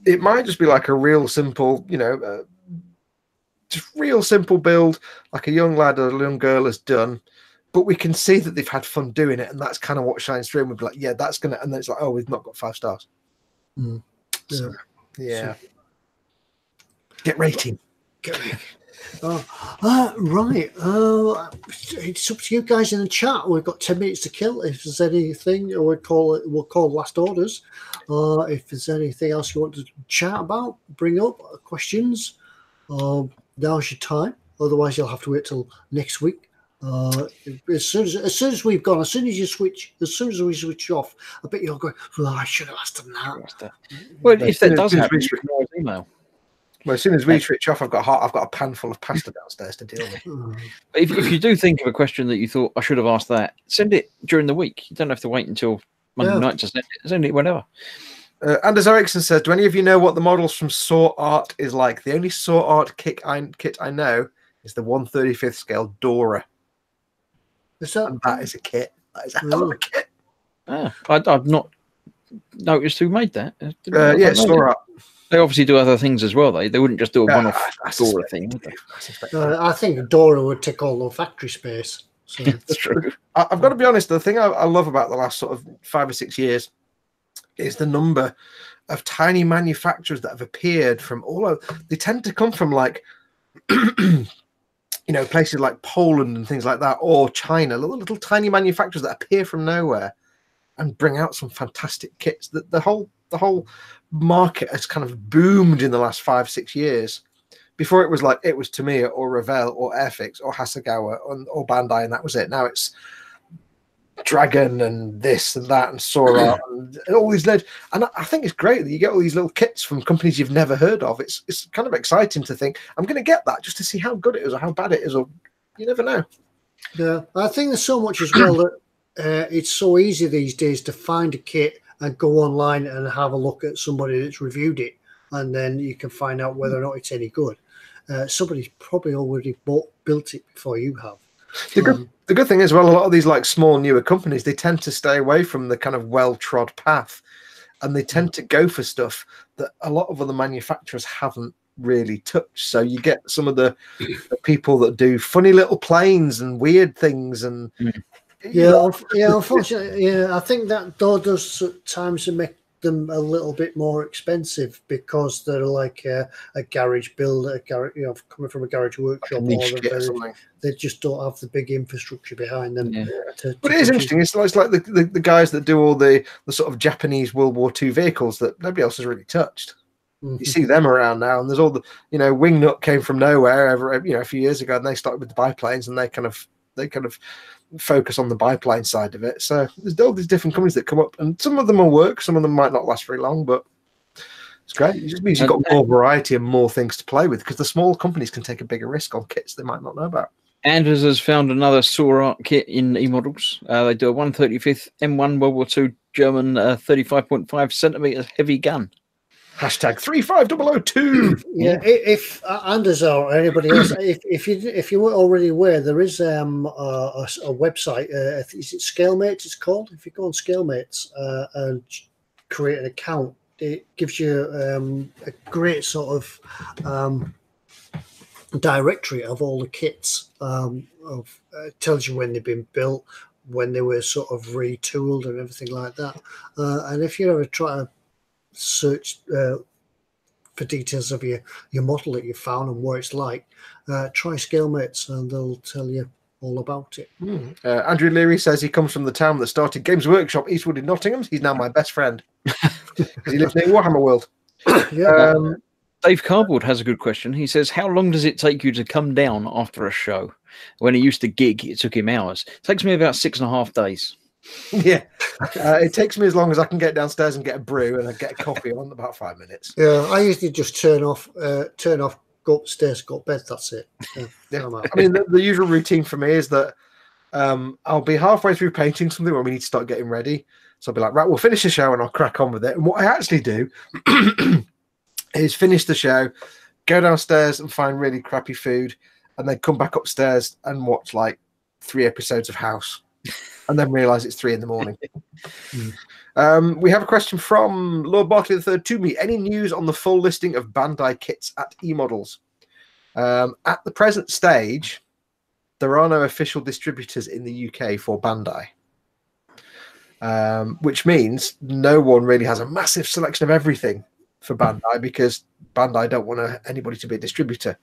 it might just be like a real simple, just real simple build, like a young lad or a young girl has done, but we can see that they've had fun doing it, and that's kind of what shines through. And we'd be like, yeah, that's gonna, and then it's like, oh, we've not got 5 stars. So, yeah. Get rating. Right. It's up to you guys in the chat. We've got 10 minutes to kill. If there's anything, we'll call last orders. If there's anything else you want to chat about, bring up questions. Now's your time. Otherwise, you'll have to wait till next week. As soon as we've gone, as soon as we switch off, I bet you're going, well, I should have asked them that. Well, if that does happen, email. Well, as soon as we switch off, I've got a pan full of pasta downstairs to deal with. If you do think of a question that you thought I should have asked that, send it during the week. You don't have to wait until Monday night to send it whenever. Anders Ericsson says, do any of you know what the models from Saw Art is like? The only Saw Art kit I know is the 1/35th scale Dora. And that is a kit. That is a hell of a kit. I've not noticed who made that. Yeah, Saw Art. They obviously do other things as well. They wouldn't just do a one-off Dora thing, would they? I think Dora would take all the factory space. So. That's true. I've got to be honest. The thing I love about the last sort of 5 or 6 years is the number of tiny manufacturers that have appeared from all over. They tend to come from like, places like Poland and things like that, or China. Little tiny manufacturers that appear from nowhere and bring out some fantastic kits. The whole market has kind of boomed in the last 5-6 years. Before it was Tamiya or Revell or Airfix or Hasegawa or Bandai, and that was it. Now it's Dragon and this and that and Sora and all these and I think it's great that you get all these little kits from companies you've never heard of. It's kind of exciting to think I'm going to get that just to see how good it is or how bad it is, or you never know. Yeah, I think there's so much as well that it's so easy these days to find a kit and go online and have a look at somebody that's reviewed it, and then you can find out whether or not it's any good. Somebody's probably already built it before you have. The good thing is, well, a lot of these like small newer companies, they tend to stay away from the kind of well-trod path, and they tend to go for stuff that a lot of other manufacturers haven't really touched. So you get some of the people that do funny little planes and weird things and unfortunately, I think that does at times make them a little bit more expensive because they're like a garage build, coming from a garage workshop, or they just don't have the big infrastructure behind them. But it is interesting. It's like the guys that do all the sort of Japanese World War II vehicles that nobody else has really touched. You see them around now, and there's all the Wingnut came from nowhere a few years ago, and they started with the biplanes, and they kind of focus on the biplane side of it. So there's all these different companies that come up, and some of them will work, some of them might not last very long, but it's great. It just means you've got more variety and more things to play with, because the small companies can take a bigger risk on kits they might not know about. Anders has found another Saw Art kit in eModels. They do a 1/35th M1 World War II German 35.5 centimeters heavy gun. Hashtag 35002. Yeah, if Anders or anybody else, if you weren't already aware, there is a website. Is it ScaleMates? It's called. If you go on ScaleMates and create an account, it gives you a great sort of directory of all the kits. Tells you when they've been built, when they were sort of retooled, and everything like that. And if you ever try to search for details of your model that you found and what it's like, try ScaleMates and they'll tell you all about it. Andrew Leary says he comes from the town that started Games Workshop Eastwood in Nottingham. He's now my best friend because he lives near Warhammer World. Dave Cardboard has a good question. He says, how long does it take you to come down after a show? When he used to gig, it took him hours. It takes me about 6.5 days. Yeah, it takes me as long as I can get downstairs and get a brew, and I get a coffee on about 5 minutes. Yeah, I usually just turn off, go upstairs, go to bed. That's it. Yeah. I mean, the usual routine for me is that I'll be halfway through painting something when we need to start getting ready. So I'll be like, right, we'll finish the show and I'll crack on with it. And what I actually do is finish the show, go downstairs and find really crappy food, and then come back upstairs and watch like 3 episodes of House, and then realize it's 3 a.m. We have a question from Lord Barkley III to me. Any news on the full listing of Bandai kits at eModels? At the present stage, there are no official distributors in the UK for Bandai, which means no one really has a massive selection of everything for Bandai, because Bandai don't want anybody to be a distributor.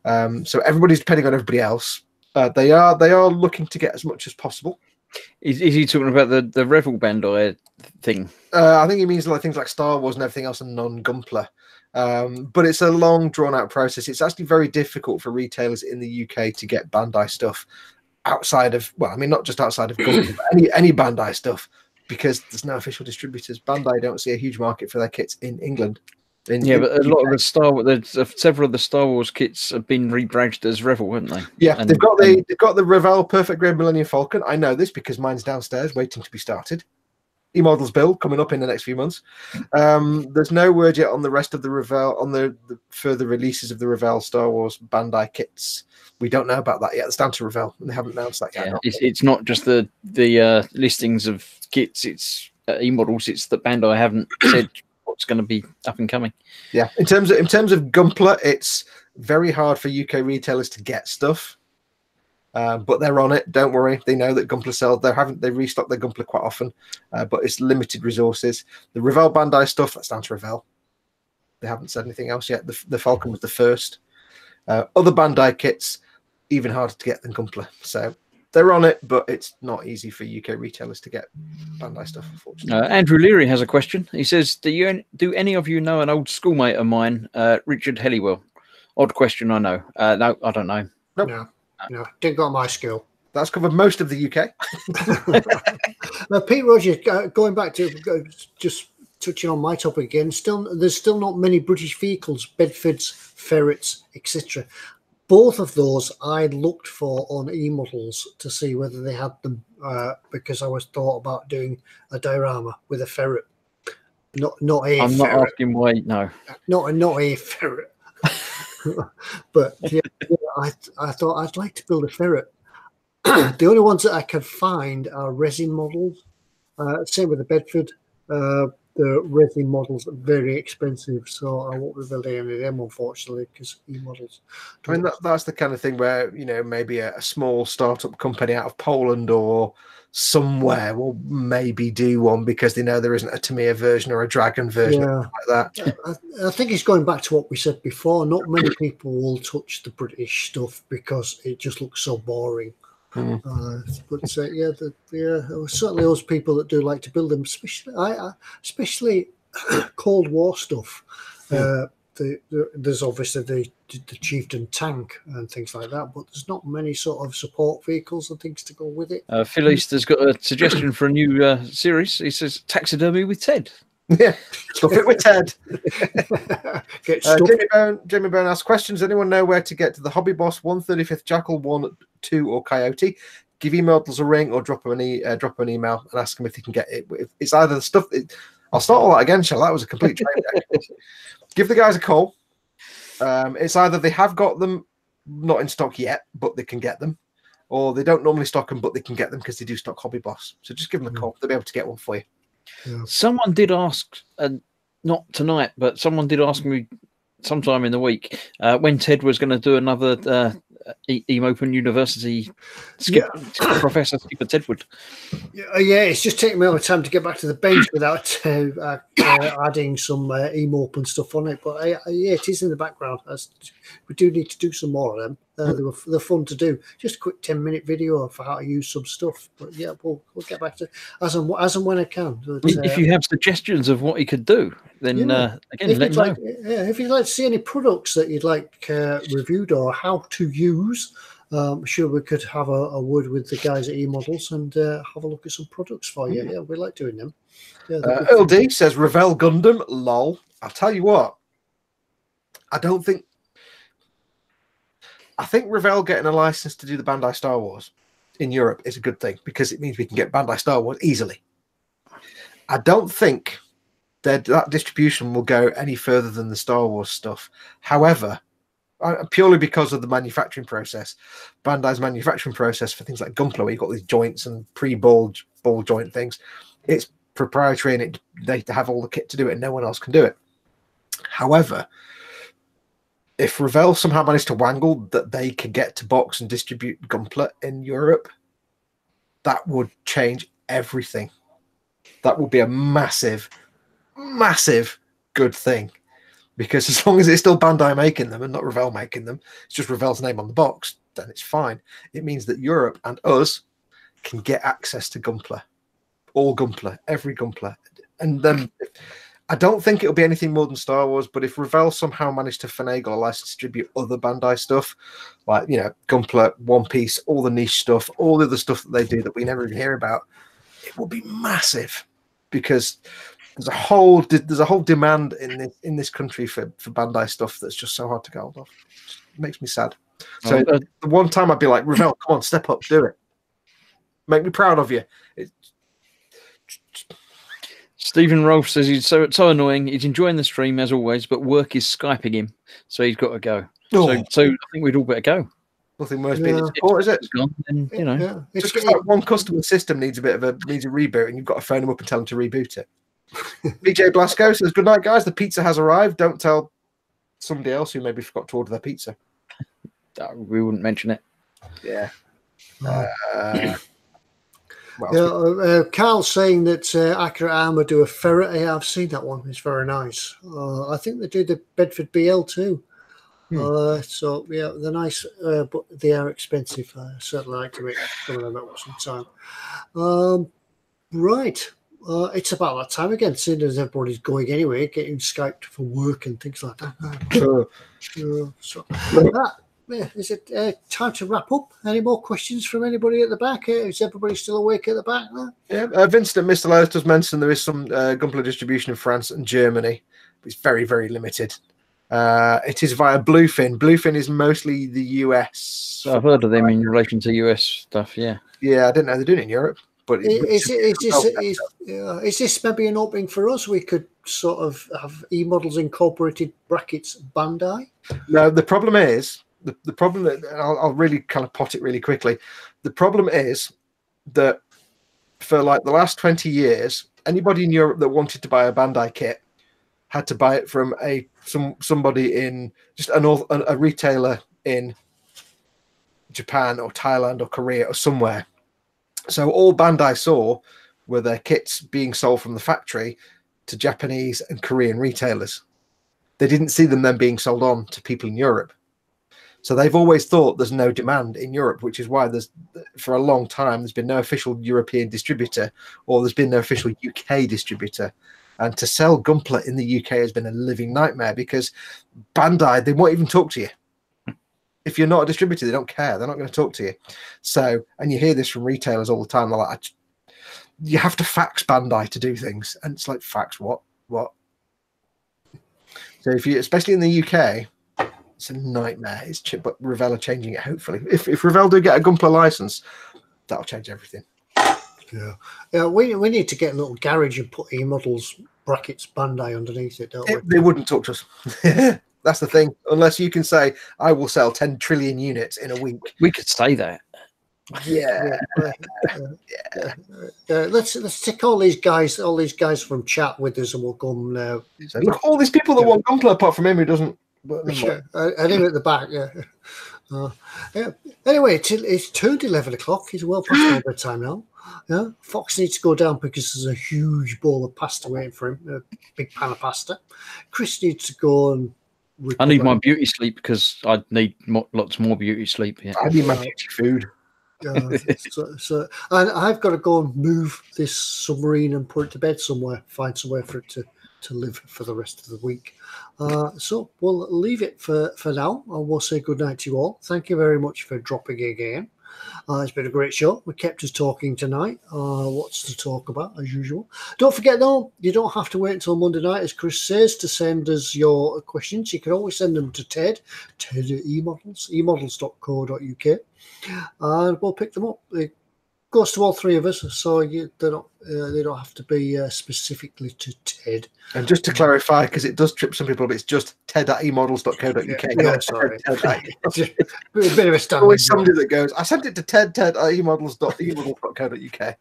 So everybody's depending on everybody else. They are looking to get as much as possible. Is he talking about the Revel Bandai thing? I think he means like things like Star Wars and everything else, and non-Gunpla. But it's a long, drawn-out process. It's actually very difficult for retailers in the UK to get Bandai stuff outside of, well, I mean, not just outside of Gunpla, but any Bandai stuff, because there's no official distributors. Bandai don't see a huge market for their kits in England. But a lot of the several of the Star Wars kits have been rebadged as Revel, haven't they? Yeah, they've got the Revel Perfect Grade Millennium Falcon. I know this because mine's downstairs waiting to be started. eModels build coming up in the next few months. There's no word yet on the rest of the Revel, on the further releases of the Revel Star Wars Bandai kits. We don't know about that yet. It's down to Revel, and they haven't announced that yet. Yeah, it's not just the listings of kits. It's eModels. It's that Bandai haven't said what's going to be up and coming. Yeah, in terms of Gunpla, it's very hard for UK retailers to get stuff. But they're on it. Don't worry. They know that Gunpla sells. They restock their Gunpla quite often, but it's limited resources. The Revel Bandai stuff, that's down to Revel. They haven't said anything else yet. The Falcon was the first. Other Bandai kits, even harder to get than Gunpla. So they're on it, but it's not easy for UK retailers to get Bandai stuff, unfortunately. Andrew Leary has a question. He says, do any of you know an old schoolmate of mine, Richard Helliwell? Odd question, I know. No, I don't know. Nope. No, didn't go to my school. That's covered most of the UK. Pete Rogers, going back to just touching on my topic again, there's still not many British vehicles, Bedfords, Ferrets, etc. Both of those I looked for on eModels to see whether they had them, because I was thought about doing a diorama with a ferret. Not a I'm ferret. not asking why, no. Not a ferret. But yeah, I thought I'd like to build a ferret. The only ones that I can find are resin models. Same with the Bedford. The resin models are very expensive, so I won't be building any of them, unfortunately, because eModels. I mean, that's the kind of thing where, you know, maybe a small startup company out of Poland or somewhere will maybe do one because they know there isn't a Tamiya version or a Dragon version like that. I think it's going back to what we said before. Not many people will touch the British stuff because it just looks so boring. But certainly those people that do like to build them, especially Cold War stuff. There's obviously the Chieftain tank and things like that, but there's not many sort of support vehicles and things to go with it. Phil Easter's got a suggestion for a new series. He says taxidermy with Ted. Yeah, stuff it with Ted. Jamie Byrne asks questions. Anyone know where to get to the Hobby Boss 135th Jackal 1, 2, or Coyote? Give eModels a ring or drop them an email and ask them if they can get it. If it's either the stuff. I'll start all that again, shall? That was a complete train wreck. Give the guys a call. It's either they have got them not in stock yet, but they can get them, or they don't normally stock them, but they can get them because they do stock Hobby Boss. So just give them a call. They'll be able to get one for you. Yeah. Someone did ask, not tonight, but someone did ask me sometime in the week when Ted was going to do another eMopen University Professor Skipper Tedwood. Yeah, it's just taking me all the time to get back to the bench without adding some eMopen stuff on it. But yeah, it is in the background. We do need to do some more of them. They're fun to do. Just a quick 10-minute video for how to use some stuff. But yeah, we'll get back to as and when I can. But, if you have suggestions of what he could do, then again, let me know. If you'd like to see any products that you'd like reviewed or how to use, I'm sure we could have a word with the guys at eModels and have a look at some products for you. Yeah, we like doing them. Yeah, Earl D says Revell Gundam, lol. I'll tell you what. I think Revell getting a license to do the Bandai Star Wars in Europe is a good thing because it means we can get Bandai Star Wars easily. I don't think that distribution will go any further than the Star Wars stuff. However, purely because of the manufacturing process, Bandai's manufacturing process for things like Gunpla, where you've got these joints and ball joint things, it's proprietary and they have all the kit to do it and no one else can do it. However, if Revell somehow managed to wangle that they could get to box and distribute Gunpla in Europe, that would change everything. That would be a massive, massive good thing. Because as long as it's still Bandai making them and not Revell making them, it's just Revell's name on the box, then it's fine. It means that Europe and us can get access to Gunpla. All Gunpla, every Gunpla. And then I don't think it'll be anything more than Star Wars, but if Revell somehow managed to finagle a license to distribute other Bandai stuff, like, you know, Gunpla, One Piece, all the niche stuff, all the other stuff that they do that we never even hear about, it will be massive because there's a whole demand in this country for Bandai stuff that's just so hard to get hold of. It makes me sad. So the one time I'd be like, Revell, come on, step up, do it. Make me proud of you. Stephen Rolfe says he's so annoying. He's enjoying the stream as always, but work is Skyping him, so he's got to go. Oh. So I think we'd all better go. Nothing worse being support, is it? Gone, and, you know, just because like one customer system needs a reboot, and you've got to phone them up and tell them to reboot it. BJ Blasco says, "Good night, guys. The pizza has arrived. Don't tell somebody else who maybe forgot to order their pizza." We wouldn't mention it. Yeah. Carl's saying that Accurate Armour do a ferret. Yeah, I've seen that one. It's very nice. I think they do the Bedford BL too. So yeah, they're nice, but they are expensive. I certainly like to make some of them at some time. Right. It's about that time again, seeing as everybody's going anyway, getting Skyped for work and things like that. Is it time to wrap up? Any more questions from anybody at the back? Is everybody still awake at the back now? Yeah, Vincent Mr. Lowe does mention there is some Gunpla distribution in France and Germany. It's very, very limited. It is via Bluefin. Bluefin is mostly the US. I've heard of them in relation to US stuff, yeah. Yeah, I didn't know they're doing it in Europe. But is this maybe an opening for us? We could sort of have eModels incorporated brackets Bandai? No, the problem is, the problem that I'll really kind of pot it really quickly. The problem is that for like the last 20 years, anybody in Europe that wanted to buy a Bandai kit had to buy it from somebody in just a retailer in Japan or Thailand or Korea or somewhere. So all Bandai saw were their kits being sold from the factory to Japanese and Korean retailers. They didn't see them then being sold on to people in Europe. So they've always thought there's no demand in Europe, which is why for a long time there's been no official European distributor or there's been no official UK distributor. And to sell Gunpla in the UK has been a living nightmare because Bandai, they won't even talk to you. If you're not a distributor, they don't care. They're not going to talk to you. So, and you hear this from retailers all the time. They're like, you have to fax Bandai to do things. And it's like, fax what? So if you, especially in the UK, it's a nightmare. But Revell are changing it, hopefully. If Revell do get a Gunpla license, that'll change everything. Yeah. We need to get a little garage and put eModels brackets Bandai underneath it, don't we? They wouldn't talk to us. That's the thing. Unless you can say, I will sell 10 trillion units in a week. We could say that. Yeah. Let's take all these guys from chat with us, and we'll come now. So look, all these people that want Gunpla apart from him who doesn't. And him at the back, Anyway, it's turned 11 o'clock. It's well past my time now. Yeah, Foxx needs to go down because there's a huge bowl of pasta waiting for him, a big pan of pasta. Chris needs to go and I need my beauty sleep because I need lots more beauty sleep. Yeah. I need my beauty food. And I've got to go and move this submarine and put it to bed somewhere, find somewhere for it to to live for the rest of the week. So we'll leave it for now, and we'll say good night to you all. Thank you very much for dropping again. It's been a great show. We kept us talking tonight. Lots to talk about, as usual. Don't forget, though, you don't have to wait until Monday night, as Chris says, to send us your questions. You can always send them to Ted at eModels, eModels.co.uk, and we'll pick them up. It goes to all three of us, so they don't have to be specifically to Ted. And just to clarify, because it does trip some people up, it's just ted at eModels.co.uk. Yeah, sorry. A bit of a standard. Always somebody that goes, I sent it to ted at eModels.co.uk.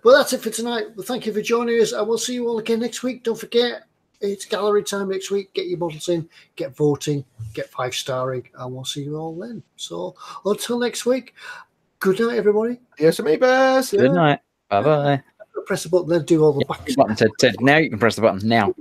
Well, that's it for tonight. Well, thank you for joining us, and we'll see you all again next week. Don't forget, it's gallery time next week. Get your models in, get voting, get 5-starring, and we'll see you all then. So until next week, good night, everybody. Yes, amoebas. Good night. Bye-bye. Press the button, then do all the back. Button, Ted. Now you can press the button. Now.